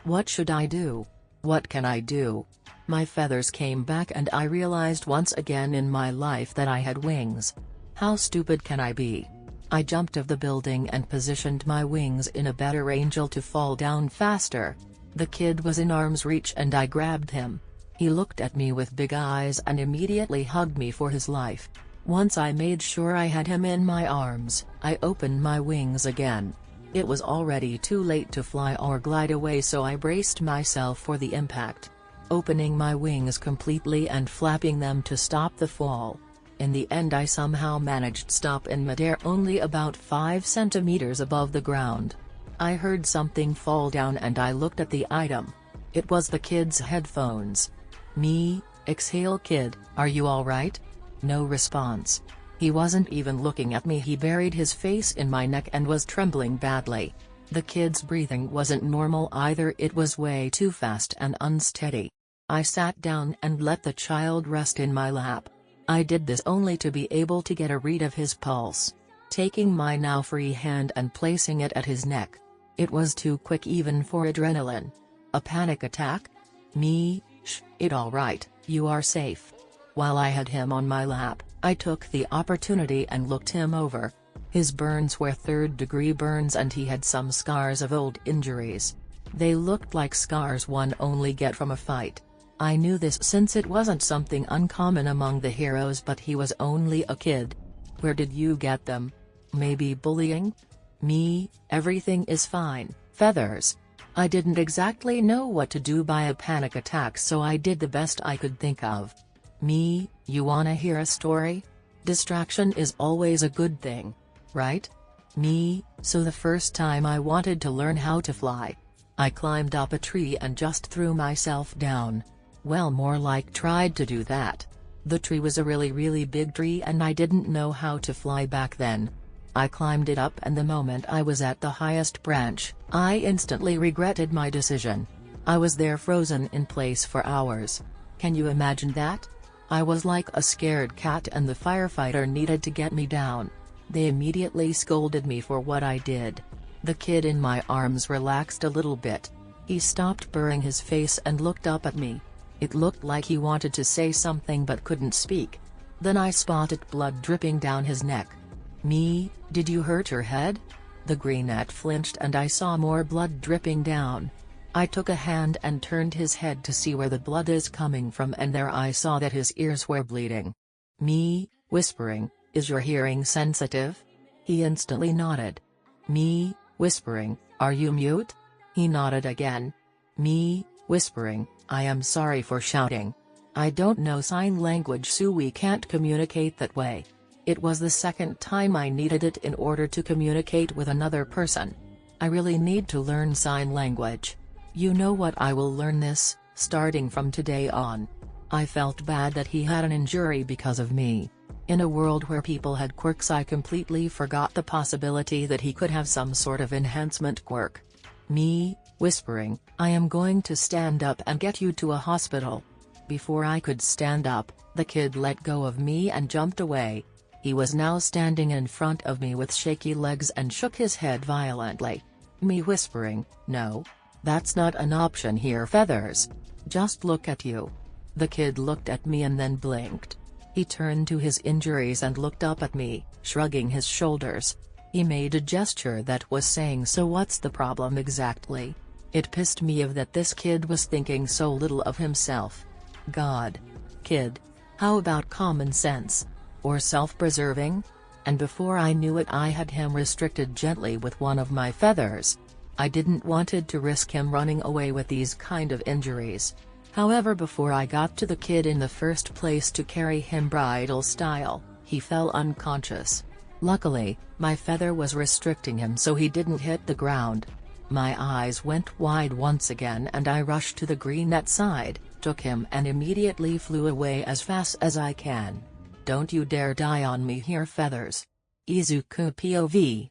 What should I do? What can I do? My feathers came back and I realized once again in my life that I had wings. How stupid can I be? I jumped off the building and positioned my wings in a better angle to fall down faster. The kid was in arm's reach and I grabbed him. He looked at me with big eyes and immediately hugged me for his life. Once I made sure I had him in my arms, I opened my wings again. It was already too late to fly or glide away, so I braced myself for the impact, opening my wings completely and flapping them to stop the fall. In the end I somehow managed to stop in midair only about 5 centimeters above the ground. I heard something fall down and I looked at the item. It was the kid's headphones. Exhale kid, are you alright? No response. He wasn't even looking at me. He buried his face in my neck and was trembling badly. The kid's breathing wasn't normal either, it was way too fast and unsteady. I sat down and let the child rest in my lap. I did this only to be able to get a read of his pulse. Taking my now free hand and placing it at his neck. It was too quick even for adrenaline. A panic attack? It alright, you are safe. While I had him on my lap, I took the opportunity and looked him over. His burns were third-degree burns and he had some scars of old injuries. They looked like scars one only get from a fight. I knew this since it wasn't something uncommon among the heroes, but he was only a kid. Where did you get them? Maybe bullying? Everything is fine, feathers. I didn't exactly know what to do by a panic attack, so I did the best I could think of. You wanna hear a story? Distraction is always a good thing, right? So the first time I wanted to learn how to fly, I climbed up a tree and just threw myself down. Well, more like tried to do that. The tree was a really big tree and I didn't know how to fly back then. I climbed it up and the moment I was at the highest branch, I instantly regretted my decision. I was there frozen in place for hours. Can you imagine that? I was like a scared cat and the firefighter needed to get me down. They immediately scolded me for what I did. The kid in my arms relaxed a little bit. He stopped burying his face and looked up at me. It looked like he wanted to say something but couldn't speak. Then I spotted blood dripping down his neck. Did you hurt your head? The greenette flinched and I saw more blood dripping down. I took a hand and turned his head to see where the blood is coming from, and there I saw that his ears were bleeding. Whispering, is your hearing sensitive? He instantly nodded. Whispering, are you mute? He nodded again. Whispering, I am sorry for shouting. I don't know sign language, so we can't communicate that way. It was the second time I needed it in order to communicate with another person. I really need to learn sign language. You know what, I will learn this, starting from today on. I felt bad that he had an injury because of me. In a world where people had quirks, I completely forgot the possibility that he could have some sort of enhancement quirk. Whispering, I am going to stand up and get you to a hospital. Before I could stand up, the kid let go of me and jumped away. He was now standing in front of me with shaky legs and shook his head violently. Whispering, no. That's not an option here, feathers. Just look at you. The kid looked at me and then blinked. He turned to his injuries and looked up at me, shrugging his shoulders. He made a gesture that was saying, so what's the problem exactly? It pissed me off that this kid was thinking so little of himself. God. Kid. How about common sense? Or self-preserving? And before I knew it, I had him restricted gently with one of my feathers. I didn't wanted to risk him running away with these kind of injuries. However, before I got to the kid in the first place to carry him bridal style, he fell unconscious. Luckily, my feather was restricting him so he didn't hit the ground. My eyes went wide once again and I rushed to the greenette side, took him and immediately flew away as fast as I can. Don't you dare die on me here, feathers. Izuku POV.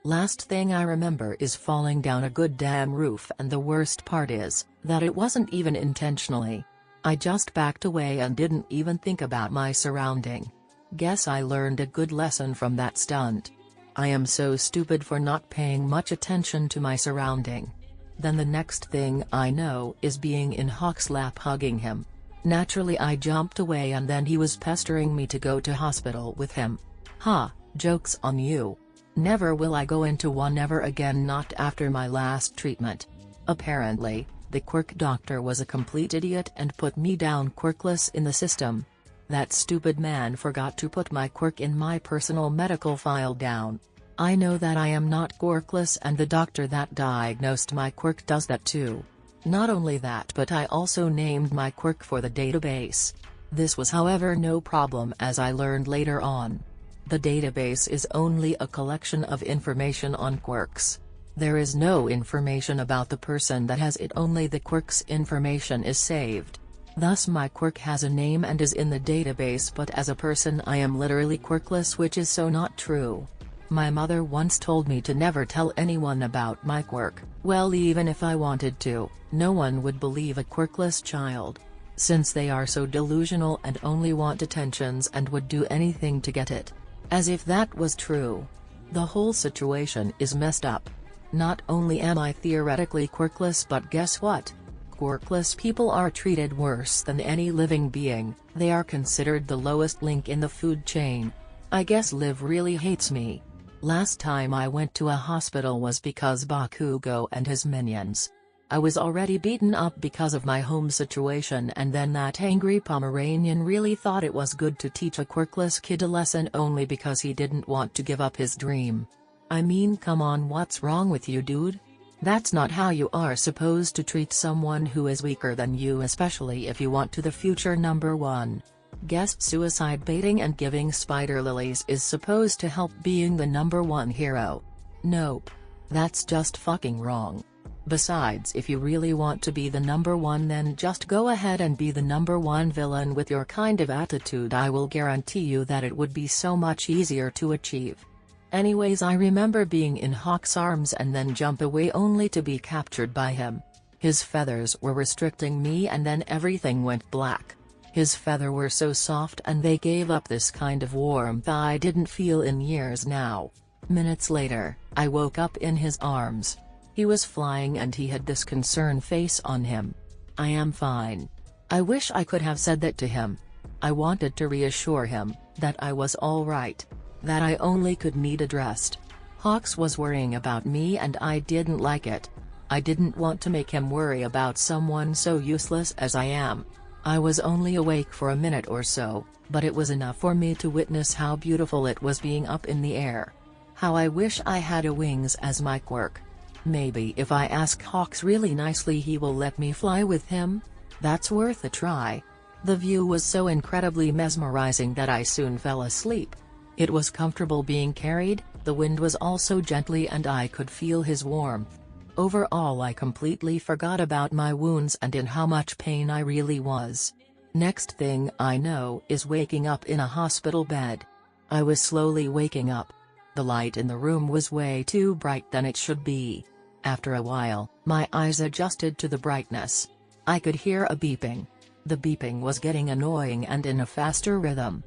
Last thing I remember is falling down a good damn roof, and the worst part is, That it wasn't even intentionally. I just backed away and didn't even think about my surrounding. Guess I learned a good lesson from that stunt. I am so stupid for not paying much attention to my surrounding. Then the next thing I know is being in Hawk's lap hugging him. Naturally I jumped away and then he was pestering me to go to hospital with him. Ha, joke's on you. Never will I go into one ever again, not after my last treatment. Apparently, the Quirk doctor was a complete idiot and put me down quirkless in the system. That stupid man forgot to put my quirk in my personal medical file down. I know that I am not quirkless and the doctor that diagnosed my quirk does that too. Not only that, but I also named my quirk for the database. This was however no problem, as I learned later on. The database is only a collection of information on quirks. There is no information about the person that has it, only the quirk's information is saved. Thus my quirk has a name and is in the database, but as a person I am literally quirkless, which is so not true. My mother once told me to never tell anyone about my quirk. Well, even if I wanted to, no one would believe a quirkless child. Since they are so delusional and only want attentions and would do anything to get it. As if that was true. The whole situation is messed up. Not only am I theoretically quirkless, but guess what? Quirkless people are treated worse than any living being. They are considered the lowest link in the food chain. I guess Liv really hates me. Last time I went to a hospital was because Bakugo and his minions. I was already beaten up because of my home situation, and then that angry Pomeranian really thought it was good to teach a quirkless kid a lesson only because he didn't want to give up his dream. I mean, come on, what's wrong with you, dude? That's not how you are supposed to treat someone who is weaker than you, especially if you want to the future number one. Guess suicide baiting and giving spider lilies is supposed to help being the number one hero. Nope. That's just fucking wrong. Besides, if you really want to be the number one, then just go ahead and be the number one villain. With your kind of attitude, I will guarantee you that it would be so much easier to achieve. Anyways, I remember being in Hawk's arms and then jump away only to be captured by him. His feathers were restricting me and then everything went black. His feathers were so soft and they gave up this kind of warmth I didn't feel in years now. Minutes later, I woke up in his arms. He was flying and he had this concerned face on him. I am fine. I wish I could have said that to him. I wanted to reassure him that I was alright. That I only could need addressed. Hawks was worrying about me and I didn't like it. I didn't want to make him worry about someone so useless as I am. I was only awake for a minute or so, but it was enough for me to witness how beautiful it was being up in the air. How I wish I had a wings as my quirk. Maybe if I ask Hawks really nicely he will let me fly with him? That's worth a try. The view was so incredibly mesmerizing that I soon fell asleep. It was comfortable being carried, the wind was also gently and I could feel his warmth. Overall, I completely forgot about my wounds and in how much pain I really was. Next thing I know is waking up in a hospital bed. I was slowly waking up. The light in the room was way too bright than it should be. After a while, my eyes adjusted to the brightness. I could hear a beeping. The beeping was getting annoying and in a faster rhythm. ?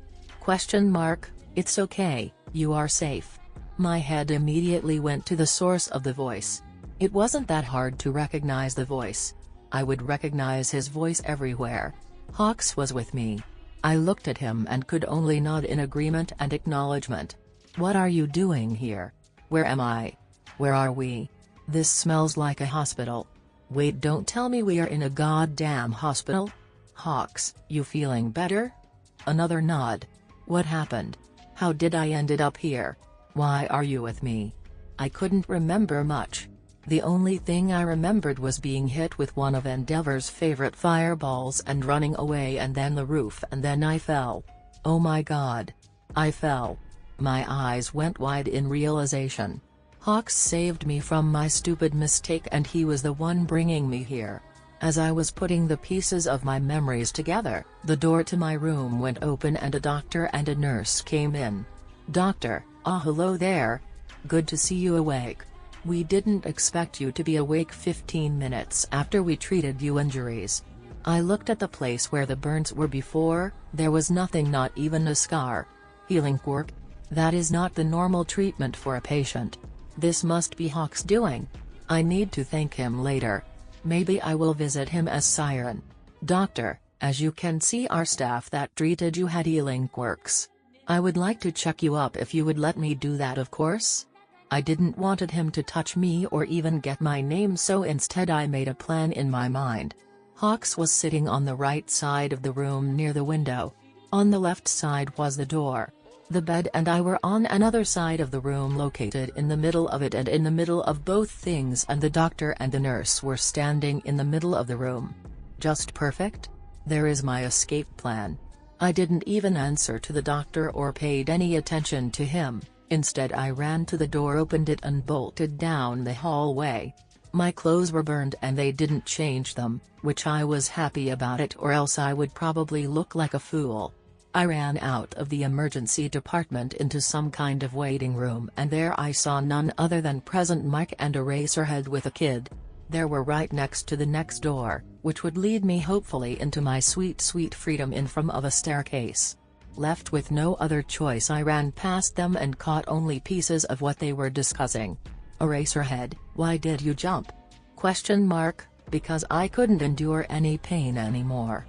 It's okay, you are safe. My head immediately went to the source of the voice. It wasn't that hard to recognize the voice. I would recognize his voice everywhere. Hawks was with me. I looked at him and could only nod in agreement and acknowledgement. What are you doing here? Where am I? Where are we? This smells like a hospital. Wait, don't tell me we are in a goddamn hospital? Hawks, you feeling better? Another nod. What happened? How did I ended up here? Why are you with me? I couldn't remember much. The only thing I remembered was being hit with one of Endeavor's favorite fireballs and running away, and then the roof, and then I fell. Oh my god. I fell. My eyes went wide in realization. Hawks saved me from my stupid mistake and he was the one bringing me here. As I was putting the pieces of my memories together, the door to my room went open and a doctor and a nurse came in. Doctor, hello there. Good to see you awake. We didn't expect you to be awake 15 minutes after we treated you injuries. I looked at the place where the burns were before, there was nothing, not even a scar. Healing quirk? That is not the normal treatment for a patient. This must be Hawk's doing. I need to thank him later. Maybe I will visit him as Siren. Doctor, as you can see, our staff that treated you had healing quirks. I would like to check you up if you would let me do that, of course. I didn't wanted him to touch me or even get my name, so instead I made a plan in my mind. Hawks was sitting on the right side of the room near the window. On the left side was the door. The bed and I were on another side of the room located in the middle of it, and in the middle of both things, and the doctor and the nurse were standing in the middle of the room. Just perfect? There is my escape plan. I didn't even answer to the doctor or paid any attention to him. Instead I ran to the door, opened it and bolted down the hallway. My clothes were burned and they didn't change them, which I was happy about it, or else I would probably look like a fool. I ran out of the emergency department into some kind of waiting room, and there I saw none other than Present Mike and Eraserhead with a kid. They were right next to the next door, which would lead me hopefully into my sweet freedom in front of a staircase. Left with no other choice, I ran past them and caught only pieces of what they were discussing. Eraserhead, why did you jump? ? Because I couldn't endure any pain anymore.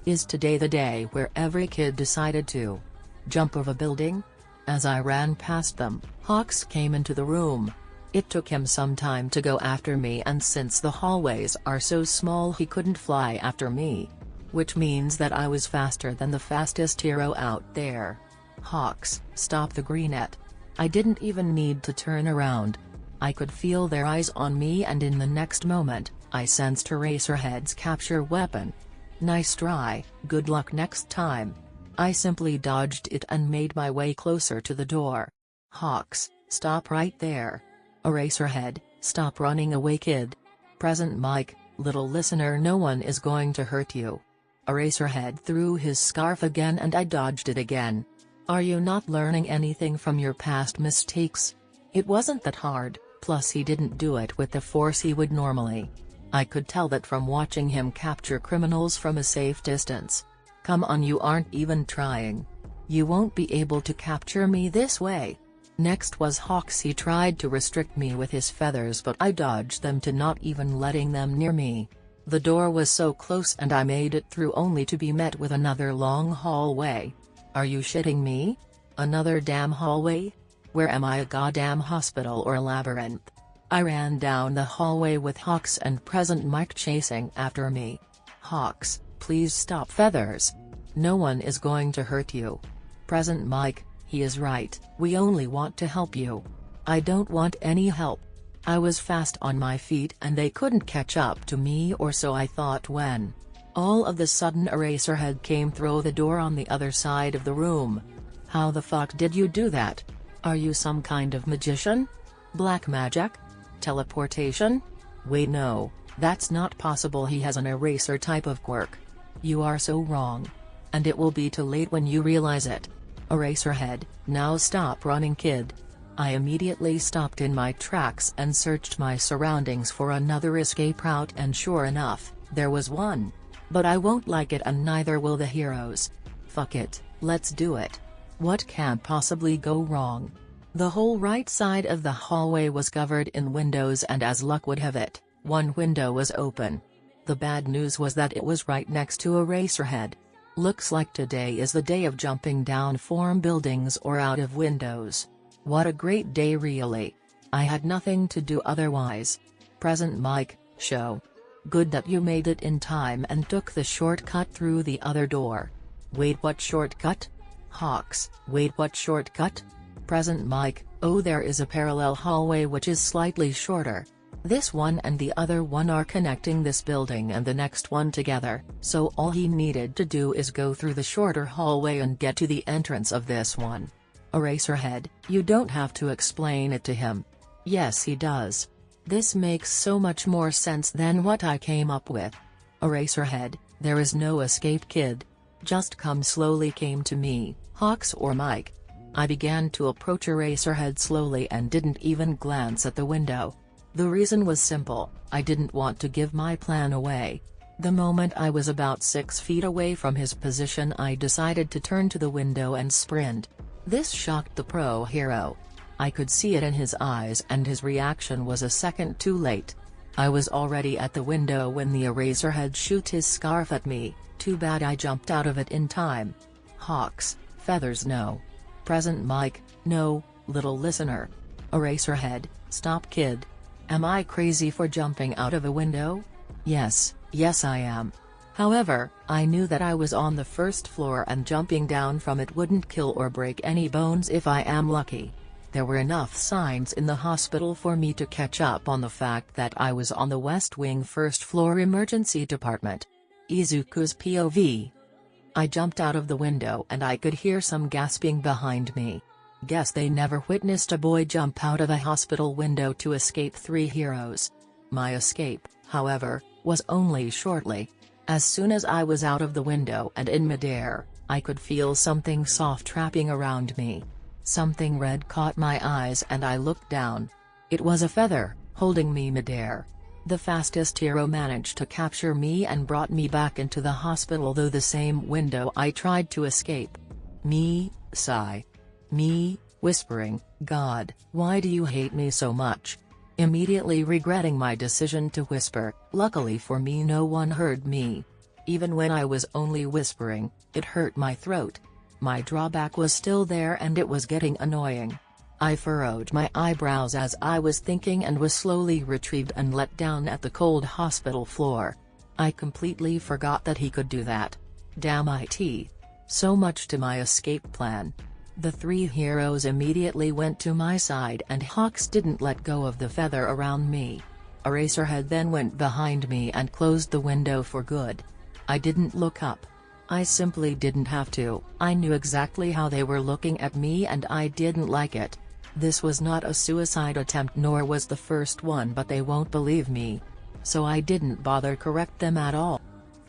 Is today the day where every kid decided to jump off a building? As I ran past them, Hawks came into the room. It took him some time to go after me, and since the hallways are so small he couldn't fly after me. Which means that I was faster than the fastest hero out there. Hawks, stop the greenette. I didn't even need to turn around. I could feel their eyes on me, and in the next moment, I sensed Eraserhead's capture weapon. Nice try, good luck next time. I simply dodged it and made my way closer to the door. Hawks, stop right there. Eraserhead, stop running away, kid. Present Mike, little listener, no one is going to hurt you. Eraserhead threw his scarf again and I dodged it again. Are you not learning anything from your past mistakes? It wasn't that hard, plus he didn't do it with the force he would normally. I could tell that from watching him capture criminals from a safe distance. Come on, you aren't even trying. You won't be able to capture me this way. Next was Hawks. He tried to restrict me with his feathers, but I dodged them to not even letting them near me. The door was so close and I made it through, only to be met with another long hallway. Are you shitting me? Another damn hallway? Where am I, a goddamn hospital or a labyrinth? I ran down the hallway with Hawks and Present Mike chasing after me. Hawks, please stop. Feathers. No one is going to hurt you. Present Mike, he is right, we only want to help you. I don't want any help. I was fast on my feet and they couldn't catch up to me, or so I thought, when all of the sudden Eraserhead came through the door on the other side of the room. How the fuck did you do that? Are you some kind of magician? Black magic? Teleportation? Wait, no, that's not possible. He has an eraser type of quirk. You are so wrong. And it will be too late when you realize it. Eraserhead, now stop running, kid. I immediately stopped in my tracks and searched my surroundings for another escape route, and sure enough, there was one. But I won't like it, and neither will the heroes. Fuck it, let's do it. What can possibly go wrong? The whole right side of the hallway was covered in windows, and as luck would have it, one window was open. The bad news was that it was right next to Eraserhead. Looks like today is the day of jumping down from buildings or out of windows. What a great day, really. I had nothing to do otherwise. Present Mike, show. Good that you made it in time and took the shortcut through the other door. Wait, what shortcut? Hawks, wait, what shortcut? Present Mike, oh, there is a parallel hallway which is slightly shorter. This one and the other one are connecting this building and the next one together, so all he needed to do is go through the shorter hallway and get to the entrance of this one. Eraserhead, you don't have to explain it to him. Yes, he does. This makes so much more sense than what I came up with. Eraserhead, there is no escape, kid. Just come slowly. Came to me, Hawks or Mike. I began to approach Eraserhead slowly and didn't even glance at the window. The reason was simple, I didn't want to give my plan away. The moment I was about 6 feet away from his position, I decided to turn to the window and sprint. This shocked the pro hero. I could see it in his eyes and his reaction was a second too late. I was already at the window when the Eraserhead shoot his scarf at me. Too bad I jumped out of it in time. Hawks, feathers no. Present mic, no, little listener. Eraserhead, stop kid. Am I crazy for jumping out of a window? Yes I am. However, I knew that I was on the first floor and jumping down from it wouldn't kill or break any bones if I am lucky. There were enough signs in the hospital for me to catch up on the fact that I was on the West Wing first floor emergency department. Izuku's POV. I jumped out of the window and I could hear some gasping behind me. Guess they never witnessed a boy jump out of a hospital window to escape 3 heroes. My escape, however, was only shortly. As soon as I was out of the window and in midair, I could feel something soft wrapping around me. Something red caught my eyes and I looked down. It was a feather, holding me midair. The fastest hero managed to capture me and brought me back into the hospital through the same window I tried to escape. Me, sigh. Me, whispering, God, why do you hate me so much? Immediately regretting my decision to whisper. Luckily for me, no one heard me. Even when I was only whispering, it hurt my throat. My drawback was still there and it was getting annoying. I furrowed my eyebrows as I was thinking and was slowly retrieved and let down at the cold hospital floor. I completely forgot that he could do that. Damn it. So much to my escape plan. The 3 heroes immediately went to my side and Hawks didn't let go of the feather around me. Eraserhead then went behind me and closed the window for good. I didn't look up. I simply didn't have to. I knew exactly how they were looking at me and I didn't like it. This was not a suicide attempt nor was the first one, but they won't believe me. So I didn't bother correct them at all.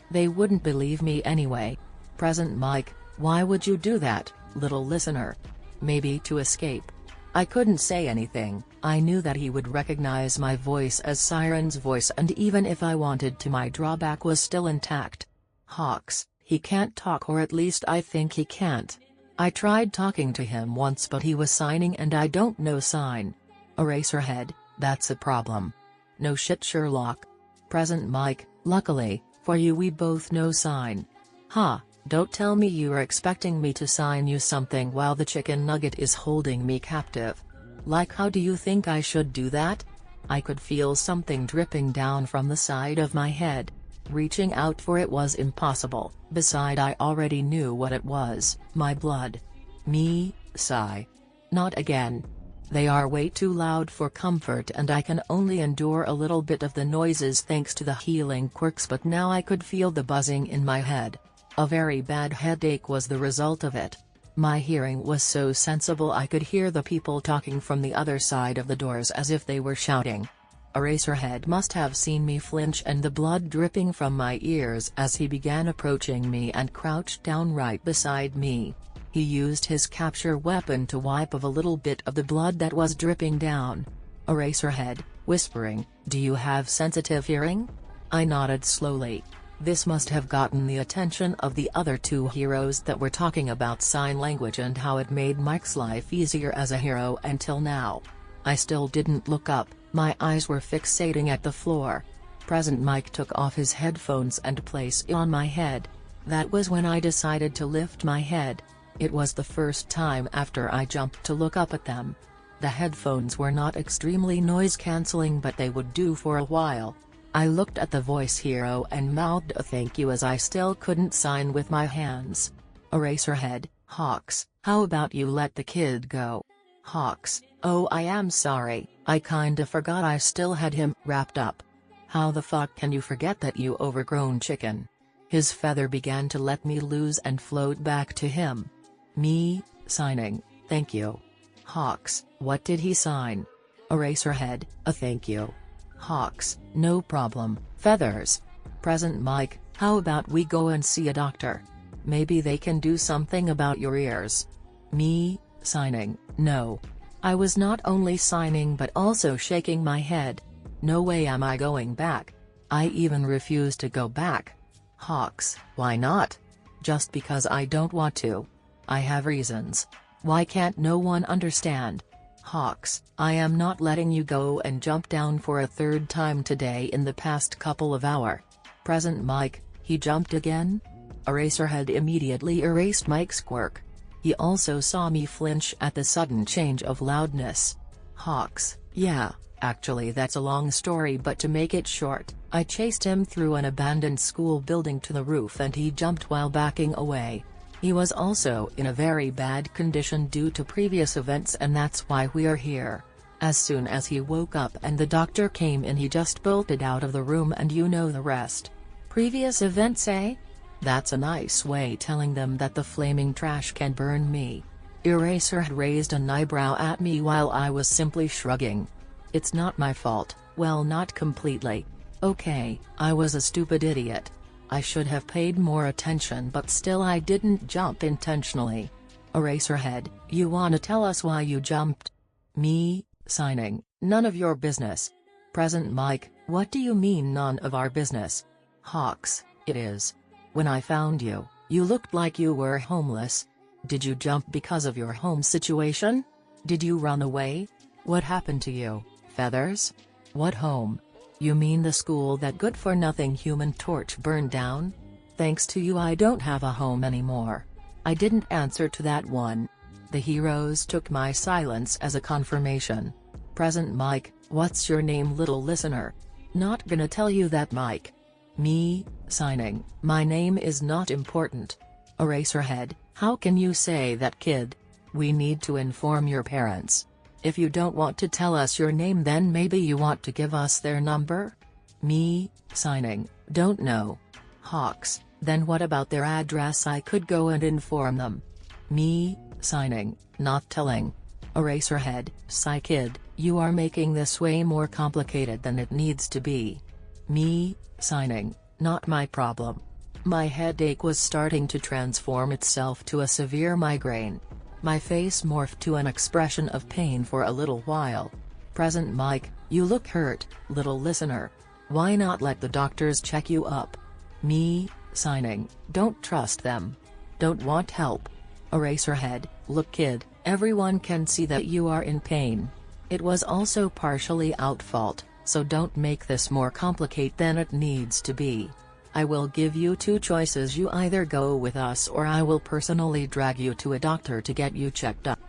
They wouldn't believe me anyway. Present mic, why would you do that, little listener? Maybe to escape. I couldn't say anything. I knew that he would recognize my voice as Siren's voice and even if I wanted to, my drawback was still intact. Hawks, he can't talk, or at least I think he can't. I tried talking to him once but he was signing and I don't know sign. Eraserhead, that's a problem. No shit Sherlock. Present mic, luckily, for you we both know sign. Ha, don't tell me you are expecting me to sign you something while the chicken nugget is holding me captive. Like, how do you think I should do that? I could feel something dripping down from the side of my head. Reaching out for it was impossible, beside I already knew what it was, my blood. Me, sigh. Not again. They are way too loud for comfort and I can only endure a little bit of the noises thanks to the healing quirks, but now I could feel the buzzing in my head. A very bad headache was the result of it. My hearing was so sensible I could hear the people talking from the other side of the doors as if they were shouting. Eraserhead must have seen me flinch and the blood dripping from my ears as he began approaching me and crouched down right beside me. He used his capture weapon to wipe off a little bit of the blood that was dripping down. Eraserhead, whispering, do you have sensitive hearing? I nodded slowly. This must have gotten the attention of the other 2 heroes that were talking about sign language and how it made Mike's life easier as a hero until now. I still didn't look up, my eyes were fixating at the floor. Present Mike took off his headphones and placed it on my head. That was when I decided to lift my head. It was the first time after I jumped to look up at them. The headphones were not extremely noise cancelling, but they would do for a while. I looked at the voice hero and mouthed a thank you as I still couldn't sign with my hands. Eraserhead, Hawks, how about you let the kid go? Hawks, oh I am sorry, I kinda forgot I still had him wrapped up. How the fuck can you forget that, you overgrown chicken? His feather began to let me loose and float back to him. Me, signing, thank you. Hawks, what did he sign? Eraserhead, a thank you. Hawks, no problem, feathers. Present Mike, how about we go and see a doctor? Maybe they can do something about your ears. Me, signing, no. I was not only signing but also shaking my head. No way am I going back. I even refuse to go back. Hawks, why not? Just because I don't want to. I have reasons. Why can't no one understand? Hawks, I am not letting you go and jump down for a third time today in the past couple of hours. Present Mike, he jumped again? Eraserhead immediately erased Mike's quirk. He also saw me flinch at the sudden change of loudness. Hawks, yeah, actually that's a long story, but to make it short, I chased him through an abandoned school building to the roof and he jumped while backing away. He was also in a very bad condition due to previous events and that's why we are here. As soon as he woke up and the doctor came in, he just bolted out of the room and you know the rest. Previous events, eh? That's a nice way telling them that the flaming trash can burn me. Eraserhead raised an eyebrow at me while I was simply shrugging. It's not my fault, well, not completely. Okay, I was a stupid idiot. I should have paid more attention, but still I didn't jump intentionally. Eraserhead, you wanna tell us why you jumped? Me, signing, none of your business. Present Mike, what do you mean none of our business? Hawks, it is. When I found you, you looked like you were homeless. Did you jump because of your home situation? Did you run away? What happened to you, feathers? What home? You mean the school that good-for-nothing Human Torch burned down? Thanks to you I don't have a home anymore. I didn't answer to that one. The heroes took my silence as a confirmation. Present Mike, what's your name, little listener? Not gonna tell you that, Mike. Me, signing, my name is not important. Eraserhead, how can you say that, kid? We need to inform your parents. If you don't want to tell us your name, then maybe you want to give us their number? Me, signing, don't know. Hawks, then what about their address? I could go and inform them. Me, signing, not telling. Eraserhead, sigh kid, you are making this way more complicated than it needs to be. Me, signing, not my problem. My headache was starting to transform itself to a severe migraine. My face morphed to an expression of pain for a little while. Present Mike, you look hurt, little listener. Why not let the doctors check you up? Me, signing, don't trust them. Don't want help. Eraserhead, look kid, everyone can see that you are in pain. It was also partially our fault, so don't make this more complicated than it needs to be. I will give you two choices, you either go with us or I will personally drag you to a doctor to get you checked up.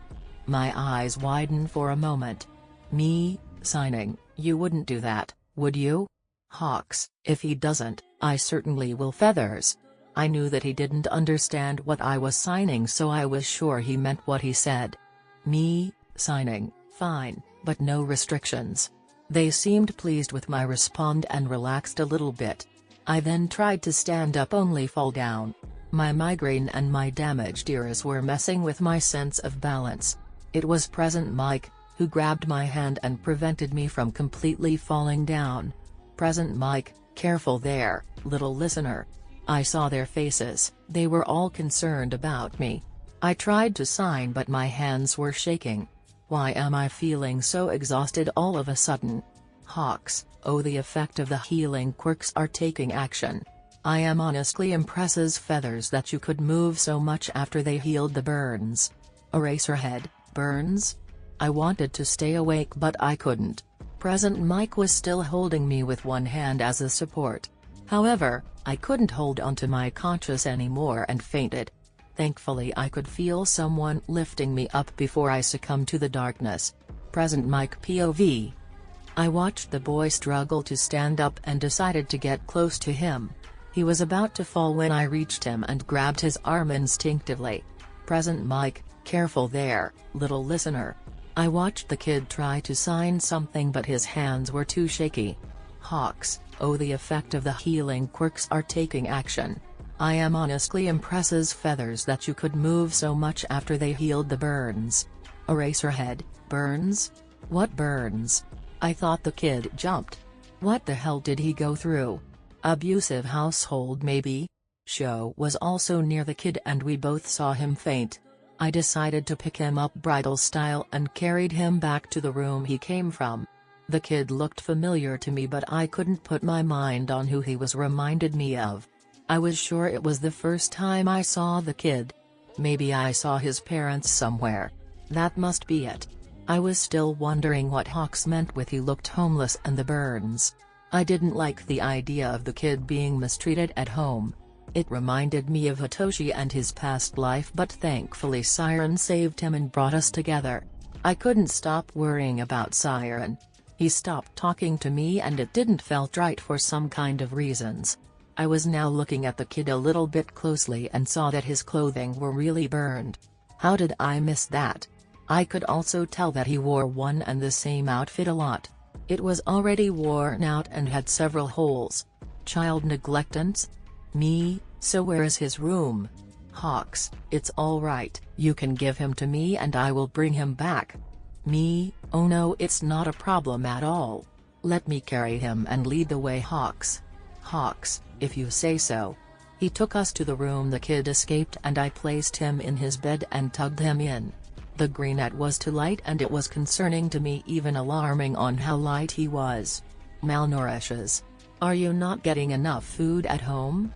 My eyes widen for a moment. Me, signing, you wouldn't do that, would you? Hawks, if he doesn't, I certainly will, feathers. I knew that he didn't understand what I was signing, so I was sure he meant what he said. Me, signing, fine, but no restrictions. They seemed pleased with my response and relaxed a little bit. I then tried to stand up, only fall down. My migraine and my damaged ears were messing with my sense of balance. It was Present Mike, who grabbed my hand and prevented me from completely falling down. Present Mike, careful there, little listener. I saw their faces, they were all concerned about me. I tried to sign but my hands were shaking. Why am I feeling so exhausted all of a sudden? Hawks, oh, the effect of the healing quirks are taking action. I am honestly impressed, feathers, that you could move so much after they healed the burns. Eraserhead, burns? I wanted to stay awake but I couldn't. Present Mike was still holding me with one hand as a support. However, I couldn't hold onto my conscious anymore and fainted. Thankfully I could feel someone lifting me up before I succumbed to the darkness. Present Mike POV. I watched the boy struggle to stand up and decided to get close to him. He was about to fall when I reached him and grabbed his arm instinctively. Present Mike, careful there, little listener. I watched the kid try to sign something but his hands were too shaky. Hawks, oh, the effect of the healing quirks are taking action. I am honestly impressed, feathers, that you could move so much after they healed the burns. Eraserhead, burns? What burns? I thought the kid jumped. What the hell did he go through? Abusive household maybe? Sho was also near the kid and we both saw him faint. I decided to pick him up bridal style and carried him back to the room he came from. The kid looked familiar to me, but I couldn't put my mind on who he was reminded me of. I was sure it was the first time I saw the kid. Maybe I saw his parents somewhere. That must be it. I was still wondering what Hawks meant with "he looked homeless" and the burns. I didn't like the idea of the kid being mistreated at home. It reminded me of Hitoshi and his past life, but thankfully Siren saved him and brought us together. I couldn't stop worrying about Siren. He stopped talking to me and it didn't felt right for some kind of reasons. I was now looking at the kid a little bit closely and saw that his clothing were really burned. How did I miss that? I could also tell that he wore one and the same outfit a lot. It was already worn out and had several holes. Child neglectance? Me, so where is his room? Hawks, it's alright, you can give him to me and I will bring him back. Me, oh no, it's not a problem at all. Let me carry him and lead the way. Hawks. Hawks, if you say so. He took us to the room the kid escaped and I placed him in his bed and tugged him in. The greenette was too light and it was concerning to me, even alarming on how light he was. Malnourishes. Are you not getting enough food at home?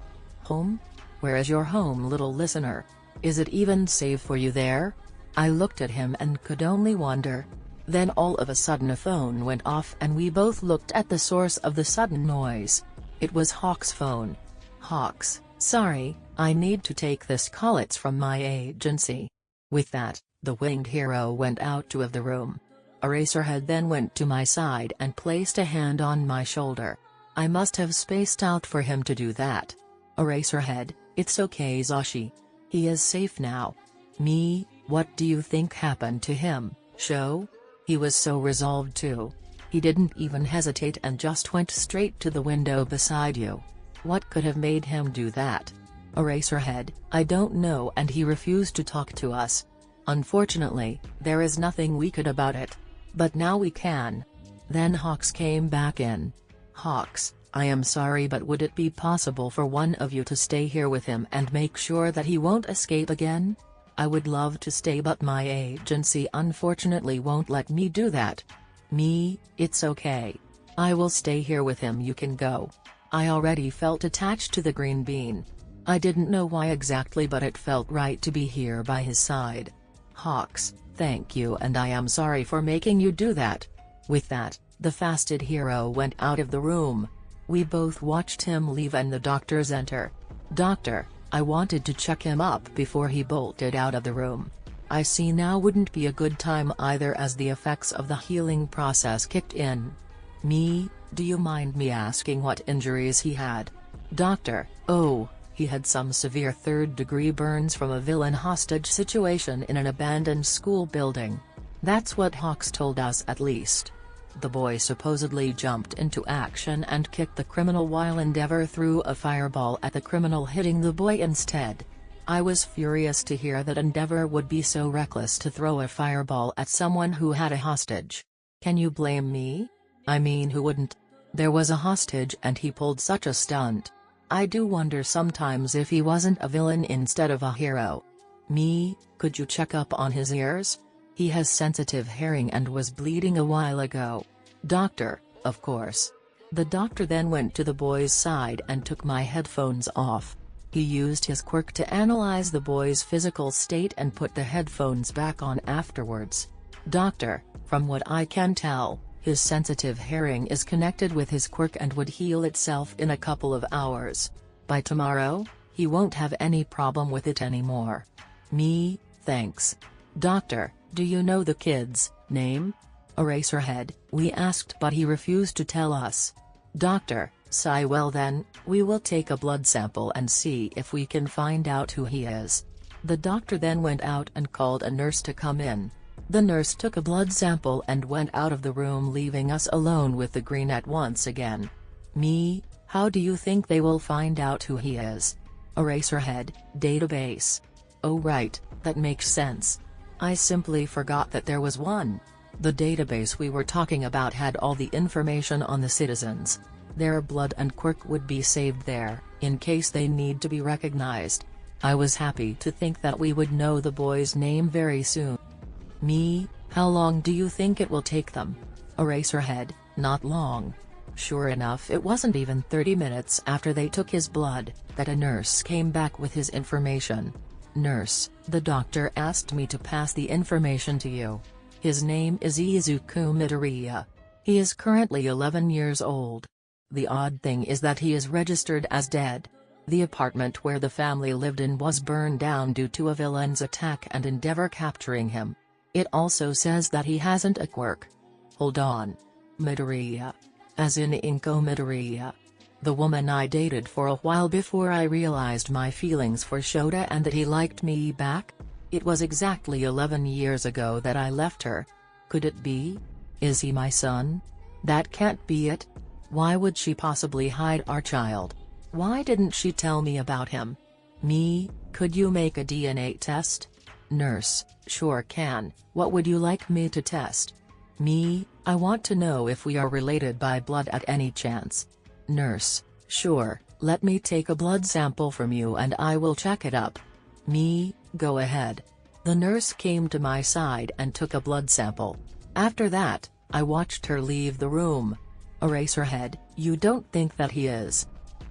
Home? Where is your home, little listener? Is it even safe for you there? I looked at him and could only wonder. Then all of a sudden a phone went off and we both looked at the source of the sudden noise. It was Hawk's phone. Hawks, sorry, I need to take this call, it's from my agency. With that, the winged hero went out of the room. Eraserhead then went to my side and placed a hand on my shoulder. I must have spaced out for him to do that. Eraserhead, it's okay Zashi. He is safe now. Me, what do you think happened to him, Sho? He was so resolved too. He didn't even hesitate and just went straight to the window beside you. What could have made him do that? Eraserhead, I don't know, and he refused to talk to us. Unfortunately, there is nothing we could about it. But now we can. Then Hawks came back in. Hawks, I am sorry, but would it be possible for one of you to stay here with him and make sure that he won't escape again? I would love to stay, but my agency unfortunately won't let me do that. Me, it's okay. I will stay here with him, you can go. I already felt attached to the green bean. I didn't know why exactly, but it felt right to be here by his side. Hawks, thank you, and I am sorry for making you do that. With that, the fasted hero went out of the room. We both watched him leave and the doctors enter. Doctor, I wanted to check him up before he bolted out of the room. I see now wouldn't be a good time either, as the effects of the healing process kicked in. Me, do you mind me asking what injuries he had? Doctor, oh, he had some severe third-degree burns from a villain hostage situation in an abandoned school building. That's what Hawks told us, at least. The boy supposedly jumped into action and kicked the criminal while Endeavor threw a fireball at the criminal, hitting the boy instead. I was furious to hear that Endeavor would be so reckless to throw a fireball at someone who had a hostage. Can you blame me? I mean, who wouldn't? There was a hostage and he pulled such a stunt. I do wonder sometimes if he wasn't a villain instead of a hero. Me, could you check up on his ears? He has sensitive hearing and was bleeding a while ago. Doctor, of course. The doctor then went to the boy's side and took my headphones off. He used his quirk to analyze the boy's physical state and put the headphones back on afterwards. Doctor, from what I can tell, his sensitive hearing is connected with his quirk and would heal itself in a couple of hours. By tomorrow, he won't have any problem with it anymore. Me, thanks. Doctor, do you know the kid's name? Eraserhead, we asked but he refused to tell us. Doctor, sigh, well then, we will take a blood sample and see if we can find out who he is. The doctor then went out and called a nurse to come in. The nurse took a blood sample and went out of the room, leaving us alone with the greenette once again. Me, how do you think they will find out who he is? Eraserhead, database. Oh right, that makes sense. I simply forgot that there was one. The database we were talking about had all the information on the citizens. Their blood and quirk would be saved there, in case they need to be recognized. I was happy to think that we would know the boy's name very soon. Me, how long do you think it will take them? Eraserhead, not long. Sure enough, it wasn't even 30 minutes after they took his blood, that a nurse came back with his information. Nurse, the doctor asked me to pass the information to you. His name is Izuku Midoriya. He is currently 11 years old. The odd thing is that he is registered as dead. The apartment where the family lived in was burned down due to a villain's attack and endeavor capturing him. It also says that he hasn't a quirk. Hold on. Midoriya. As in Inko Midoriya. The woman I dated for a while before I realized my feelings for Shota and that he liked me back? It was exactly 11 years ago that I left her. Could it be? Is he my son? That can't be it. Why would she possibly hide our child? Why didn't she tell me about him? Me, could you make a DNA test? Nurse, sure can. What would you like me to test? Me, I want to know if we are related by blood at any chance. Nurse, sure, let me take a blood sample from you and I will check it up. Me, go ahead. The nurse came to my side and took a blood sample. After that, I watched her leave the room. Eraserhead, you don't think that he is?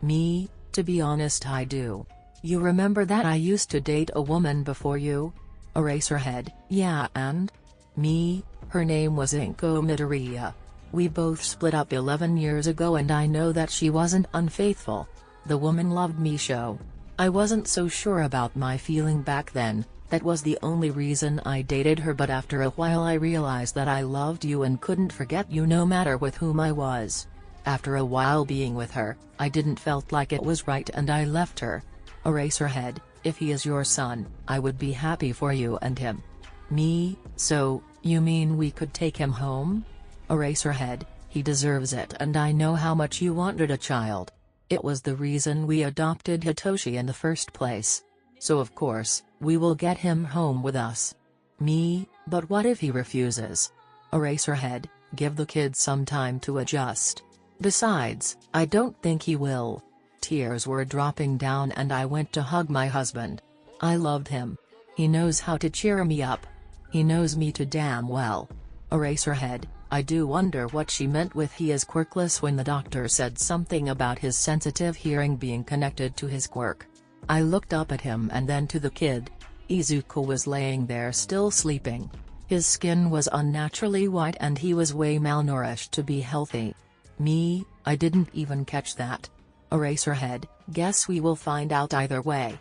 Me, to be honest I do. You remember that I used to date a woman before you? Eraserhead, yeah, and? Me, her name was Inko Midoriya. We both split up 11 years ago and I know that she wasn't unfaithful. The woman loved me show. I wasn't so sure about my feeling back then, that was the only reason I dated her, but after a while I realized that I loved you and couldn't forget you no matter with whom I was. After a while being with her, I didn't felt like it was right and I left her. Eraserhead, if he is your son, I would be happy for you and him. Me, so, you mean we could take him home? Eraserhead, he deserves it and I know how much you wanted a child. It was the reason we adopted Hitoshi in the first place. So of course, we will get him home with us. Me, but what if he refuses? Eraserhead, give the kid some time to adjust. Besides, I don't think he will. Tears were dropping down and I went to hug my husband. I loved him. He knows how to cheer me up. He knows me too damn well. Eraserhead, I do wonder what she meant with he is quirkless when the doctor said something about his sensitive hearing being connected to his quirk. I looked up at him and then to the kid. Izuku was laying there still sleeping. His skin was unnaturally white and he was way malnourished to be healthy. Me, I didn't even catch that. Eraserhead, guess we will find out either way.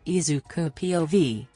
Izuku POV.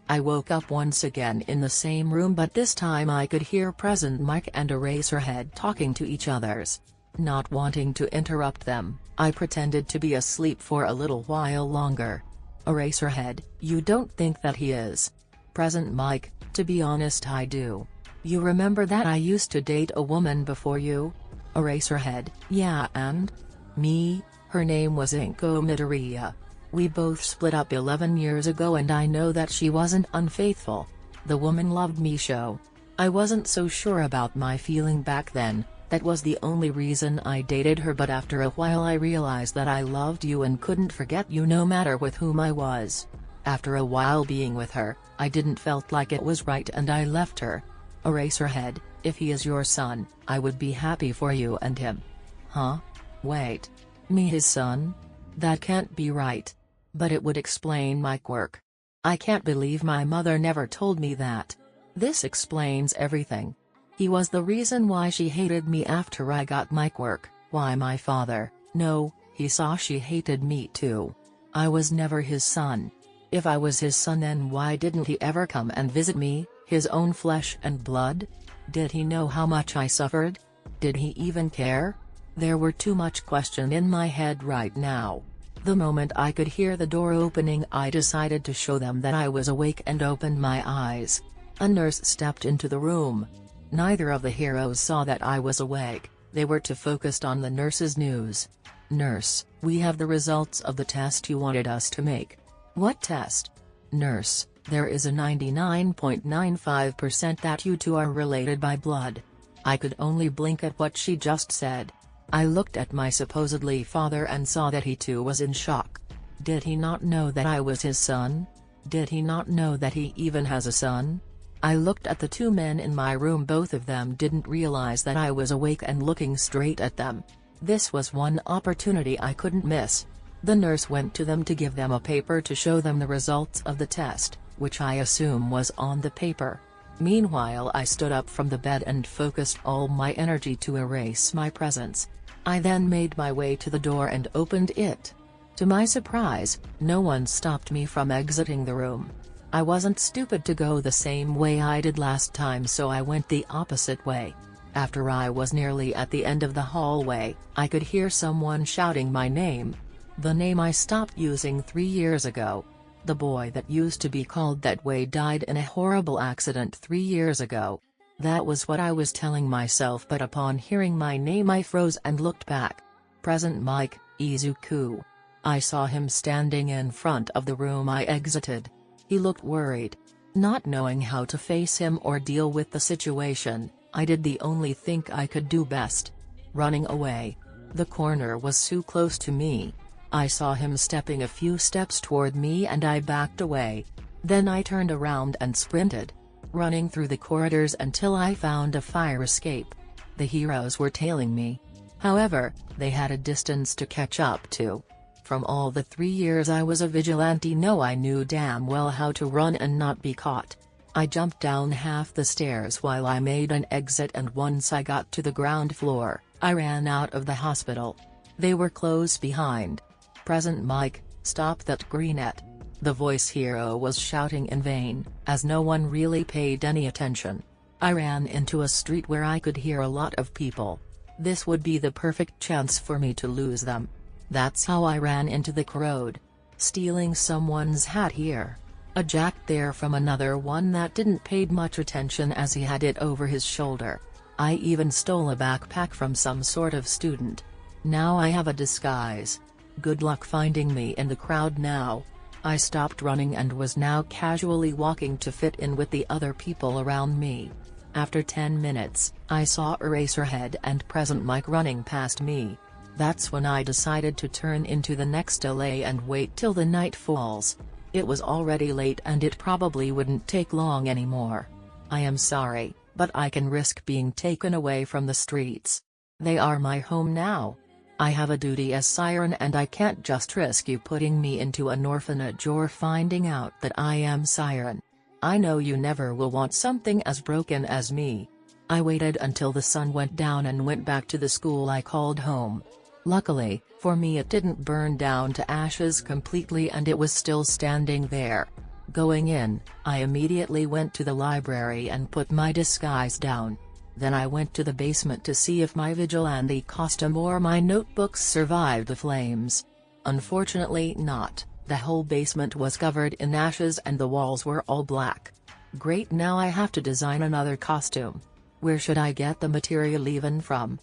I woke up once again in the same room, but this time I could hear Present Mike and Eraserhead talking to each others. Not wanting to interrupt them, I pretended to be asleep for a little while longer. Eraserhead, you don't think that he is? Present Mike, to be honest I do. You remember that I used to date a woman before you? Eraserhead, yeah, and? Me, her name was Inko Midoriya. We both split up 11 years ago and I know that she wasn't unfaithful. The woman loved me show. I wasn't so sure about my feeling back then, that was the only reason I dated her, but after a while I realized that I loved you and couldn't forget you no matter with whom I was. After a while being with her, I didn't felt like it was right and I left her. Eraserhead, if he is your son, I would be happy for you and him. Huh? Wait. Me his son? That can't be right. But it would explain my quirk. I can't believe my mother never told me that. This explains everything. He was the reason why she hated me after I got my quirk. Why my father, no, he saw she hated me too. I was never his son. If I was his son, then why didn't he ever come and visit me, his own flesh and blood? Did he know how much I suffered? Did he even care? There were too much question in my head right now. The moment I could hear the door opening, I decided to show them that I was awake and opened my eyes. A nurse stepped into the room. Neither of the heroes saw that I was awake, they were too focused on the nurse's news. Nurse, we have the results of the test you wanted us to make. What test? Nurse, there is a 99.95% that you two are related by blood. I could only blink at what she just said. I looked at my supposedly father and saw that he too was in shock. Did he not know that I was his son? Did he not know that he even has a son? I looked at the two men in my room. Both of them didn't realize that I was awake and looking straight at them. This was one opportunity I couldn't miss. The nurse went to them to give them a paper to show them the results of the test, which I assume was on the paper. Meanwhile, I stood up from the bed and focused all my energy to erase my presence. I then made my way to the door and opened it. To my surprise, no one stopped me from exiting the room. I wasn't stupid to go the same way I did last time, so I went the opposite way. After I was nearly at the end of the hallway, I could hear someone shouting my name. The name I stopped using 3 years ago. The boy that used to be called that way died in a horrible accident 3 years ago. That was what I was telling myself, but upon hearing my name I froze and looked back. Present Mike, Izuku. I saw him standing in front of the room I exited. He looked worried. Not knowing how to face him or deal with the situation, I did the only thing I could do best. Running away. The corner was too close to me. I saw him stepping a few steps toward me and I backed away. Then I turned around and sprinted. Running through the corridors until I found a fire escape. The heroes were tailing me. However, they had a distance to catch up to. From all the 3 years I was a vigilante, I knew damn well how to run and not be caught. I jumped down half the stairs while I made an exit, and once I got to the ground floor, I ran out of the hospital. They were close behind. Present Mike, stop that greenette. The voice hero was shouting in vain, as no one really paid any attention. I ran into a street where I could hear a lot of people. This would be the perfect chance for me to lose them. That's how I ran into the crowd. Stealing someone's hat here. A jacket there from another one that didn't pay much attention as he had it over his shoulder. I even stole a backpack from some sort of student. Now I have a disguise. Good luck finding me in the crowd now. I stopped running and was now casually walking to fit in with the other people around me. After 10 minutes, I saw Eraserhead and Present Mike running past me. That's when I decided to turn into the next alley and wait till the night falls. It was already late and it probably wouldn't take long anymore. I am sorry, but I can risk being taken away from the streets. They are my home now. I have a duty as Siren and I can't just risk you putting me into an orphanage or finding out that I am Siren. I know you never will want something as broken as me. I waited until the sun went down and went back to the school I called home. Luckily, for me it didn't burn down to ashes completely and it was still standing there. Going in, I immediately went to the library and put my disguise down. Then I went to the basement to see if my vigilante costume or my notebooks survived the flames. Unfortunately not, the whole basement was covered in ashes and the walls were all black. Great, now I have to design another costume. Where should I get the material even from?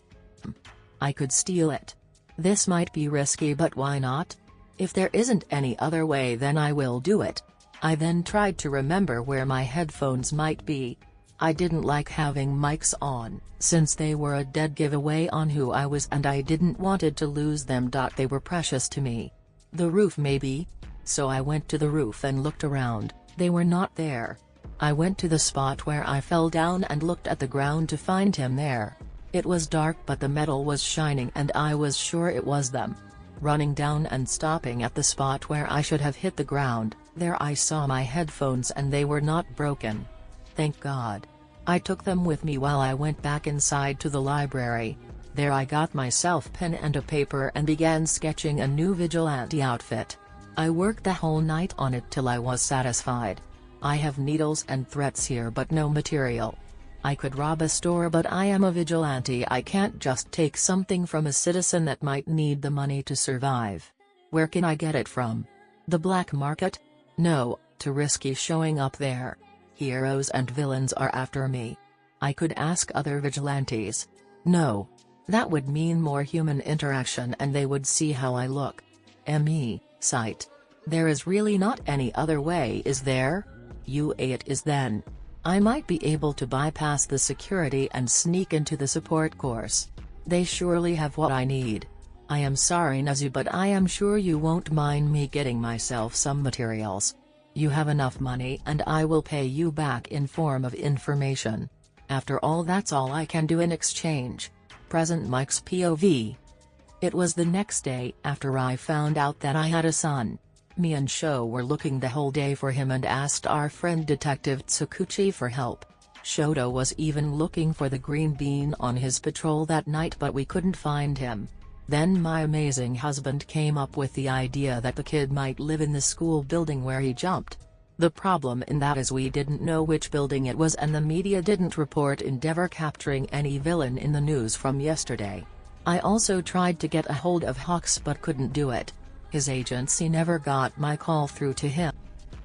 I could steal it. This might be risky, but why not? If there isn't any other way, then I will do it. I then tried to remember where my headphones might be. I didn't like having mics on, since they were a dead giveaway on who I was and I didn't wanted to lose them. They were precious to me. The roof maybe? So I went to the roof and looked around. They were not there. I went to the spot where I fell down and looked at the ground to find him there. It was dark but the metal was shining and I was sure it was them. Running down and stopping at the spot where I should have hit the ground, there I saw my headphones and they were not broken. Thank God. I took them with me while I went back inside to the library. There I got myself pen and a paper and began sketching a new vigilante outfit. I worked the whole night on it till I was satisfied. I have needles and threads here but no material. I could rob a store, but I am a vigilante. I can't just take something from a citizen that might need the money to survive. Where can I get it from? The black market? No, too risky showing up there. Heroes and villains are after me. I could ask other vigilantes. No. That would mean more human interaction and they would see how I look. Sight. There is really not any other way, is there? It is then. I might be able to bypass the security and sneak into the support course. They surely have what I need. I am sorry Nezu, but I am sure you won't mind me getting myself some materials. You have enough money and I will pay you back in form of information. After all, that's all I can do in exchange. Present Mike's POV. It was the next day after I found out that I had a son. Me and Sho were looking the whole day for him and asked our friend Detective Tsukuchi for help. Shoto was even looking for the green bean on his patrol that night, but we couldn't find him. Then my amazing husband came up with the idea that the kid might live in the school building where he jumped. The problem in that is we didn't know which building it was, and the media didn't report Endeavor capturing any villain in the news from yesterday. I also tried to get a hold of Hawks but couldn't do it. His agency never got my call through to him.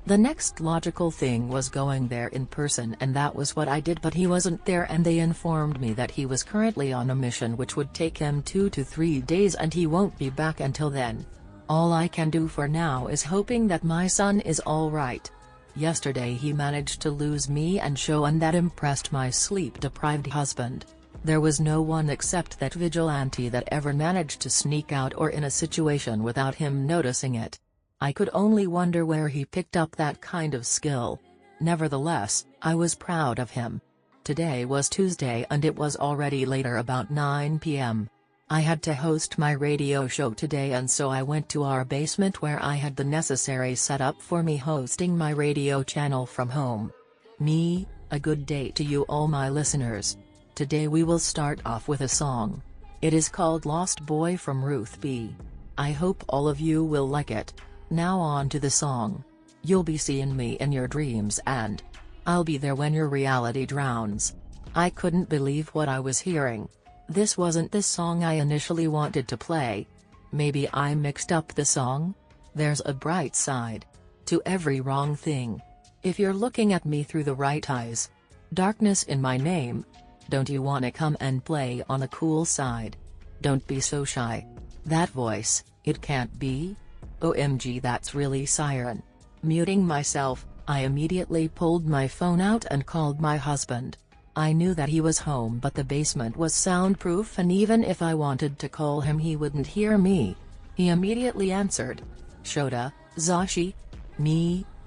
The next logical thing was going there in person, and that was what I did, but he wasn't there and they informed me that he was currently on a mission which would take him 2 to 3 days and he won't be back until then. All I can do for now is hoping that my son is alright. Yesterday he managed to lose me and Sho, and that impressed my sleep-deprived husband. There was no one except that vigilante that ever managed to sneak out or in a situation without him noticing it. I could only wonder where he picked up that kind of skill. Nevertheless, I was proud of him. Today was Tuesday and it was already later, about 9 p.m. I had to host my radio show today, and so I went to our basement where I had the necessary setup for me hosting my radio channel from home. A good day to you all my listeners. Today we will start off with a song. It is called Lost Boy from Ruth B. I hope all of you will like it. Now on to the song. You'll be seeing me in your dreams and I'll be there when your reality drowns. I couldn't believe what I was hearing. This wasn't the song I initially wanted to play. Maybe I mixed up the song? There's a bright side to every wrong thing. If you're looking at me through the right eyes. Darkness in my name. Don't you wanna come and play on the cool side? Don't be so shy. That voice, it can't be? OMG, that's really Siren. Muting myself, I immediately pulled my phone out and called my husband. I knew that he was home, but the basement was soundproof and even if I wanted to call him he wouldn't hear me. He immediately answered. Shota, Zashi?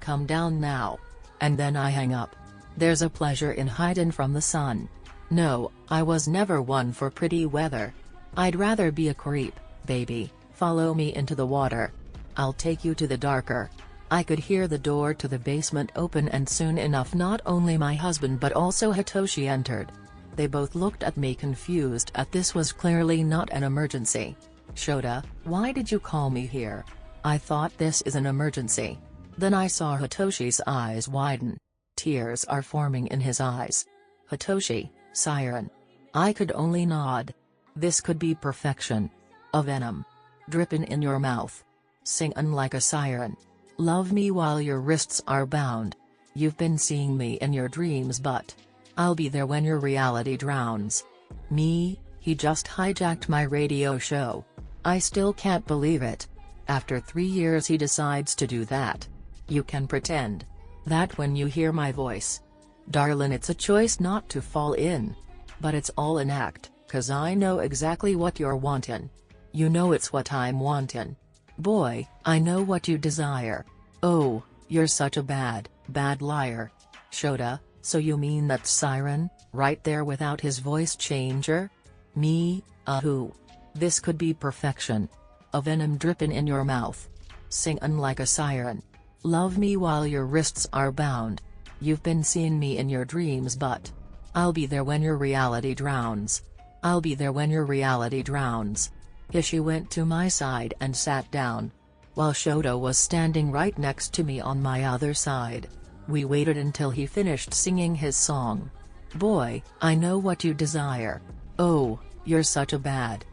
Come down now. And then I hang up. There's a pleasure in hiding from the sun. No, I was never one for pretty weather. I'd rather be a creep, baby. Follow me into the water. I'll take you to the darker. I could hear the door to the basement open, and soon enough not only my husband but also Hitoshi entered. They both looked at me confused at this was clearly not an emergency. Shota, why did you call me here? I thought this is an emergency. Then I saw Hitoshi's eyes widen. Tears are forming in his eyes. Hitoshi, Siren. I could only nod. This could be perfection. A venom. Dripping in your mouth. Singing like a siren. Love me while your wrists are bound. You've been seeing me in your dreams, but I'll be there when your reality drowns. He just hijacked my radio show. I still can't believe it. After 3 years he decides to do that. You can pretend that when you hear my voice. Darling, it's a choice not to fall in. But it's all an act, 'cause I know exactly what you're wantin'. You know it's what I'm wantin'. Boy, I know what you desire. Oh, you're such a bad liar. Shota, so you mean that Siren, right there without his voice changer? Who? This could be perfection. A venom dripping in your mouth. Singing like a siren. Love me while your wrists are bound. You've been seeing me in your dreams, but I'll be there when your reality drowns. I'll be there when your reality drowns. Hishi went to my side and sat down, while Shota was standing right next to me on my other side. We waited until he finished singing his song. Boy, I know what you desire. Oh, you're such a bad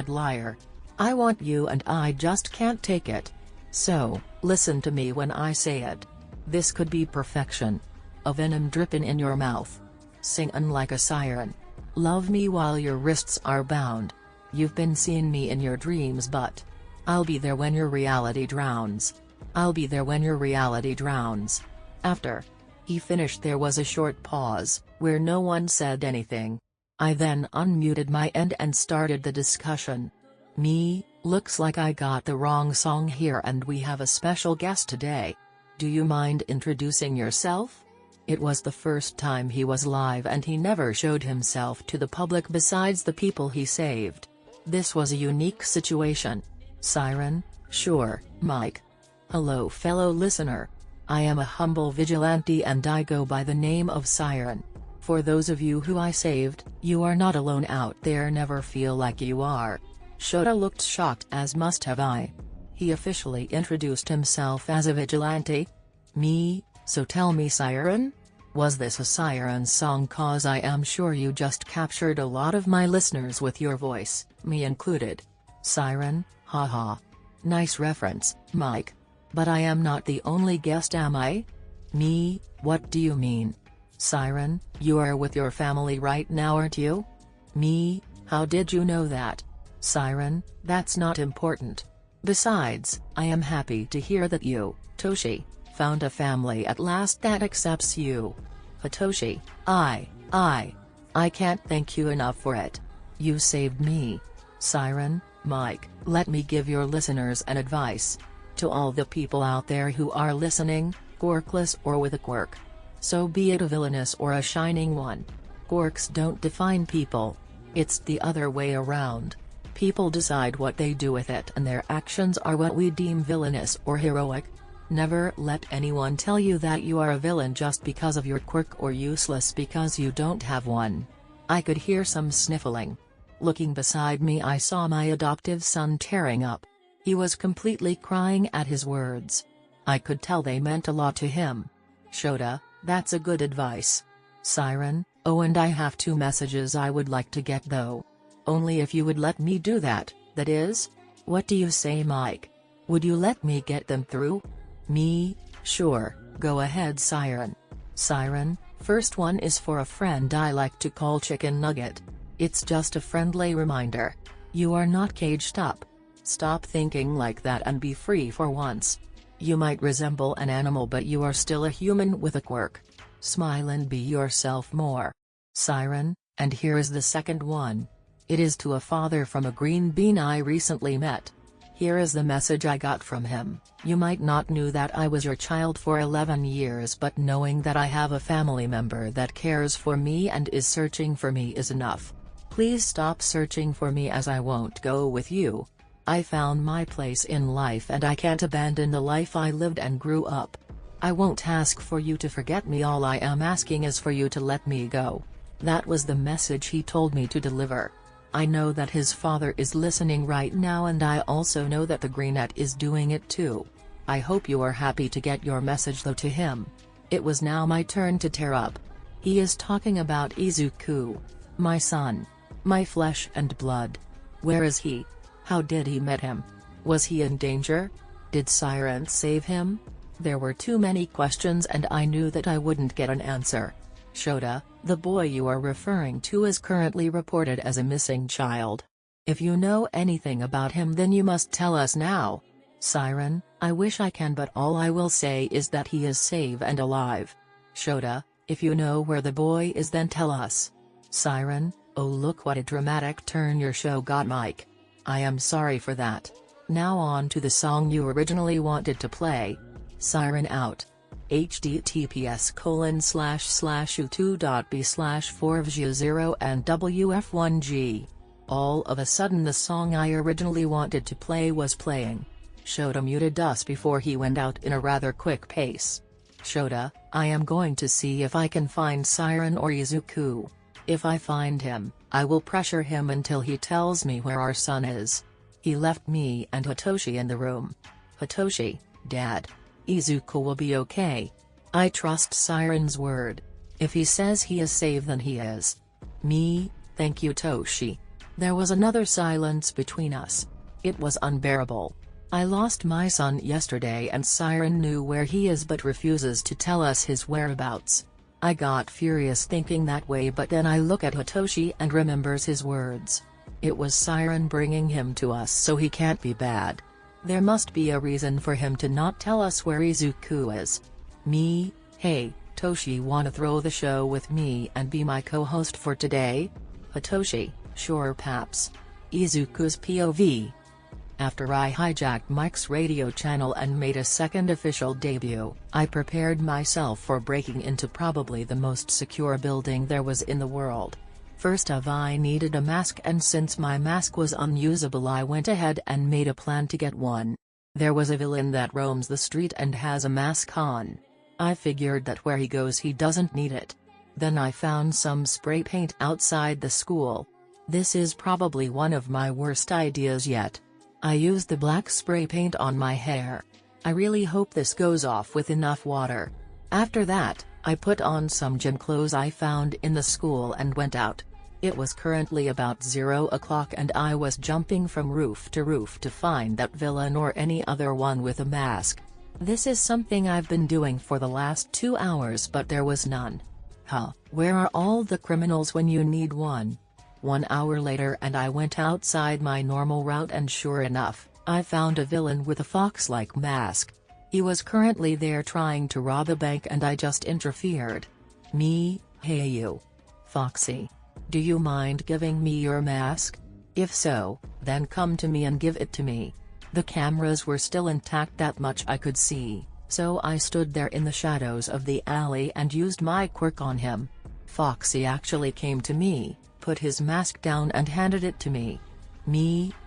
liar. I want you and I just can't take it. So, listen to me when I say it. This could be perfection. A venom dripping in your mouth. Singing like a siren. Love me while your wrists are bound. You've been seeing me in your dreams, but I'll be there when your reality drowns. I'll be there when your reality drowns. After he finished there was a short pause, where no one said anything. I then unmuted my end and started the discussion. Looks like I got the wrong song here and we have a special guest today. Do you mind introducing yourself? It was the first time he was live and he never showed himself to the public besides the people he saved. This was a unique situation. Siren, sure, Mike. Hello fellow listener. I am a humble vigilante and I go by the name of Siren. For those of you who I saved, you are not alone out there, never feel like you are. Shota looked shocked as must have I. He officially introduced himself as a vigilante? Me, so tell me Siren? Was this a Siren song, cause I am sure you just captured a lot of my listeners with your voice, me included. Siren, haha. Nice reference, Mike. But I am not the only guest, am I? Me, what do you mean? Siren, you are with your family right now, aren't you? Me, how did you know that? Siren, that's not important. Besides, I am happy to hear that you, Toshi, found a family at last that accepts you. Hitoshi, I can't thank you enough for it. You saved me. Siren, Mike, let me give your listeners an advice. To all the people out there who are listening, quirkless or with a quirk. So be it a villainous or a shining one. Quirks don't define people. It's the other way around. People decide what they do with it and their actions are what we deem villainous or heroic. Never let anyone tell you that you are a villain just because of your quirk or useless because you don't have one. I could hear some sniffling. Looking beside me I saw my adoptive son tearing up. He was completely crying at his words. I could tell they meant a lot to him. Shota, that's a good advice. Siren, oh, and I have 2 messages I would like to get though. Only if you would let me do that, that is? What do you say, Mike? Would you let me get them through? Me, sure, go ahead Siren. Siren, first one is for a friend I like to call Chicken Nugget. It's just a friendly reminder. You are not caged up. Stop thinking like that and be free for once. You might resemble an animal but you are still a human with a quirk. Smile and be yourself more. Siren, and here is the second one. It is to a father from a green bean I recently met. Here is the message I got from him. You might not knew that I was your child for 11 years, but knowing that I have a family member that cares for me and is searching for me is enough. Please stop searching for me as I won't go with you. I found my place in life and I can't abandon the life I lived and grew up. I won't ask for you to forget me, all I am asking is for you to let me go. That was the message he told me to deliver. I know that his father is listening right now and I also know that the Greenette is doing it too. I hope you are happy to get your message though to him. It was now my turn to tear up. He is talking about Izuku. My son. My flesh and blood. Where is he? How did he met him? Was he in danger? Did Siren save him? There were too many questions and I knew that I wouldn't get an answer. Shota, the boy you are referring to is currently reported as a missing child. If you know anything about him then you must tell us now. Siren, I wish I can, but all I will say is that he is safe and alive. Shota, if you know where the boy is then tell us. Siren, oh look what a dramatic turn your show got, Mike. I am sorry for that. Now on to the song you originally wanted to play. Siren out. https://u2.b/4vg0 and wf1g. All of a sudden the song I originally wanted to play was playing. Shota muted us before he went out in a rather quick pace. Shota, I am going to see if I can find Siren or Izuku. If I find him, I will pressure him until he tells me where our son is. He left me and Hitoshi in the room. Hitoshi, Dad. Izuku will be okay. I trust Siren's word. If he says he is safe then he is. Me, thank you Toshi. There was another silence between us. It was unbearable. I lost my son yesterday and Siren knew where he is but refuses to tell us his whereabouts. I got furious thinking that way, but then I look at Hitoshi and remembers his words. It was Siren bringing him to us, so he can't be bad. There must be a reason for him to not tell us where Izuku is. Me, hey, Toshi, wanna throw the show with me and be my co-host for today? Hitoshi, sure paps. Izuku's POV. After I hijacked Mike's radio channel and made a second official debut, I prepared myself for breaking into probably the most secure building there was in the world. First of I needed a mask, and since my mask was unusable I went ahead and made a plan to get one. There was a villain that roams the street and has a mask on. I figured that where he goes he doesn't need it. Then I found some spray paint outside the school. This is probably one of my worst ideas yet. I used the black spray paint on my hair. I really hope this goes off with enough water. After that, I put on some gym clothes I found in the school and went out. It was currently about 0 o'clock and I was jumping from roof to find that villain or any other one with a mask. This is something I've been doing for the last 2 hours, but there was none. Where are all the criminals when you need one? 1 hour later and I went outside my normal route and sure enough, I found a villain with a fox-like mask. He was currently there trying to rob a bank and I just interfered. Hey you. Foxy. Do you mind giving me your mask? If so, then come to me and give it to me. The cameras were still intact, that much I could see, so I stood there in the shadows of the alley and used my quirk on him. Foxy actually came to me, put his mask down and handed it to me.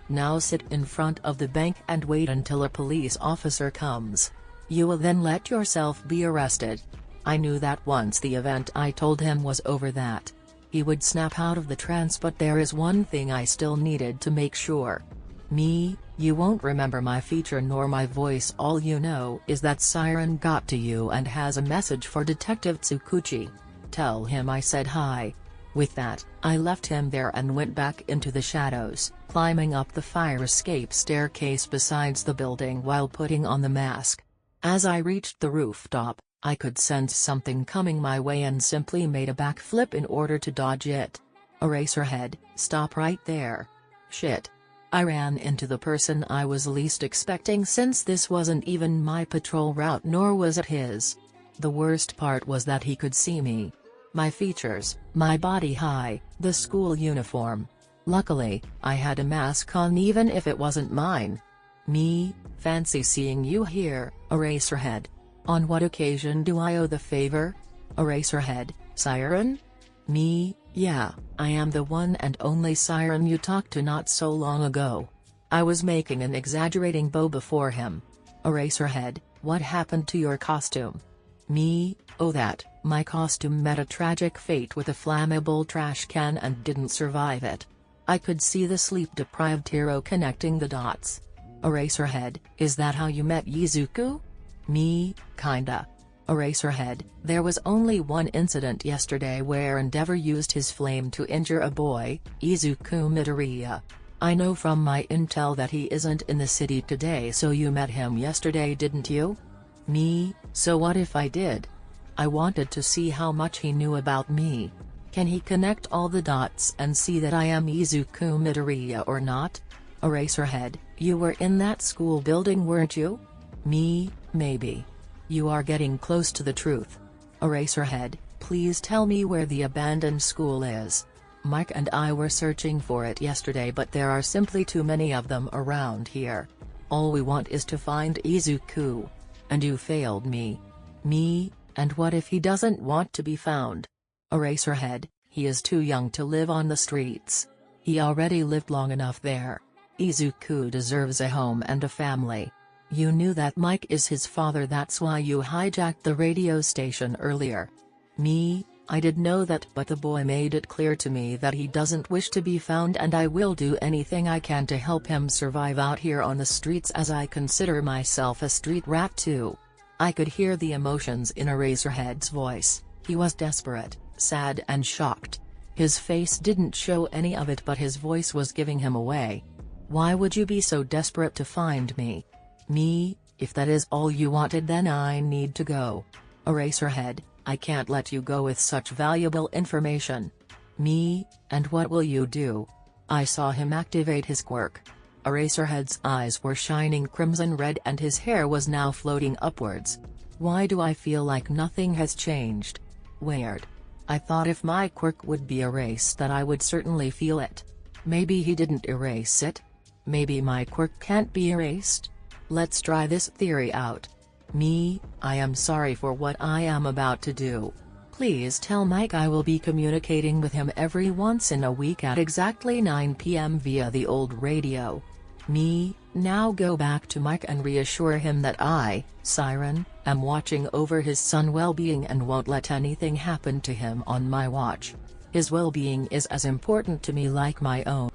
Now sit in front of the bank and wait until a police officer comes. You will then let yourself be arrested. I knew that once the event I told him was over that he would snap out of the trance, but there is one thing I still needed to make sure. You won't remember my feature nor my voice, all you know is that Siren got to you and has a message for Detective Tsukuchi. Tell him I said hi. With that, I left him there and went back into the shadows, climbing up the fire escape staircase besides the building while putting on the mask. As I reached the rooftop, I could sense something coming my way and simply made a backflip in order to dodge it. Eraserhead, stop right there. Shit. I ran into the person I was least expecting, since this wasn't even my patrol route nor was it his. The worst part was that he could see me. My features, my body height, the school uniform. Luckily, I had a mask on even if it wasn't mine. Fancy seeing you here, Eraserhead. On what occasion do I owe the favor? Eraserhead, Siren? Yeah, I am the one and only Siren you talked to not so long ago. I was making an exaggerating bow before him. Eraserhead, what happened to your costume? Oh that, my costume met a tragic fate with a flammable trash can and didn't survive it. I could see the sleep-deprived hero connecting the dots. Eraserhead, is that how you met Izuku? Kinda. Eraserhead, there was only one incident yesterday where Endeavor used his flame to injure a boy, Izuku Midoriya. I know from my intel that he isn't in the city today, so you met him yesterday, didn't you? So what if I did? I wanted to see how much he knew about me. Can he connect all the dots and see that I am Izuku Midoriya or not? Eraserhead, you were in that school building, weren't you? Maybe. You are getting close to the truth. Eraserhead, please tell me where the abandoned school is. Mike and I were searching for it yesterday, but there are simply too many of them around here. All we want is to find Izuku. And you failed me. And what if he doesn't want to be found? Eraserhead, he is too young to live on the streets. He already lived long enough there. Izuku deserves a home and a family. You knew that Mike is his father, that's why you hijacked the radio station earlier. I did know that, but the boy made it clear to me that he doesn't wish to be found, and I will do anything I can to help him survive out here on the streets, as I consider myself a street rat too. I could hear the emotions in Eraserhead's voice. He was desperate, sad and shocked. His face didn't show any of it, but his voice was giving him away. Why would you be so desperate to find me? If that is all you wanted, then I need to go. Eraserhead, I can't let you go with such valuable information. And what will you do? I saw him activate his quirk. Eraserhead's eyes were shining crimson red and his hair was now floating upwards. Why do I feel like nothing has changed? Weird. I thought if my quirk would be erased that I would certainly feel it. Maybe he didn't erase it? Maybe my quirk can't be erased? Let's try this theory out. I am sorry for what I am about to do. Please tell Mike I will be communicating with him every once in a week at exactly 9 p.m. via the old radio. Now go back to Mike and reassure him that I, Siren, am watching over his son's well-being and won't let anything happen to him on my watch. His well-being is as important to me like my own.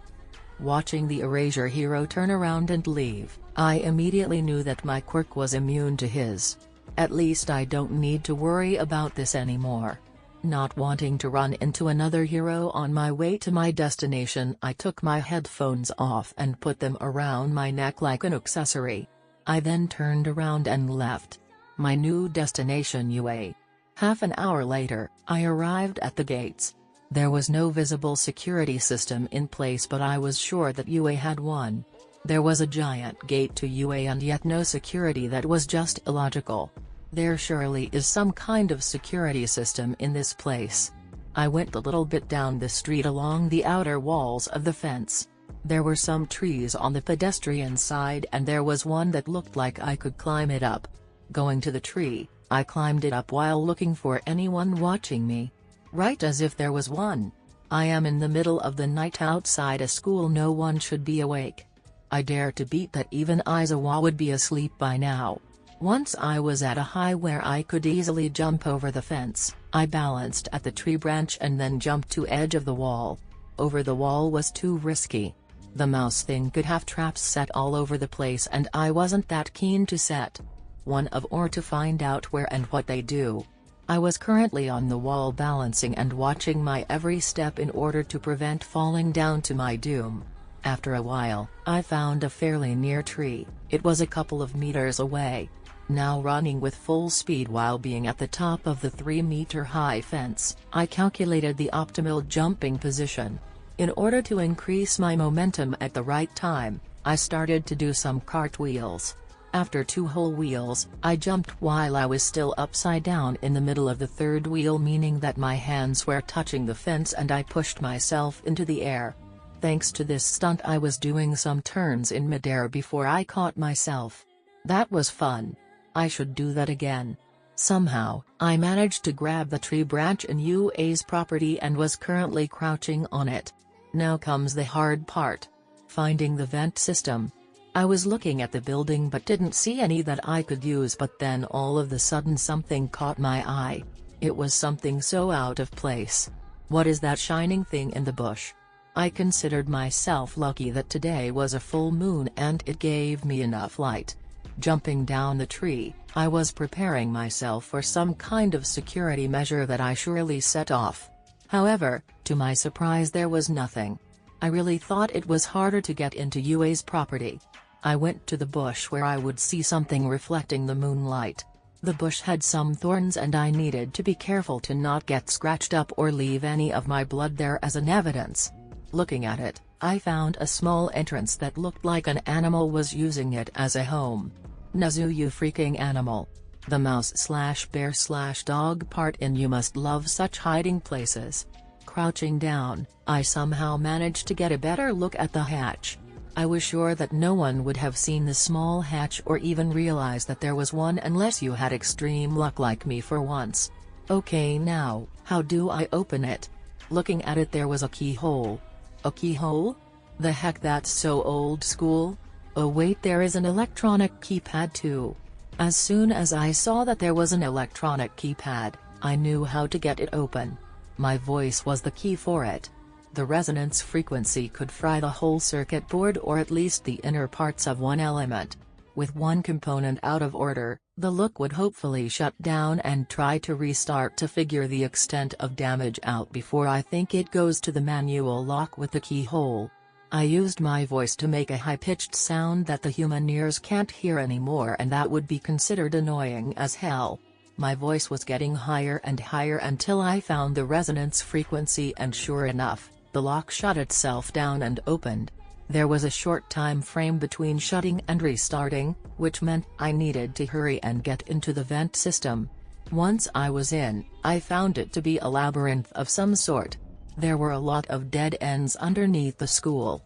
Watching the Erasure hero turn around and leave, I immediately knew that my quirk was immune to his. At least I don't need to worry about this anymore. Not wanting to run into another hero on my way to my destination, I took my headphones off and put them around my neck like an accessory. I then turned around and left my new destination UA. Half an hour later, I arrived at the gates. There was no visible security system in place, but I was sure that UA had one. There was a giant gate to UA and yet no security. That was just illogical. There surely is some kind of security system in this place. I went a little bit down the street along the outer walls of the fence. There were some trees on the pedestrian side and there was one that looked like I could climb it up. Going to the tree, I climbed it up while looking for anyone watching me. Right as if there was one. I am in the middle of the night outside a school, no one should be awake. I dare to beat that even Izuku would be asleep by now. Once I was at a height where I could easily jump over the fence, I balanced at the tree branch and then jumped to edge of the wall. Over the wall was too risky. The mouse thing could have traps set all over the place and I wasn't that keen to set one of or to find out where and what they do. I was currently on the wall balancing and watching my every step in order to prevent falling down to my doom. After a while, I found a fairly near tree. It was a couple of meters away. Now running with full speed while being at the top of the 3-meter-high fence, I calculated the optimal jumping position. In order to increase my momentum at the right time, I started to do some cartwheels. After 2 whole wheels, I jumped while I was still upside down in the middle of the 3rd wheel, meaning that my hands were touching the fence and I pushed myself into the air. Thanks to this stunt I was doing some turns in midair before I caught myself. That was fun. I should do that again. Somehow, I managed to grab the tree branch in UA's property and was currently crouching on it. Now comes the hard part. Finding the vent system. I was looking at the building but didn't see any that I could use, but then all of a sudden something caught my eye. It was something so out of place. What is that shining thing in the bush? I considered myself lucky that today was a full moon and it gave me enough light. Jumping down the tree, I was preparing myself for some kind of security measure that I surely set off. However, to my surprise there was nothing. I really thought it was harder to get into UA's property. I went to the bush where I would see something reflecting the moonlight. The bush had some thorns and I needed to be careful to not get scratched up or leave any of my blood there as an evidence. Looking at it, I found a small entrance that looked like an animal was using it as a home. Nazu, you freaking animal. The mouse/bear/dog part in you must love such hiding places. Crouching down, I somehow managed to get a better look at the hatch. I was sure that no one would have seen the small hatch or even realized that there was one unless you had extreme luck like me for once. Okay, now, how do I open it? Looking at it, there was a keyhole. A keyhole? The heck, that's so old school. Oh wait, there is an electronic keypad too. As soon as I saw that there was an electronic keypad, I knew how to get it open. My voice was the key for it. The resonance frequency could fry the whole circuit board or at least the inner parts of one element. With one component out of order, the look would hopefully shut down and try to restart to figure the extent of damage out before I think it goes to the manual lock with the keyhole. I used my voice to make a high-pitched sound that the human ears can't hear anymore, and that would be considered annoying as hell. My voice was getting higher and higher until I found the resonance frequency, and sure enough, the lock shut itself down and opened. There was a short time frame between shutting and restarting, which meant I needed to hurry and get into the vent system. Once I was in, I found it to be a labyrinth of some sort. There were a lot of dead ends underneath the school.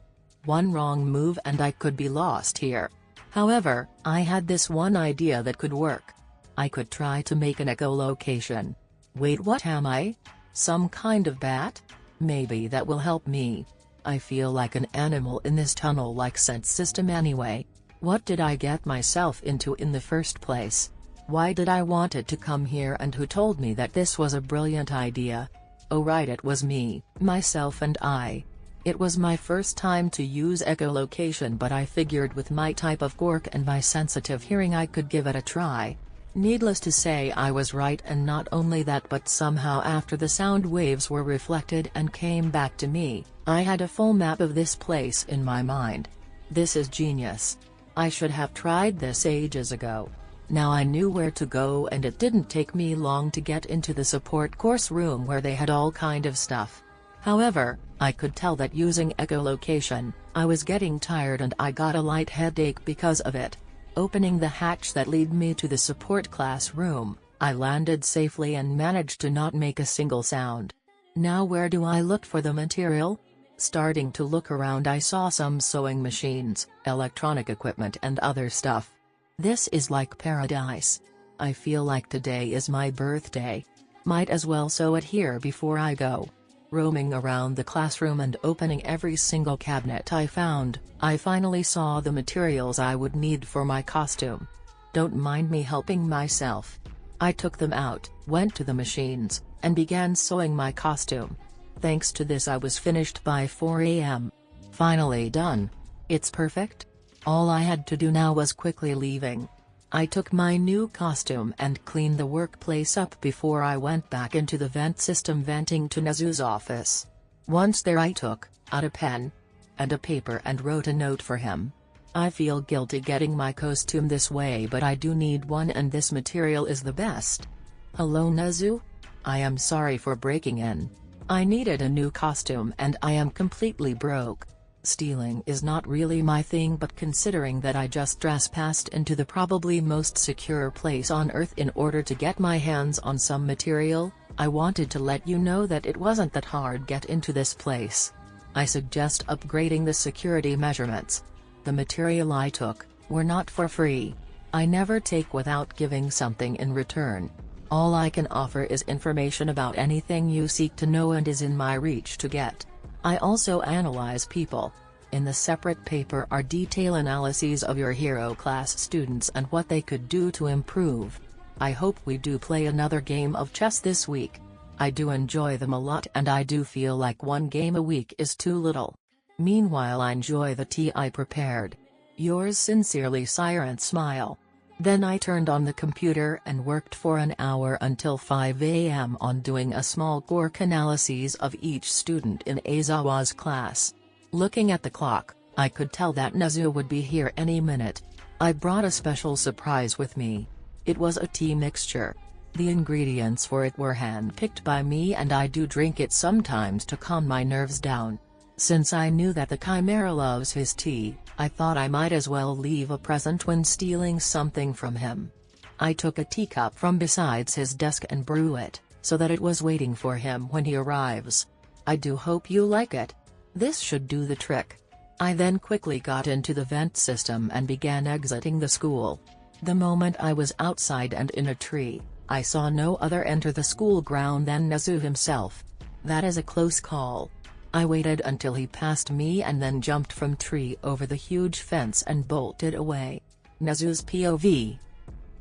One wrong move and I could be lost here. However, I had this one idea that could work. I could try to make an echolocation. Wait, what am I? Some kind of bat? Maybe that will help me. I feel like an animal in this tunnel-like sense system anyway. What did I get myself into in the first place? Why did I wanted to come here, and who told me that this was a brilliant idea? Oh right, it was me, myself and I. It was my first time to use echolocation, but I figured with my type of quirk and my sensitive hearing I could give it a try. Needless to say, I was right, and not only that, but somehow after the sound waves were reflected and came back to me, I had a full map of this place in my mind. This is genius. I should have tried this ages ago. Now I knew where to go, and it didn't take me long to get into the support course room where they had all kind of stuff. However, I could tell that using echolocation, I was getting tired and I got a light headache because of it. Opening the hatch that led me to the support classroom, I landed safely and managed to not make a single sound. Now where do I look for the material? Starting to look around, I saw some sewing machines, electronic equipment and other stuff. This is like paradise. I feel like today is my birthday. Might as well sew it here before I go. Roaming around the classroom and opening every single cabinet I found, I finally saw the materials I would need for my costume. Don't mind me helping myself. I took them out, went to the machines, and began sewing my costume. Thanks to this I was finished by 4 AM. Finally done. It's perfect. All I had to do now was quickly leaving. I took my new costume and cleaned the workplace up before I went back into the vent system, venting to Nezu's office. Once there I took out a pen and a paper and wrote a note for him. I feel guilty getting my costume this way, but I do need one, and this material is the best. Hello Nezu? I am sorry for breaking in. I needed a new costume and I am completely broke. Stealing is not really my thing, but considering that I just trespassed into the probably most secure place on Earth in order to get my hands on some material, I wanted to let you know that it wasn't that hard get into this place. I suggest upgrading the security measurements. The material I took were not for free. I never take without giving something in return. All I can offer is information about anything you seek to know and is in my reach to get. I also analyze people. In the separate paper are detailed analyses of your hero class students and what they could do to improve. I hope we do play another game of chess this week. I do enjoy them a lot, and I do feel like one game a week is too little. Meanwhile, I enjoy the tea I prepared. Yours sincerely, Siren. Smile. Then I turned on the computer and worked for an hour until 5 AM on doing a small quirk analyses of each student in Aizawa's class. Looking at the clock, I could tell that Nezu would be here any minute. I brought a special surprise with me. It was a tea mixture. The ingredients for it were hand-picked by me, and I do drink it sometimes to calm my nerves down. Since I knew that the Chimera loves his tea, I thought I might as well leave a present when stealing something from him. I took a teacup from besides his desk and brew it, so that it was waiting for him when he arrives. I do hope you like it. This should do the trick. I then quickly got into the vent system and began exiting the school. The moment I was outside and in a tree, I saw no other enter the school ground than Nezu himself. That is a close call. I waited until he passed me and then jumped from tree over the huge fence and bolted away. Nezu's POV.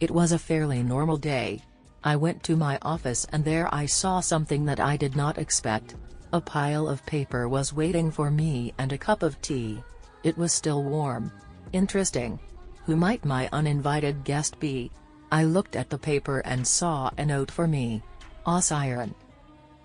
It was a fairly normal day. I went to my office and there I saw something that I did not expect. A pile of paper was waiting for me and a cup of tea. It was still warm. Interesting. Who might my uninvited guest be? I looked at the paper and saw a note for me. Ah, Siren.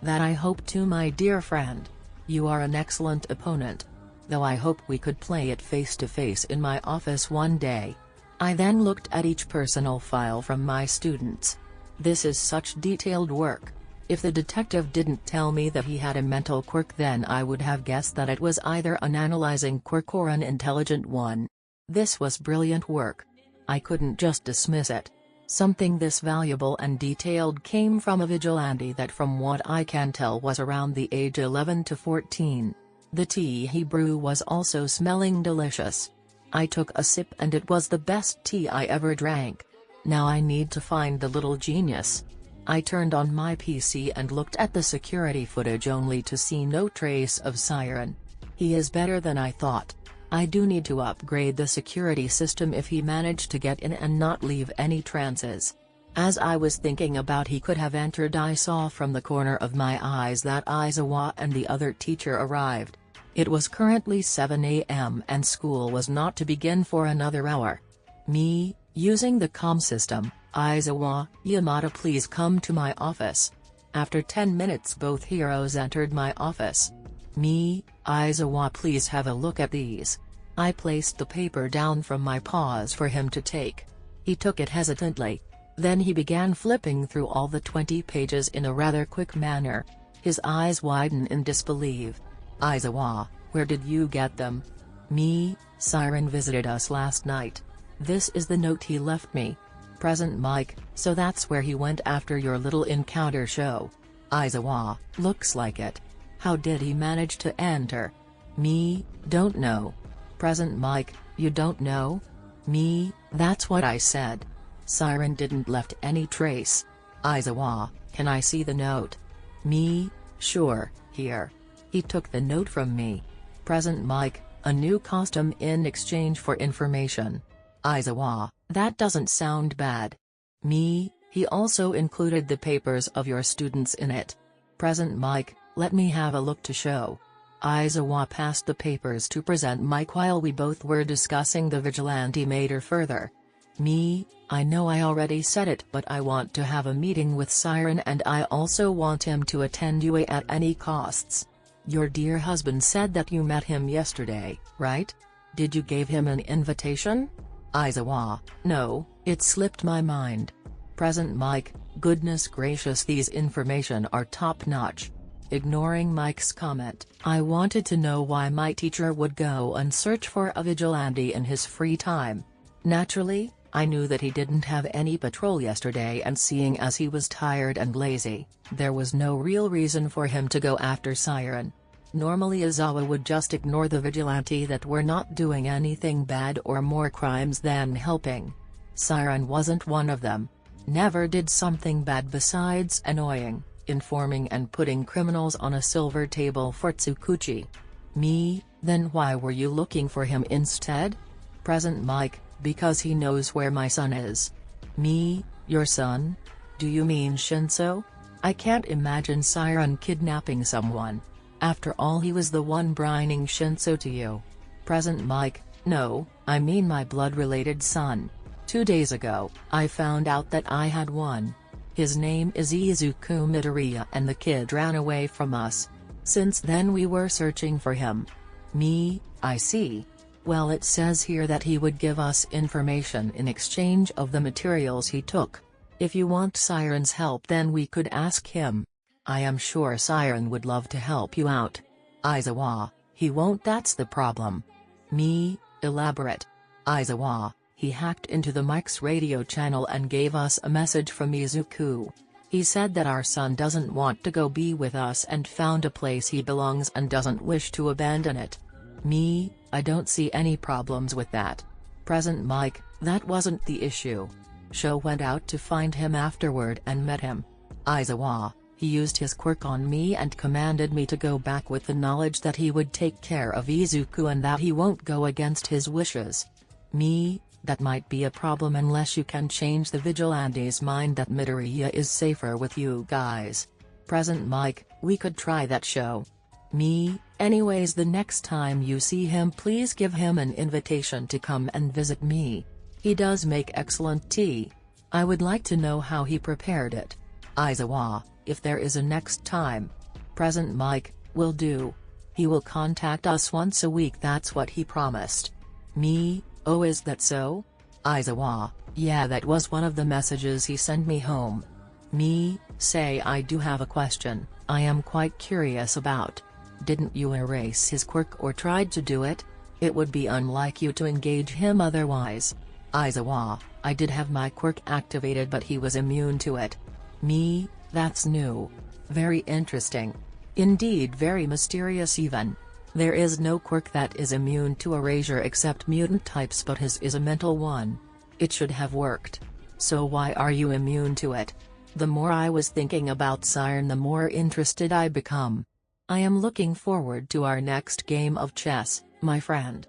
That I hope to, my dear friend. You are an excellent opponent. Though I hope we could play it face to face in my office one day. I then looked at each personal file from my students. This is such detailed work. If the detective didn't tell me that he had a mental quirk, then I would have guessed that it was either an analyzing quirk or an intelligent one. This was brilliant work. I couldn't just dismiss it. Something this valuable and detailed came from a vigilante that, from what I can tell, was around the age 11 to 14. The tea he brewed was also smelling delicious. I took a sip and it was the best tea I ever drank. Now I need to find the little genius. I turned on my PC and looked at the security footage only to see no trace of Siren. He is better than I thought. I do need to upgrade the security system if he managed to get in and not leave any trances. As I was thinking about he could have entered, I saw from the corner of my eyes that Izuku and the other teacher arrived. It was currently 7 a.m. and school was not to begin for another hour. Me, using the comm system, Izuku, Yamada, please come to my office. After 10 minutes both heroes entered my office. Me, Izuku, please have a look at these. I placed the paper down from my paws for him to take. He took it hesitantly. Then he began flipping through all the 20 pages in a rather quick manner. His eyes widened in disbelief. Izuku, where did you get them? Me, Siren visited us last night. This is the note he left me. Present Mike, so that's where he went after your little encounter show. Izuku, looks like it. How did he manage to enter? Me, don't know. Present Mike, you don't know? Me, that's what I said. Siren didn't left any trace. Izuku, can I see the note? Me, sure, here. He took the note from me. Present Mike, a new costume in exchange for information. Izuku, that doesn't sound bad. Me, he also included the papers of your students in it. Present Mike, let me have a look to show. Izuku passed the papers to Present Mike while we both were discussing the vigilante matter further. Me, I know I already said it, but I want to have a meeting with Siren and I also want him to attend you at any costs. Your dear husband said that you met him yesterday, right? Did you give him an invitation? Izuku, no, it slipped my mind. Present Mike, goodness gracious, these information are top-notch. Ignoring Mike's comment, I wanted to know why my teacher would go and search for a vigilante in his free time. Naturally, I knew that he didn't have any patrol yesterday, and seeing as he was tired and lazy, there was no real reason for him to go after Siren. Normally Izuku would just ignore the vigilante that were not doing anything bad or more crimes than helping. Siren wasn't one of them. Never did something bad besides annoying, informing and putting criminals on a silver table for Tsukuchi. Me, then why were you looking for him instead? Present Mike, because he knows where my son is. Me, your son? Do you mean Shinso? I can't imagine Siren kidnapping someone. After all, he was the one bringing Shinso to you. Present Mike, no, I mean my blood-related son. 2 days ago, I found out that I had one. His name is Izuku Midoriya and the kid ran away from us. Since then we were searching for him. Me, I see. Well, it says here that he would give us information in exchange of the materials he took. If you want Siren's help, then we could ask him. I am sure Siren would love to help you out. Izuku, he won't, that's the problem. Me, elaborate. Izuku, he hacked into the Mike's radio channel and gave us a message from Izuku. He said that our son doesn't want to go be with us and found a place he belongs and doesn't wish to abandon it. Me, I don't see any problems with that. Present Mike, that wasn't the issue. Sho went out to find him afterward and met him. Izuku, he used his quirk on me and commanded me to go back with the knowledge that he would take care of Izuku and that he won't go against his wishes. Me, that might be a problem unless you can change the vigilante's mind that Midoriya is safer with you guys. Present Mike, we could try that show. Me, anyways, the next time you see him please give him an invitation to come and visit me. He does make excellent tea. I would like to know how he prepared it. Izuku, if there is a next time. Present Mike, will do. He will contact us once a week, that's what he promised. Me, oh, is that so? Izuku, yeah, that was one of the messages he sent me home. Me, say, I do have a question, I am quite curious about. Didn't you erase his quirk or tried to do it? It would be unlike you to engage him otherwise. Izuku, I did have my quirk activated but he was immune to it. Me, that's new. Very interesting. Indeed, very mysterious even. There is no quirk that is immune to erasure except mutant types, but his is a mental one. It should have worked. So why are you immune to it? The more I was thinking about Siren, the more interested I become. I am looking forward to our next game of chess, my friend.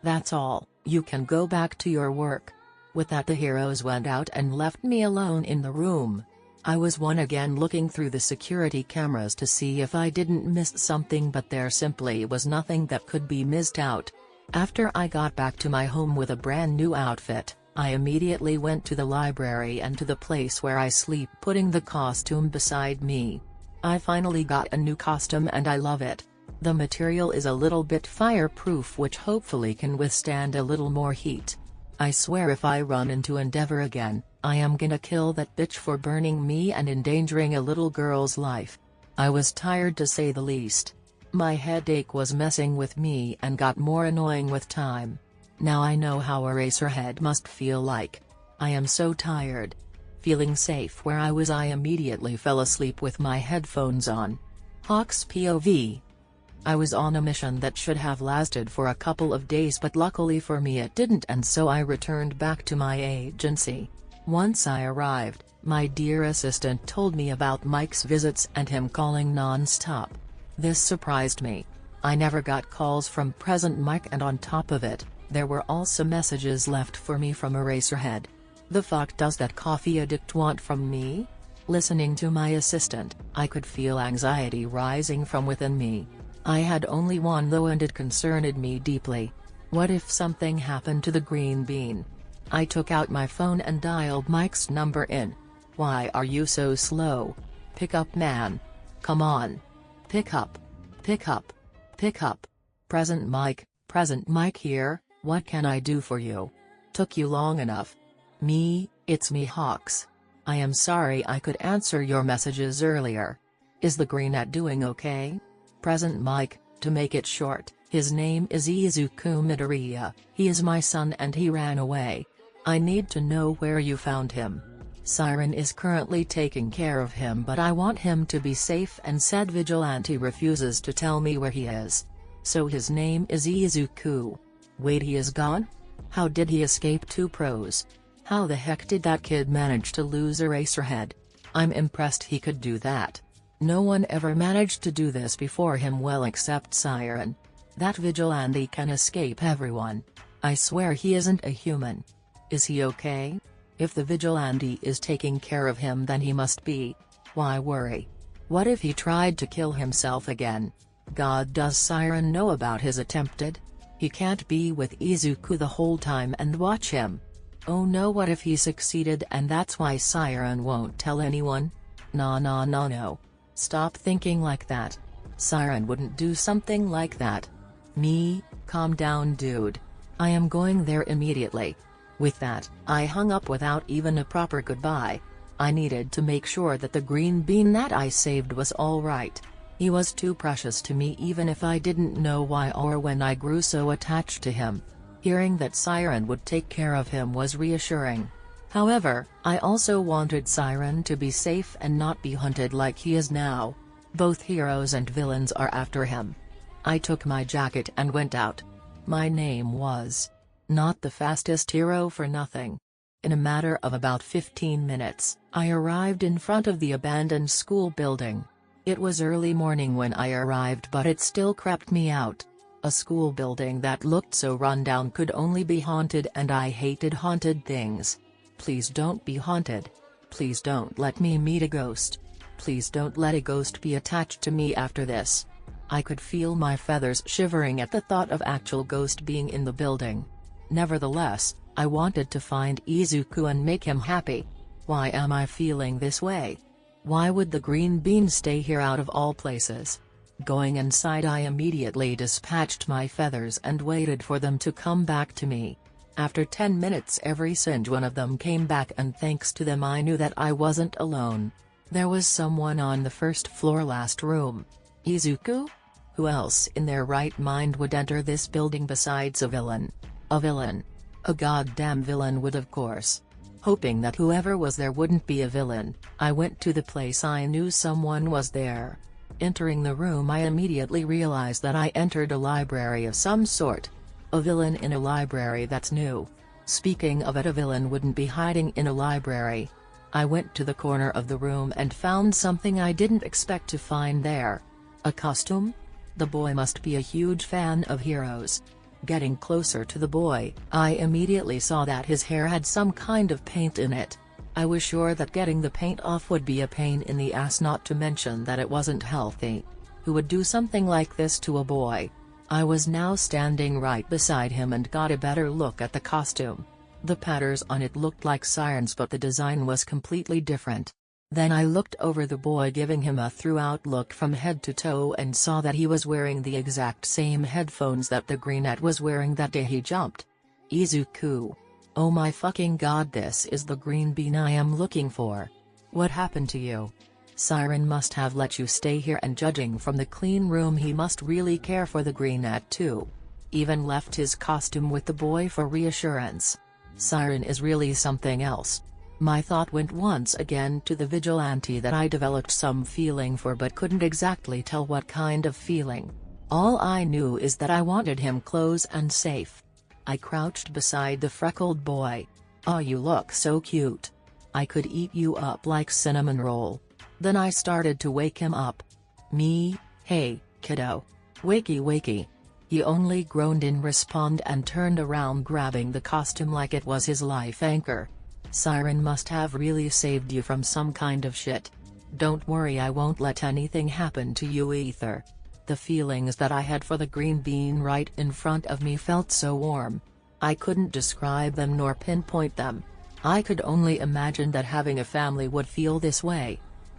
That's all, you can go back to your work. With that, the heroes went out and left me alone in the room. I was once again looking through the security cameras to see if I didn't miss something, but there simply was nothing that could be missed out. After I got back to my home with a brand new outfit, I immediately went to the library and to the place where I sleep, putting the costume beside me. I finally got a new costume and I love it. The material is a little bit fireproof, which hopefully can withstand a little more heat. I swear if I run into Endeavor again, I am gonna kill that bitch for burning me and endangering a little girl's life. I was tired to say the least. My headache was messing with me and got more annoying with time. Now I know how Eraserhead must feel like. I am so tired. Feeling safe where I was, I immediately fell asleep with my headphones on. Hawk's POV. I was on a mission that should have lasted for a couple of days, but luckily for me it didn't, and so I returned back to my agency. Once I arrived, my dear assistant told me about Mike's visits and him calling non-stop. This surprised me. I never got calls from present Mike, and on top of it, there were also messages left for me from Eraserhead. The fuck does that coffee addict want from me? Listening to my assistant, I could feel anxiety rising from within me. I had only one though, and it concerned me deeply. What if something happened to the green bean? I took out my phone and dialed Mike's number in. Why are you so slow? Pick up, man. Come on. Pick up. Pick up. Pick up. Present Mike here, what can I do for you? Took you long enough. It's me, Hawks. I am sorry I could answer your messages earlier. Is the greenette doing okay? Present Mike, to make it short, his name is Izuku Midoriya, he is my son and he ran away. I need to know where you found him. Siren is currently taking care of him, but I want him to be safe, and said vigilante refuses to tell me where he is. So his name is Izuku. Wait, he is gone? How did he escape 2 pros? How the heck did that kid manage to lose Eraserhead? I'm impressed he could do that. No one ever managed to do this before him, well except Siren. That vigilante can escape everyone. I swear he isn't a human. Is he okay? If the vigilante is taking care of him, then he must be. Why worry? What if he tried to kill himself again? God, does Siren know about his attempted? He can't be with Izuku the whole time and watch him. Oh no, what if he succeeded and that's why Siren won't tell anyone? No. Stop thinking like that. Siren wouldn't do something like that. Calm down, dude. I am going there immediately. With that, I hung up without even a proper goodbye. I needed to make sure that the green bean that I saved was alright. He was too precious to me, even if I didn't know why or when I grew so attached to him. Hearing that Siren would take care of him was reassuring. However, I also wanted Siren to be safe and not be hunted like he is now. Both heroes and villains are after him. I took my jacket and went out. My name was not the fastest hero for nothing. In a matter of about 15 minutes, I arrived in front of the abandoned school building. It was early morning when I arrived, but it still crept me out. A school building that looked so rundown could only be haunted, and I hated haunted things. Please don't be haunted. Please don't let me meet a ghost. Please don't let a ghost be attached to me after this. I could feel my feathers shivering at the thought of actual ghost being in the building. Nevertheless, I wanted to find Izuku and make him happy. Why am I feeling this way? Why would the green bean stay here out of all places? Going inside, I immediately dispatched my feathers and waited for them to come back to me. After 10 minutes every single one of them came back, and thanks to them I knew that I wasn't alone. There was someone on the first floor last room. Izuku? Who else in their right mind would enter this building besides a villain? A villain. A goddamn villain would, of course. Hoping that whoever was there wouldn't be a villain, I went to the place I knew someone was there. entering the room I immediately realized that I entered a library of some sort. A villain in a library, that's new. Speaking of it, a villain wouldn't be hiding in a library. I went to the corner of the room and found something I didn't expect to find there. A costume? The boy must be a huge fan of heroes. Getting closer to the boy, I immediately saw that his hair had some kind of paint in it. I was sure that getting the paint off would be a pain in the ass, not to mention that it wasn't healthy. Who would do something like this to a boy? I was now standing right beside him and got a better look at the costume. The patterns on it looked like Siren's, but the design was completely different. Then I looked over the boy, giving him a throughout look from head to toe, and saw that he was wearing the exact same headphones that the greenette was wearing that day he jumped. Izuku. Oh my fucking god, this is the green bean I am looking for. What happened to you? Siren must have let you stay here, and judging from the clean room he must really care for the greenette too. Even left his costume with the boy for reassurance. Siren is really something else. My thought went once again to the vigilante that I developed some feeling for, but couldn't exactly tell what kind of feeling. All I knew is that I wanted him close and safe. I crouched beside the freckled boy. "Aw, you look so cute. I could eat you up like cinnamon roll." Then I started to wake him up. "Me? Hey, kiddo. Wakey wakey." He only groaned in response and turned around, grabbing the costume like it was his life anchor. Siren must have really saved you from some kind of shit. Don't worry, I won't let anything happen to you either. The feelings that I had for the green bean right in front of me felt so warm. I couldn't describe them nor pinpoint them. I could only imagine that having a family would feel this way.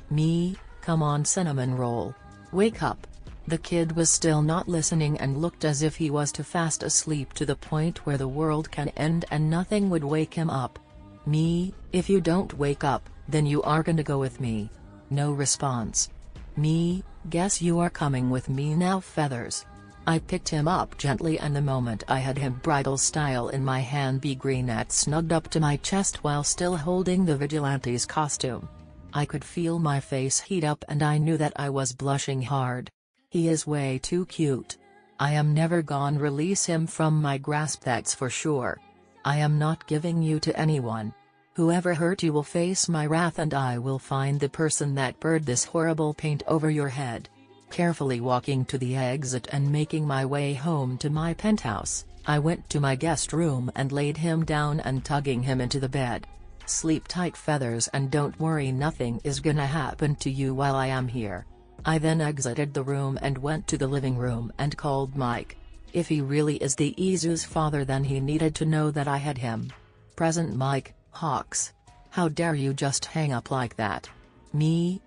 "Me? Come on, cinnamon roll. Wake up." The kid was still not listening and looked as if he was too fast asleep, to the point where the world can end and nothing would wake him up. "Me? If you don't wake up, then you are gonna go with me." No response. "Me? Guess you are coming with me now, feathers." I picked him up gently, and the moment I had him bridal style in my hand, the greenette snugged up to my chest while still holding the vigilante's costume. I could feel my face heat up, and I knew that I was blushing hard. He is way too cute. I am never gonna release him from my grasp, that's for sure. I am not giving you to anyone. Whoever hurt you will face my wrath, and I will find the person that poured this horrible paint over your head. Carefully walking to the exit and making my way home to my penthouse, I went to my guest room and laid him down and tugging him into the bed. "Sleep tight, feathers, and don't worry, nothing is gonna happen to you while I am here." I then exited the room and went to the living room and called Mike. If he really is the Izu's father, then he needed to know that I had him. "Present, Mike, Hawks. How dare you just hang up like that?" "Me,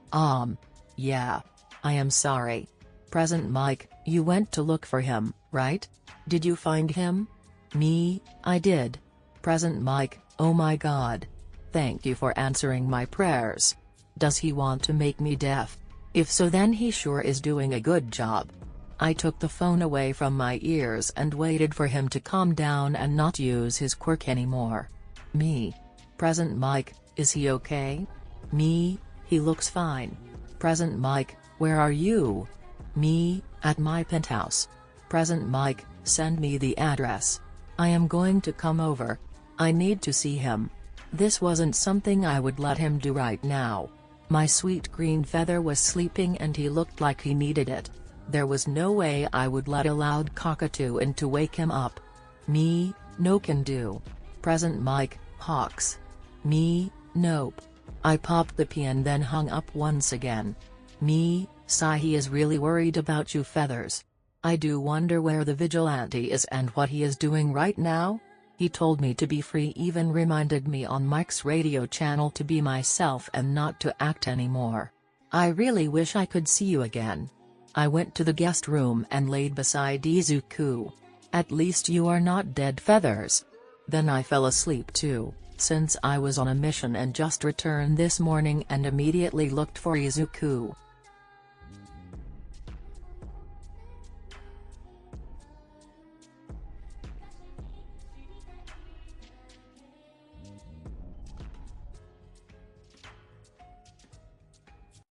yeah. I am sorry." "Present, Mike, you went to look for him, right? Did you find him?" "Me, I did." "Present, Mike, oh my god. Thank you for answering my prayers. Does he want to make me deaf? If so, then he sure is doing a good job." I took the phone away from my ears and waited for him to calm down and not use his quirk anymore. "Me. Present, Mike, is he okay?" "Me, he looks fine." "Present, Mike, where are you?" "Me, at my penthouse." "Present, Mike, send me the address. I am going to come over. I need to see him." This wasn't something I would let him do right now. My sweet green feather was sleeping and he looked like he needed it. There was no way I would let a loud cockatoo in to wake him up. "Me, no can do." "Present, Mike, Hawks." "Me, nope." I popped the pea and then hung up once again. "Me, sigh, he is really worried about you, feathers. I do wonder where the vigilante is and what he is doing right now. He told me to be free, even reminded me on Mike's radio channel to be myself and not to act anymore. I really wish I could see you again." I went to the guest room and laid beside Izuku. "At least you are not dead, feathers." Then I fell asleep too, since I was on a mission and just returned this morning, and immediately looked for Izuku.